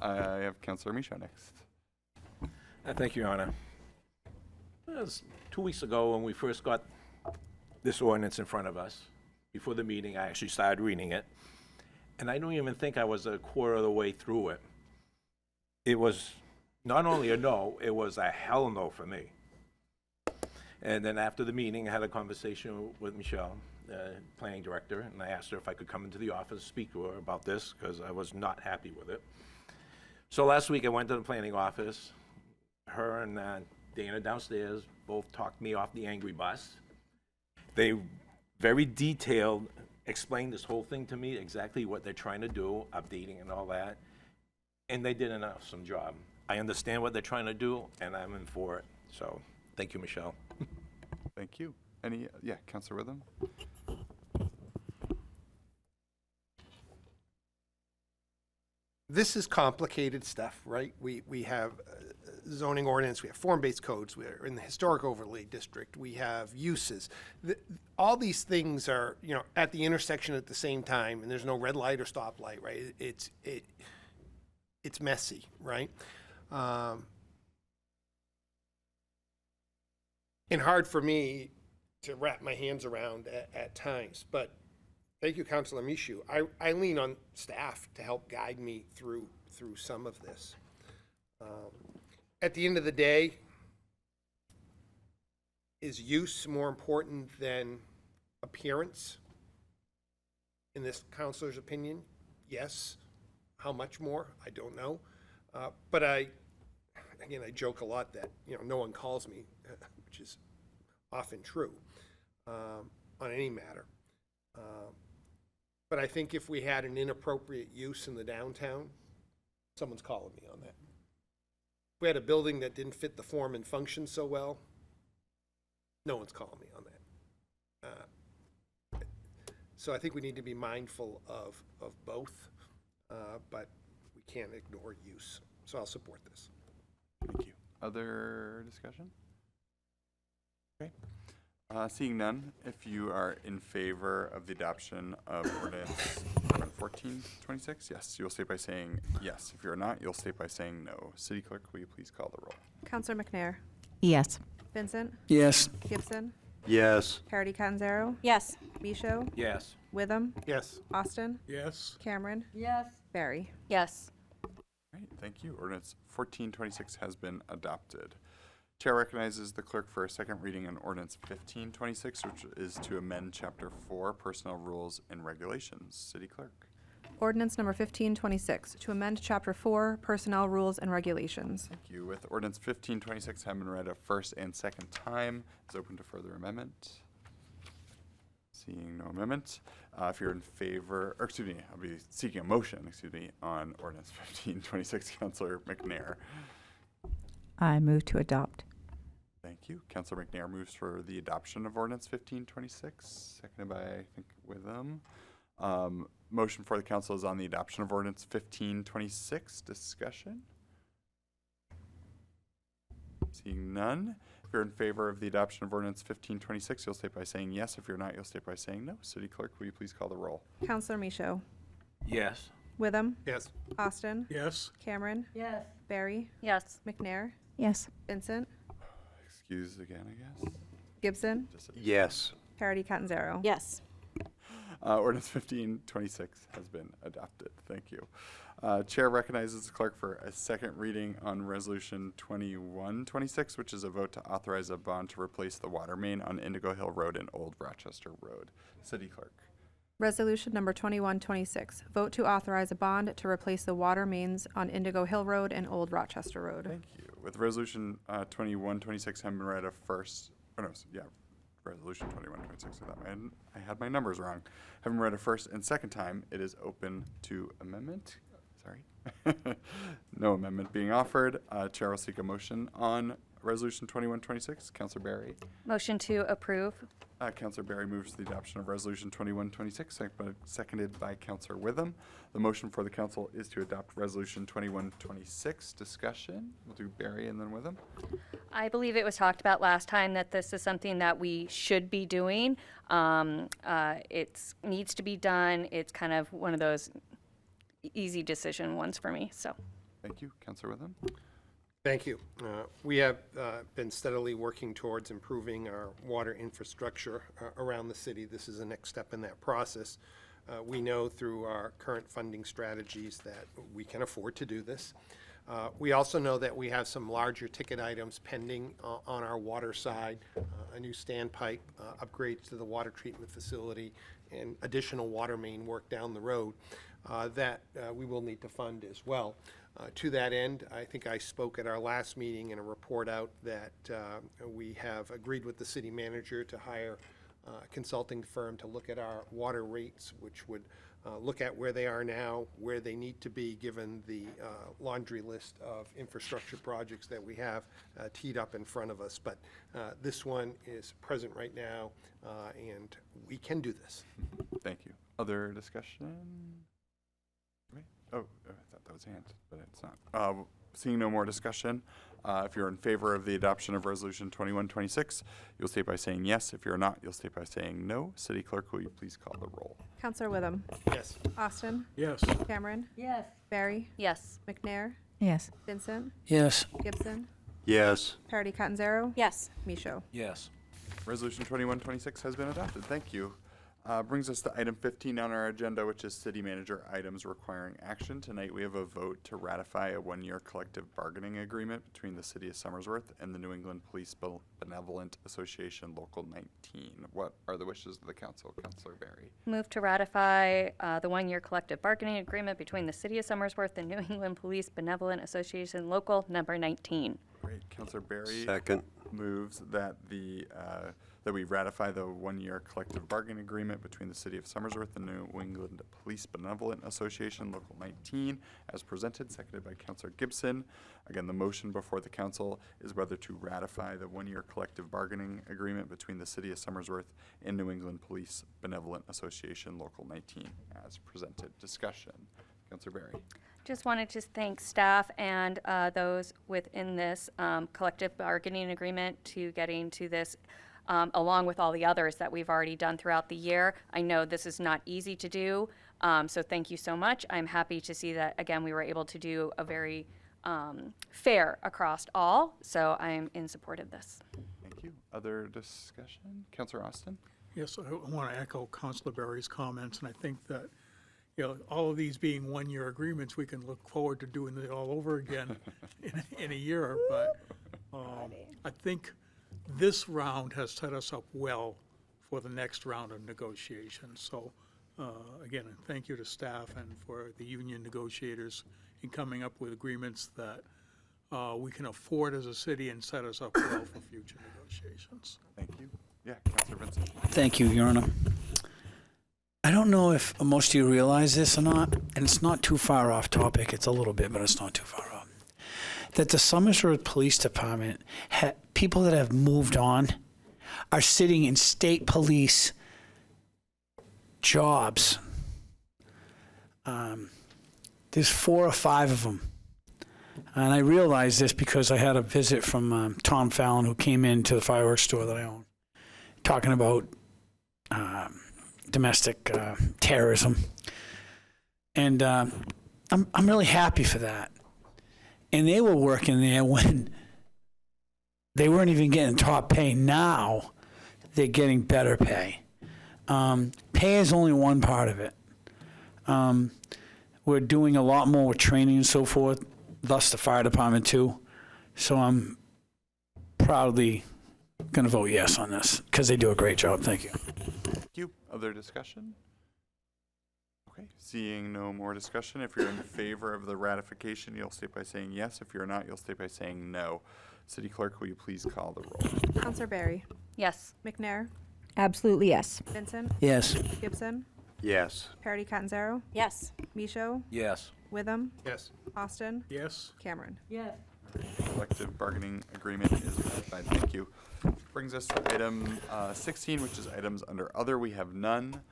I have Councilor Michaud next. Thank you, Your Honor. It was 2 weeks ago when we first got this ordinance in front of us. Before the meeting, I actually started reading it. And I don't even think I was a quarter of the way through it. It was not only a no, it was a hell no for me. And then after the meeting, I had a conversation with Michelle, planning director, and I asked her if I could come into the office and speak to her about this because I was not happy with it. So last week I went to the planning office. Her and Dana downstairs both talked me off the angry bus. They very detailed explained this whole thing to me, exactly what they're trying to do, updating and all that. And they did an awesome job. I understand what they're trying to do, and I'm in for it. So thank you, Michelle. Thank you. Councilor Witham? This is complicated stuff, right? We have zoning ordinance, we have form-based codes, we're in the historic overlay district, we have uses. All these things are, at the intersection at the same time, and there's no red light or stoplight, right? It's messy, right? And hard for me to wrap my hands around at times, but thank you, Councilor Michaud. I lean on staff to help guide me through some of this. At the end of the day, is use more important than appearance? In this councilor's opinion, yes. How much more? I don't know. But I joke a lot that no one calls me, which is often true on any matter. But I think if we had an inappropriate use in the downtown, someone's calling me on that. If we had a building that didn't fit the form and function so well, no one's calling me on that. So I think we need to be mindful of both, but we can't ignore use. So I'll support this. Thank you. Other discussion? Okay. Seeing none, if you are in favor of the adoption of ordinance 1426, yes, you'll state by saying yes. If you're not, you'll state by saying no. City Clerk, will you please call the roll? Councilor McNair. Yes. Vincent. Yes. Gibson. Yes. Parity Catanzaro. Yes. Michaud. Yes. Witham. Yes. Austin. Yes. Cameron. Yes. Barry. Yes. Right, thank you. Ordinance 1426 has been adopted. Chair recognizes the clerk for a second reading on ordinance 1526, which is to amend Chapter 4, Personnel Rules and Regulations. City Clerk. Ordinance number 1526, to amend Chapter 4, Personnel Rules and Regulations. Thank you. With ordinance 1526 having been read a first and second time, is open to further amendment. Seeing no amendment. If you're in favor, or excuse me, I'll be seeking a motion, on ordinance 1526. Councilor McNair. I move to adopt. Thank you. Councilor McNair moves for the adoption of ordinance 1526, seconded by, I think, Witham. Motion for the council is on the adoption of ordinance 1526. Discussion? Seeing none. If you're in favor of the adoption of ordinance 1526, you'll state by saying yes. If you're not, you'll state by saying no. City Clerk, will you please call the roll? Councilor Michaud. Yes. Witham. Yes. Austin. Yes. Cameron. Yes. Barry. Yes. McNair. Yes. Vincent. Excuse again, I guess. Gibson. Yes. Parity Catanzaro. Yes. Ordinance 1526 has been adopted. Thank you. Chair recognizes the clerk for a second reading on Resolution 2126, which is a vote to authorize a bond to replace the water main on Indigo Hill Road and Old Rochester Road. City Clerk. Resolution number 2126, vote to authorize a bond to replace the water mains on Indigo Hill Road and Old Rochester Road. Thank you. With Resolution 2126 having been read a first, Resolution 2126, I had my numbers wrong. Having read a first and second time, it is open to amendment. Sorry. No amendment being offered. Chair will seek a motion on Resolution 2126. Councillor Barry. Motion to approve. Councillor Barry moves the adoption of Resolution 2126, seconded by Councillor Witham. The motion for the council is to adopt Resolution 2126. Discussion. We'll do Barry and then Witham. I believe it was talked about last time that this is something that we should be doing. It needs to be done. It's kind of one of those easy decision ones for me, so. Thank you. Councillor Witham. Thank you. We have been steadily working towards improving our water infrastructure around the city. This is the next step in that process. We know through our current funding strategies that we can afford to do this. We also know that we have some larger ticket items pending on our water side, a new standpipe, upgrades to the water treatment facility, and additional water main work down the road that we will need to fund as well. To that end, I think I spoke at our last meeting in a report out that we have agreed with the city manager to hire a consulting firm to look at our water rates, which would look at where they are now, where they need to be given the laundry list of infrastructure projects that we have teed up in front of us. But this one is present right now, and we can do this. Thank you. Other discussion? Oh, I thought that was a hand, but it's not. Seeing no more discussion, if you're in favor of the adoption of Resolution 2126, you'll state by saying yes. If you're not, you'll state by saying no. City Clerk, will you please call the roll? Councillor Witham. Yes. Austin. Yes. Cameron. Yes. Barry. Yes. McNair. Yes. Vincent. Yes. Gibson. Yes. Parity Catanzaro. Yes. Michaud. Yes. Resolution 2126 has been adopted. Thank you. Brings us to item 15 on our agenda, which is city manager items requiring action. Tonight we have a vote to ratify a one-year collective bargaining agreement between the city of Somersworth and the New England Police Benevolent Association Local 19. What are the wishes of the council? Councillor Barry. Move to ratify the one-year collective bargaining agreement between the City of Somersworth and New England Police Benevolent Association Local Number 19. Great. Councillor Barry Second. moves that that we ratify the one-year collective bargaining agreement between the City of Somersworth and New England Police Benevolent Association Local 19 as presented, seconded by Councillor Gibson. Again, the motion before the council is whether to ratify the one-year collective bargaining agreement between the City of Somersworth and New England Police Benevolent Association Local 19 as presented. Discussion. Councillor Barry. Just wanted to thank staff and those within this collective bargaining agreement to getting to this along with all the others that we've already done throughout the year. I know this is not easy to do, so thank you so much. I'm happy to see that, again, we were able to do a very fair across all, so I'm in support of this. Thank you. Other discussion? Councillor Austin? Yes, I want to echo Councillor Barry's comments, and I think that, you know, all of these being one-year agreements, we can look forward to doing it all over again in a year. But I think this round has set us up well for the next round of negotiations. So, again, thank you to staff and for the union negotiators in coming up with agreements that we can afford as a city and set us up well for future negotiations. Thank you. Yeah, Councillor Vincent. Thank you, Your Honor. I don't know if most of you realize this or not, and it's not too far off topic. It's a little bit, but it's not too far off. That the Somersworth Police Department, people that have moved on, are sitting in state police jobs. There's 4 or 5 of them. And I realize this because I had a visit from Tom Fallon, who came into the fireworks store that I own, talking about domestic terrorism. And I'm really happy for that. And they were working there when they weren't even getting top pay. Now they're getting better pay. Pay is only one part of it. We're doing a lot more with training and so forth, thus the fire department too. So I'm proudly going to vote yes on this because they do a great job. Thank you. Thank you. Other discussion? Okay, seeing no more discussion, if you're in favor of the ratification, you'll state by saying yes. If you're not, you'll state by saying no. City Clerk, will you please call the roll? Councillor Barry. Yes. McNair. Absolutely yes. Vincent. Yes. Gibson. Yes. Parity Catanzaro, Yes. Micho, Yes. Witham, Yes. Austin, Yes. Cameron. Yes. Collective bargaining agreement is ratified. Thank you. Brings us to item 16, which is items under other. We have none.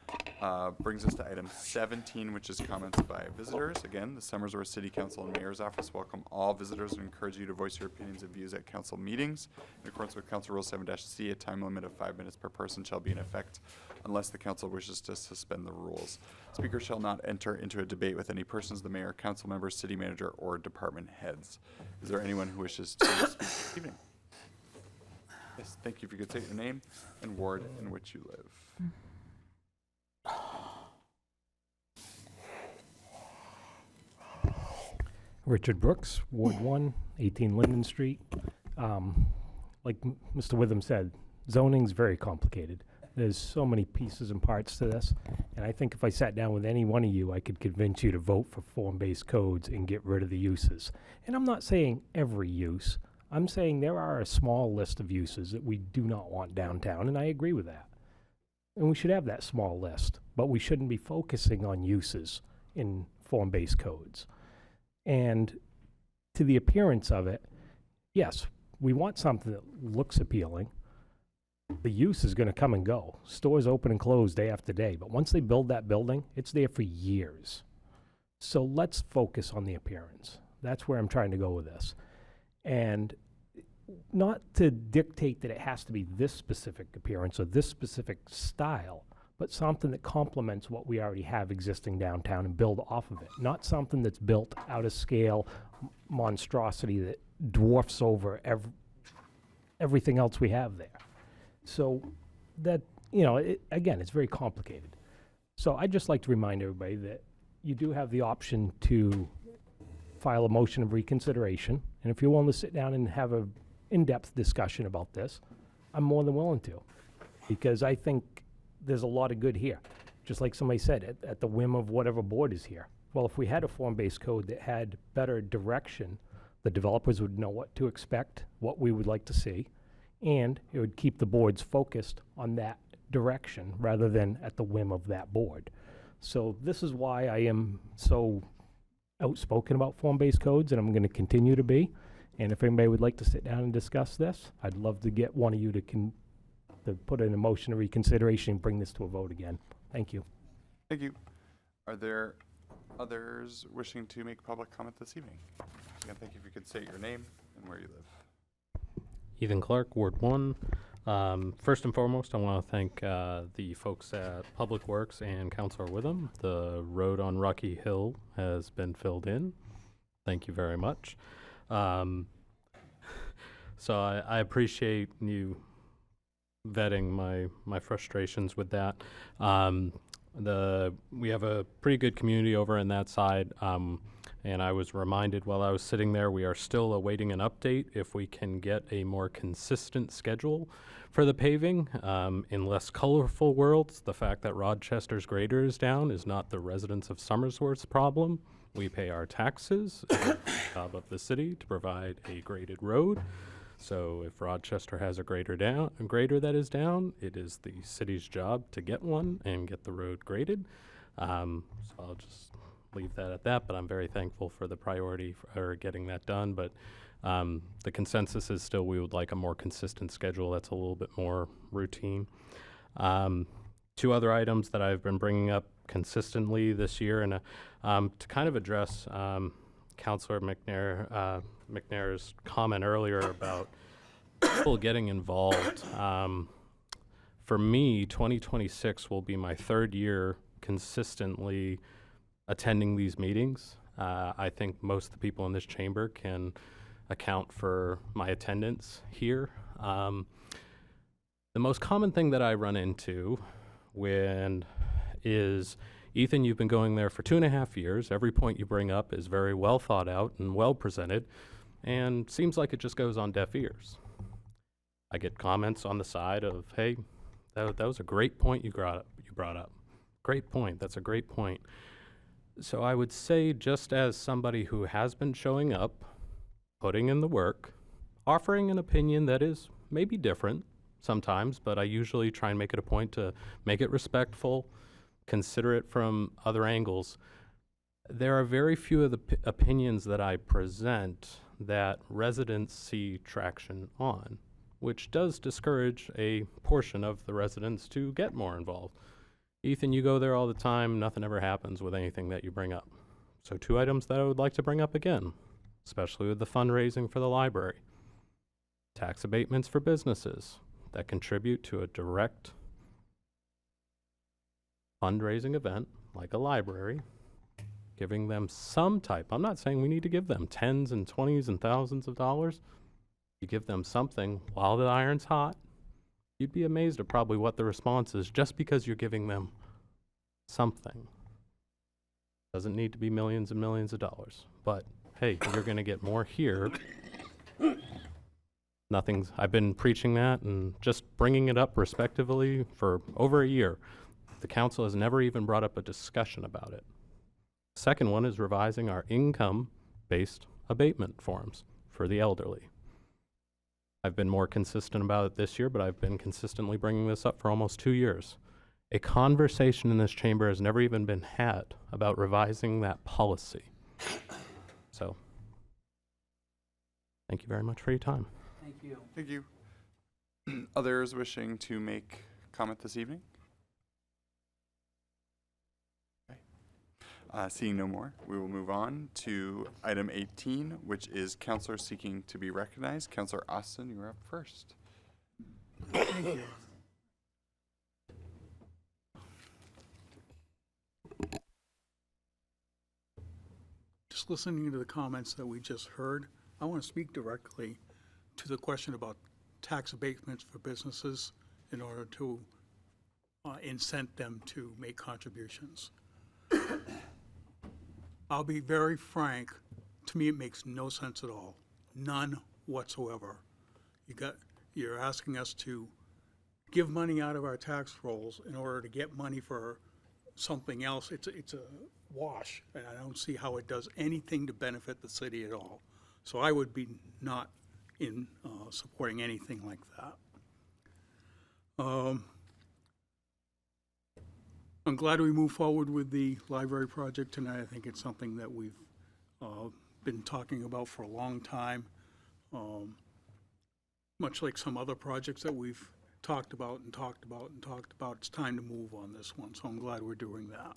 Brings us to item 17, which is comments by visitors. Again, the Somersworth City Council and Mayor's Office welcome all visitors and encourage you to voice your opinions and views at council meetings. In accordance with Council Rule 7-C, a time limit of 5 minutes per person shall be in effect unless the council wishes to suspend the rules. Speakers shall not enter into a debate with any persons, the mayor, council members, city manager, or department heads. Is there anyone who wishes to speak this evening? Yes, thank you. If you could state your name and ward in which you live. Richard Brooks, Ward 1, 18 Linden Street. Like Mr. Witham said, zoning's very complicated. There's so many pieces and parts to this, and I think if I sat down with any one of you, I could convince you to vote for form-based codes and get rid of the uses. And I'm not saying every use. I'm saying there are a small list of uses that we do not want downtown, and I agree with that. And we should have that small list, but we shouldn't be focusing on uses in form-based codes. And to the appearance of it, yes, we want something that looks appealing. The use is going to come and go. Stores open and close day after day, but once they build that building, it's there for years. So let's focus on the appearance. That's where I'm trying to go with this. And not to dictate that it has to be this specific appearance or this specific style, but something that complements what we already have existing downtown and build off of it. Not something that's built out of scale monstrosity that dwarfs over everything else we have there. So that, you know, again, it's very complicated. So I'd just like to remind everybody that you do have the option to file a motion of reconsideration. And if you're willing to sit down and have an in-depth discussion about this, I'm more than willing to. Because I think there's a lot of good here. Just like somebody said, at the whim of whatever board is here. Well, if we had a form-based code that had better direction, the developers would know what to expect, what we would like to see, and it would keep the boards focused on that direction rather than at the whim of that board. So this is why I am so outspoken about form-based codes, and I'm going to continue to be. And if anybody would like to sit down and discuss this, I'd love to get one of you to put in a motion of reconsideration and bring this to a vote again. Thank you. Thank you. Are there others wishing to make public comment this evening? Again, thank you. If you could state your name and where you live. Ethan Clark, Ward 1. First and foremost, I want to thank the folks at Public Works and Councilor Witham. The road on Rocky Hill has been filled in. Thank you very much. So I appreciate you vetting my frustrations with that. We have a pretty good community over in that side. And I was reminded while I was sitting there, we are still awaiting an update if we can get a more consistent schedule for the paving. In less colorful worlds, the fact that Rochester's grader is down is not the residents of Somersworth's problem. We pay our taxes. It's the job of the city to provide a graded road. So if Rochester has a grader that is down, it is the city's job to get one and get the road graded. So I'll just leave that at that, but I'm very thankful for the priority for getting that done. But the consensus is still we would like a more consistent schedule that's a little bit more routine. Two other items that I've been bringing up consistently this year, and to kind of address Councilor McNair's comment earlier about people getting involved. For me, 2026 will be my third year consistently attending these meetings. I think most of the people in this chamber can account for my attendance here. The most common thing that I run into is, Ethan, you've been going there for 2.5 years. Every point you bring up is very well thought out and well presented, and seems like it just goes on deaf ears. I get comments on the side of, hey, that was a great point you brought up. Great point. That's a great point. So I would say, just as somebody who has been showing up, putting in the work, offering an opinion that is maybe different sometimes, but I usually try and make it a point to make it respectful, consider it from other angles. There are very few of the opinions that I present that residents see traction on, which does discourage a portion of the residents to get more involved. Ethan, you go there all the time, nothing ever happens with anything that you bring up. So 2 items that I would like to bring up again, especially with the fundraising for the library. Tax abatements for businesses that contribute to a direct fundraising event like a library, giving them some type. I'm not saying we need to give them tens and 20s and thousands of dollars. You give them something while the iron's hot, you'd be amazed at probably what the response is just because you're giving them something. Doesn't need to be millions and millions of dollars, but hey, you're going to get more here. I've been preaching that and just bringing it up respectively for over a year. The council has never even brought up a discussion about it. Second one is revising our income-based abatement forms for the elderly. I've been more consistent about it this year, but I've been consistently bringing this up for almost 2 years. A conversation in this chamber has never even been had about revising that policy. So, thank you very much for your time. Thank you. Thank you. Others wishing to make comment this evening? Seeing no more, we will move on to item 18, which is counselors seeking to be recognized. Counselor Austin, you are up first. Thank you. Just listening to the comments that we just heard, I want to speak directly to the question about tax abatements for businesses in order to incent them to make contributions. I'll be very frank, to me it makes no sense at all, none whatsoever. You're asking us to give money out of our tax rolls in order to get money for something else. It's a wash, and I don't see how it does anything to benefit the city at all. So I would be not in supporting anything like that. I'm glad we moved forward with the library project tonight. I think it's something that we've been talking about for a long time. Much like some other projects that we've talked about and talked about and talked about, it's time to move on this one, so I'm glad we're doing that.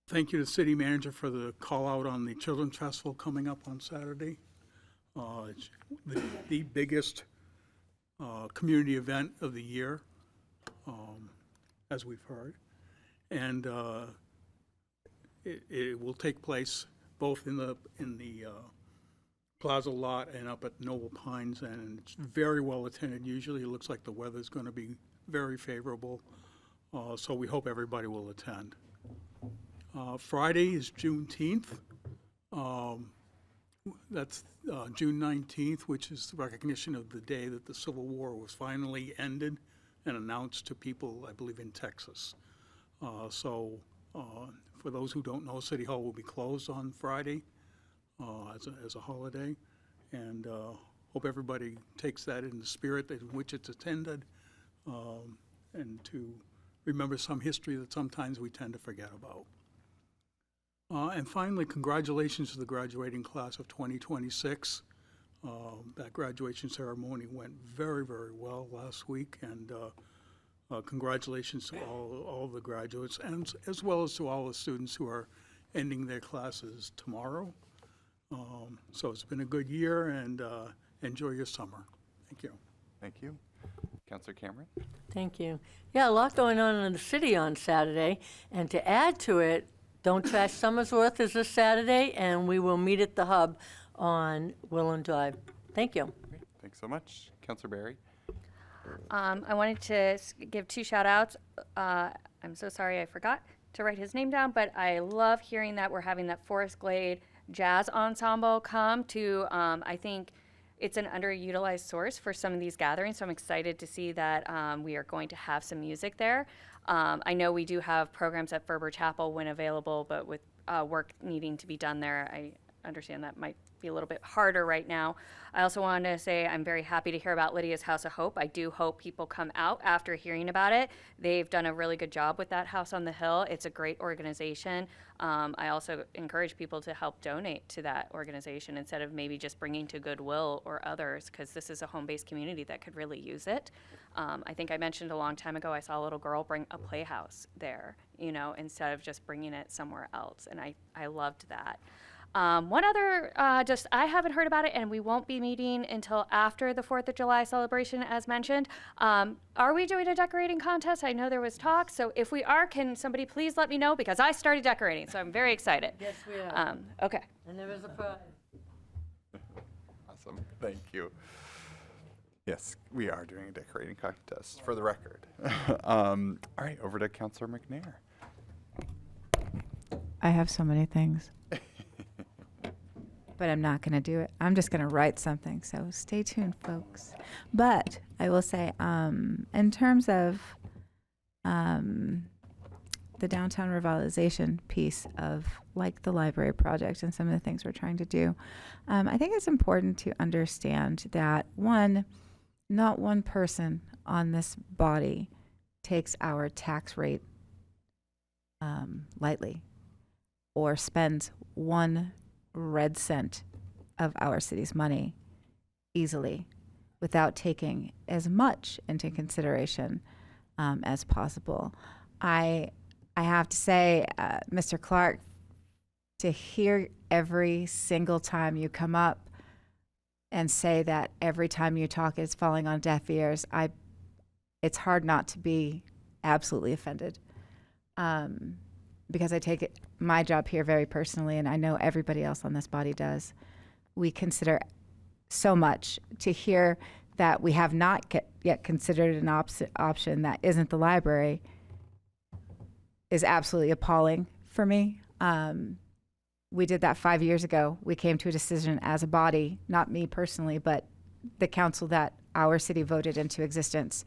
Thank you to the city manager for the call out on the Children's Festival coming up on Saturday. It's the biggest community event of the year, as we've heard. And it will take place both in the Plaza lot and up at Noble Pines, and it's very well attended. Usually it looks like the weather's going to be very favorable, so we hope everybody will attend. Friday is Juneteenth. That's June 19th, which is the recognition of the day that the Civil War was finally ended and announced to people, I believe, in Texas. So for those who don't know, City Hall will be closed on Friday as a holiday, and hope everybody takes that in the spirit in which it's attended, and to remember some history that sometimes we tend to forget about. And finally, congratulations to the graduating class of 2026. That graduation ceremony went very, very well last week, and congratulations to all the graduates, and as well as to all the students who are ending their classes tomorrow. So it's been a good year, and enjoy your summer. Thank you. Thank you. Councilor Cameron? Thank you. Yeah, a lot going on in the city on Saturday, and to add to it, Don't Trash Somersworth is this Saturday, and we will meet at the Hub on Willand Drive. Thank you. Great. Thanks so much. Councilor Barry? I wanted to give 2 shout-outs. I'm so sorry I forgot to write his name down, but I love hearing that we're having that Forest Glade Jazz Ensemble come to, I think it's an underutilized source for some of these gatherings, so I'm excited to see that we are going to have some music there. I know we do have programs at Ferber Chapel when available, but with work needing to be done there, I understand that might be a little bit harder right now. I also wanted to say I'm very happy to hear about Lydia's House of Hope. I do hope people come out after hearing about it. They've done a really good job with that House on the Hill. It's a great organization. I also encourage people to help donate to that organization instead of maybe just bringing to Goodwill or others, because this is a home-based community that could really use it. I think I mentioned a long time ago, I saw a little girl bring a playhouse there, you know, instead of just bringing it somewhere else, and I loved that. One other, I haven't heard about it, and we won't be meeting until after the 4th of July celebration, as mentioned. Are we doing a decorating contest? I know there was talk, so if we are, can somebody please let me know, because I started decorating, so I'm very excited. Yes, we are. Okay. And there is a prize. Awesome. Thank you. Yes, we are doing a decorating contest, for the record. All right, over to Councilor McNair. I have so many things. But I'm not going to do it. I'm just going to write something. So stay tuned, folks. But I will say, in terms of the downtown revitalization piece of like the library project and some of the things we're trying to do, I think it's important to understand that not one person on this body takes our tax rate lightly or spends one red cent of our city's money easily without taking as much into consideration as possible. I have to say, Mr. Clark, to hear every single time you come up and say that every time you talk it's falling on deaf ears, it's hard not to be absolutely offended. Because I take my job here very personally, and I know everybody else on this body does. We consider so much. To hear that we have not yet considered an option that isn't the library is absolutely appalling for me. We did that 5 years ago. We came to a decision as a body, not me personally, but the council that our city voted into existence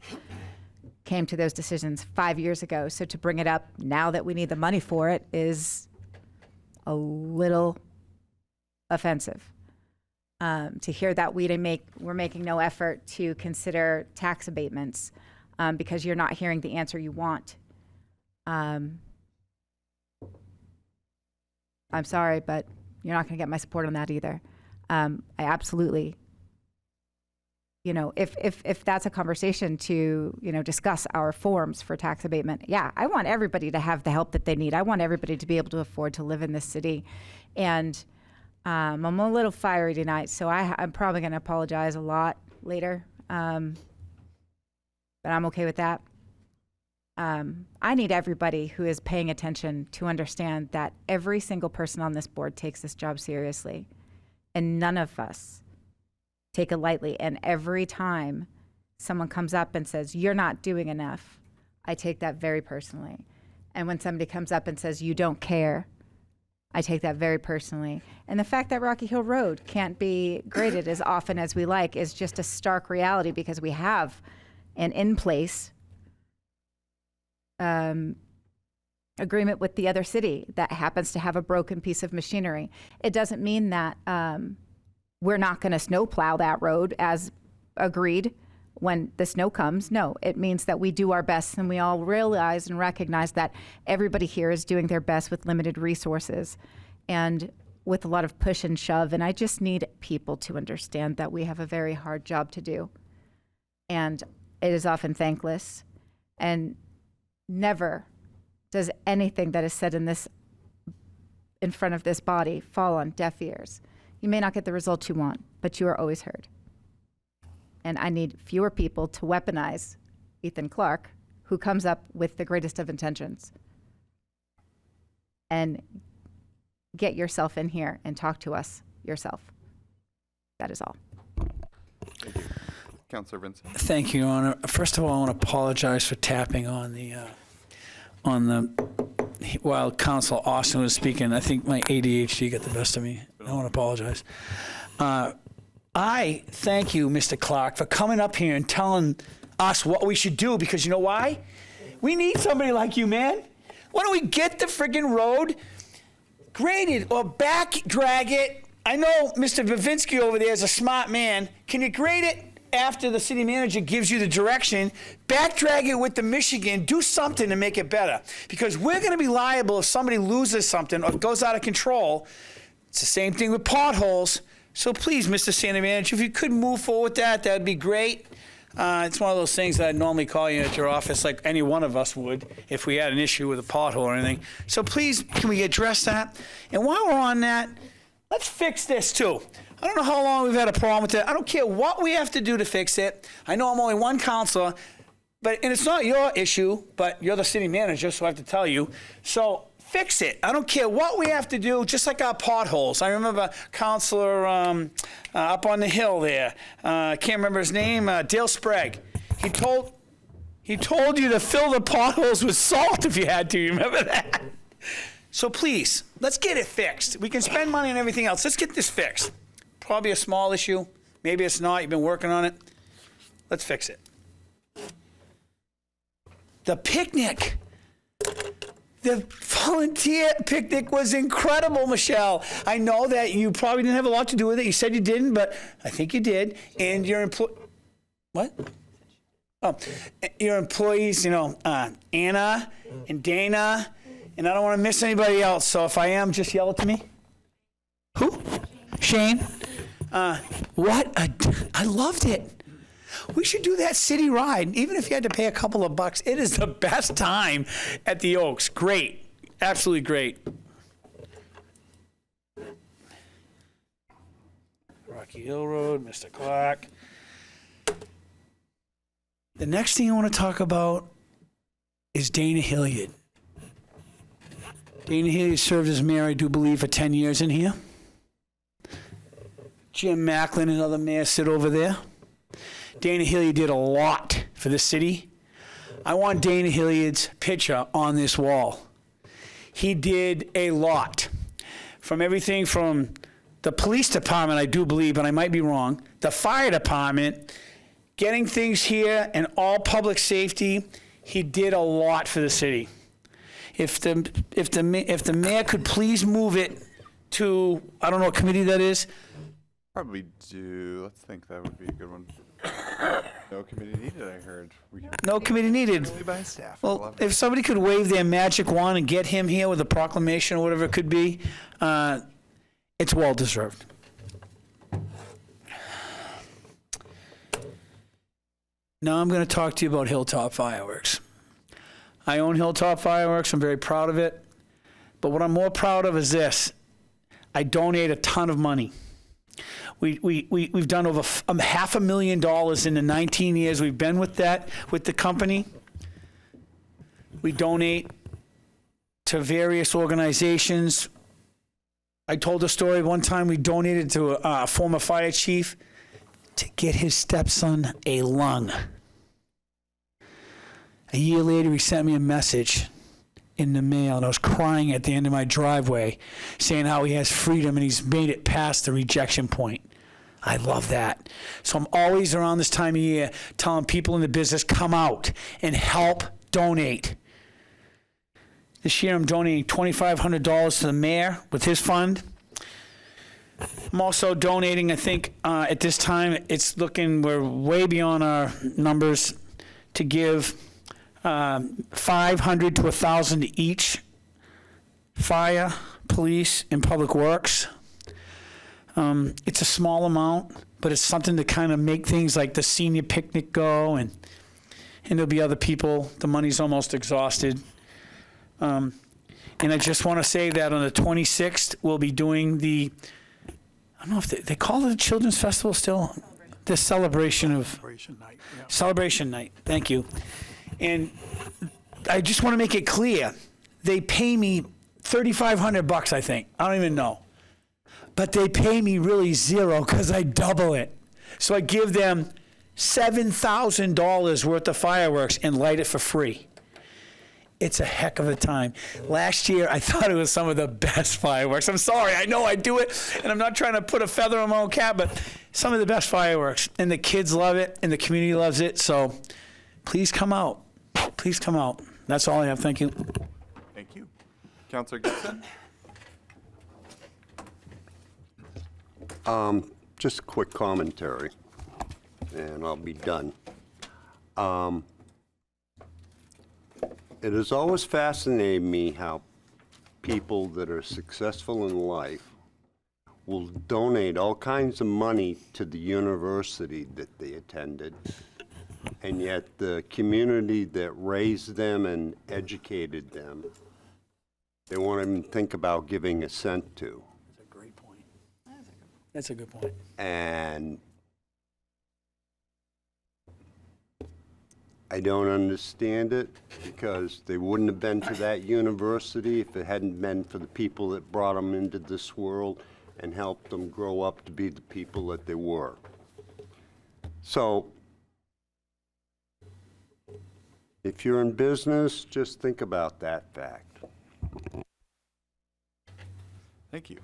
came to those decisions 5 years ago. So to bring it up now that we need the money for it is a little offensive. To hear that we're making no effort to consider tax abatements because you're not hearing the answer you want. I'm sorry, but you're not going to get my support on that either. I absolutely, if that's a conversation to, discuss our forms for tax abatement, yeah, I want everybody to have the help that they need. I want everybody to be able to afford to live in this city. And I'm a little fiery tonight, so I'm probably going to apologize a lot later. But I'm okay with that. I need everybody who is paying attention to understand that every single person on this board takes this job seriously, and none of us take it lightly. And every time someone comes up and says, you're not doing enough, I take that very personally. And when somebody comes up and says, you don't care, I take that very personally. And the fact that Rocky Hill Road can't be graded as often as we like is just a stark reality, because we have an in-place agreement with the other city that happens to have a broken piece of machinery. It doesn't mean that we're not going to snowplow that road as agreed when the snow comes. No, it means that we do our best, and we all realize and recognize that everybody here is doing their best with limited resources and with a lot of push and shove. And I just need people to understand that we have a very hard job to do. And it is often thankless. And never does anything that is said in front of this body fall on deaf ears. You may not get the result you want, but you are always heard. And I need fewer people to weaponize Ethan Clark, who comes up with the greatest of intentions. And get yourself in here and talk to us yourself. That is all. Thank you. Councilor Vincent. Thank you, Your Honor. First of all, I want to apologize for tapping on the while Council Austin was speaking. I think my ADHD got the best of me. I want to apologize. I thank you, Mr. Clark, for coming up here and telling us what we should do, because you know why? We need somebody like you, man. Why don't we get the friggin' road graded or back drag it I know Mr. Bavinski over there is a smart man. Can you grade it after the city manager gives you the direction? Backdrag it with the Michigan. Do something to make it better. Because we're going to be liable if somebody loses something or goes out of control. It's the same thing with potholes. So please, Mr. City Manager, if you could move forward with that, that'd be great. It's one of those things that I'd normally call you at your office like any one of us would if we had an issue with a pothole or anything. So please, can we address that? And while we're on that, let's fix this too. I don't know how long we've had a problem with it. I don't care what we have to do to fix it. I know I'm only one counselor, and it's not your issue, but you're the city manager, so I have to tell you. So fix it. I don't care what we have to do, just like our potholes. I remember Counselor up on the hill there. I can't remember his name. Dale Sprague. He told you to fill the potholes with salt if you had to. You remember that? So please, let's get it fixed. We can spend money on everything else. Let's get this fixed. Probably a small issue. Maybe it's not. You've been working on it. Let's fix it. The picnic. The volunteer picnic was incredible, Michelle. I know that you probably didn't have a lot to do with it. You said you didn't, but I think you did. And your what? Oh, your employees, Anna and Dana, and I don't want to miss anybody else. So if I am, just yell it to me. Who? Shane. I loved it. We should do that city ride, even if you had to pay a couple of bucks. It is the best time at the Oaks. Great. Absolutely great. Rocky Hill Road, Mr. Clark. The next thing I want to talk about is Dana Hilliard. Dana Hilliard served as mayor, I do believe, for 10 years in here. Jim Macklin and other mayors sit over there. Dana Hilliard did a lot for the city. I want Dana Hilliard's picture on this wall. He did a lot. From everything from the police department, I do believe, but I might be wrong, the fire department, getting things here and all public safety, he did a lot for the city. If the mayor could please move it to, I don't know what committee that is. Probably do. Let's think that would be a good one. No committee needed, I heard. No committee needed. Only by staff. Well, if somebody could wave their magic wand and get him here with a proclamation or whatever it could be, it's well deserved. Now I'm going to talk to you about Hilltop Fireworks. I own Hilltop Fireworks. I'm very proud of it. But what I'm more proud of is this. I donate a ton of money. We've done over $500,000 in the 19 years we've been with the company. We donate to various organizations. I told a story one time we donated to a former fire chief to get his stepson a lung. A year later, he sent me a message in the mail, and I was crying at the end of my driveway, saying how he has freedom and he's made it past the rejection point. I love that. So I'm always around this time of year telling people in the business, come out and help donate. This year I'm donating $2,500 to the mayor with his fund. I'm also donating, I think at this time we're way beyond our numbers, to give 500 to 1,000 to each fire, police, and public works. It's a small amount, but it's something to kind of make things like the senior picnic go, and there'll be other people. The money's almost exhausted. And I just want to say that on the 26th, we'll be doing I don't know if they call it a Children's Festival still? The celebration Night. Yeah. Celebration night. Thank you. And I just want to make it clear, they pay me $3,500, I think. I don't even know. But they pay me really zero because I double it. So I give them $7,000 worth of fireworks and light it for free. It's a heck of a time. Last year, I thought it was some of the best fireworks. I'm sorry, I know I do it, and I'm not trying to put a feather on my own cap, but some of the best fireworks. And the kids love it, and the community loves it. So please come out. Please come out. That's all I have. Thank you. Thank you. Councilor Gibson? Just a quick commentary, and I'll be done. It has always fascinated me how people that are successful in life will donate all kinds of money to the university that they attended, and yet the community that raised them and educated them, they won't even think about giving a cent to. That's a great point. That's a good point. And I don't understand it, because they wouldn't have been to that university if it hadn't been for the people that brought them into this world and helped them grow up to be the people that they were. So, if you're in business, just think about that fact. Thank you.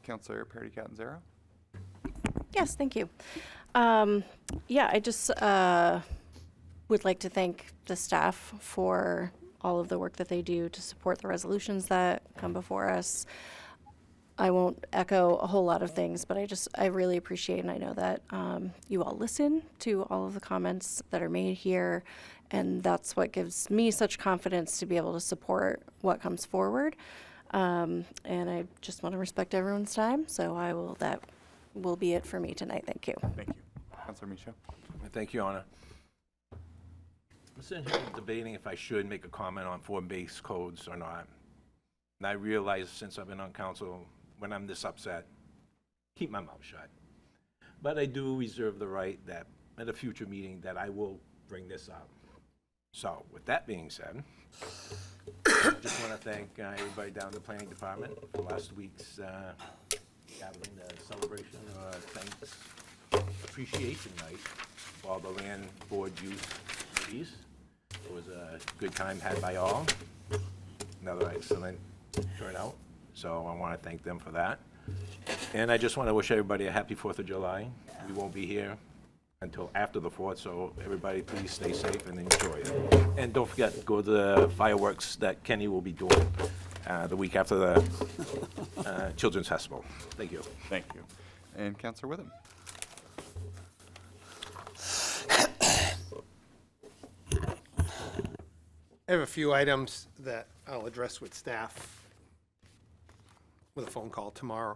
Councilor Parity Catanzaro? Yes, thank you. Yeah, I just would like to thank the staff for all of the work that they do to support the resolutions that come before us. I won't echo a whole lot of things, but I really appreciate, and I know that you all listen to all of the comments that are made here, and that's what gives me such confidence to be able to support what comes forward. And I just want to respect everyone's time, so that will be it for me tonight. Thank you. Thank you. Councilor Michaud? Thank you, Anna. I'm sitting here debating if I should make a comment on form-based codes or not. And I realize since I've been on council, when I'm this upset, keep my mouth shut. But I do reserve the right that at a future meeting that I will bring this up. So with that being said, I just want to thank everybody down in the planning department for last week's gathering, the celebration, thanks, appreciation night for all the land board use. It was a good time had by all. Another excellent turnout. So I want to thank them for that. And I just want to wish everybody a happy 4th of July. We won't be here until after the 4th, so everybody please stay safe and enjoy it. And don't forget, go to the fireworks that Kenny will be doing the week after the Children's Festival. Thank you. Thank you. And Councilor Witham? I have a few items that I'll address with staff with a phone call tomorrow.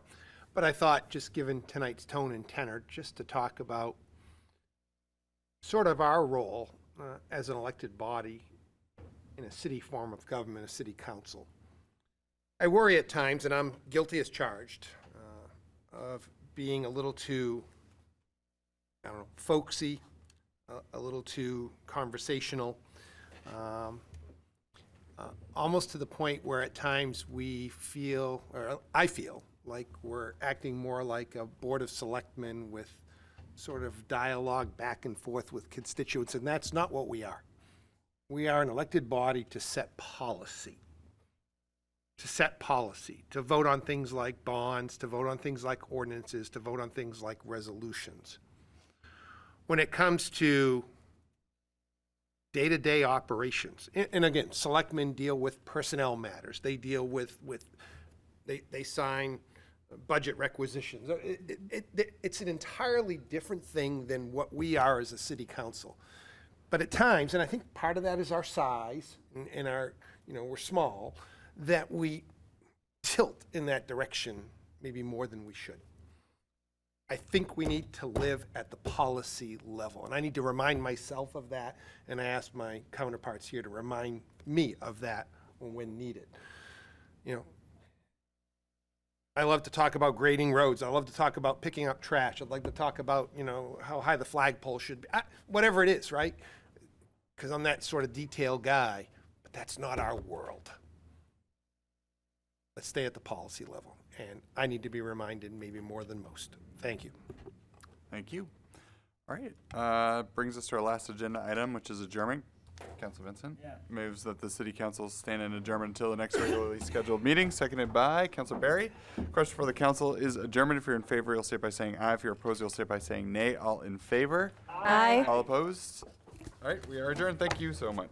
But I thought, just given tonight's tone and tenor, just to talk about sort of our role as an elected body in a city form of government, a city council. I worry at times, and I'm guilty as charged, of being a little too, I don't know, folksy, a little too conversational, almost to the point where at times we feel, or I feel, like we're acting more like a board of selectmen with sort of dialogue back and forth with constituents, and that's not what we are. We are an elected body to set policy. To vote on things like bonds, to vote on things like ordinances, to vote on things like resolutions. When it comes to day-to-day operations, and again, selectmen deal with personnel matters. They deal with they sign budget requisitions. It's an entirely different thing than what we are as a city council. But at times, and I think part of that is our size and our, we're small, that we tilt in that direction maybe more than we should. I think we need to live at the policy level, and I need to remind myself of that, and I ask my counterparts here to remind me of that when needed. I love to talk about grading roads. I love to talk about picking up trash. I'd like to talk about, how high the flagpole should be. Whatever it is, right? Because I'm that sort of detailed guy, but that's not our world. Let's stay at the policy level, and I need to be reminded maybe more than most. Thank you. Thank you. All right. Brings us to our last agenda item, which is adjournment. Council Vincent moves that the city council stand in adjournment until the next regularly scheduled meeting, seconded by Councilor Barry. Question for the council is adjournment. If you're in favor, you'll state by saying aye. If you're opposed, you'll state by saying nay. All in favor? Aye. All opposed? All right, we are adjourned. Thank you so much.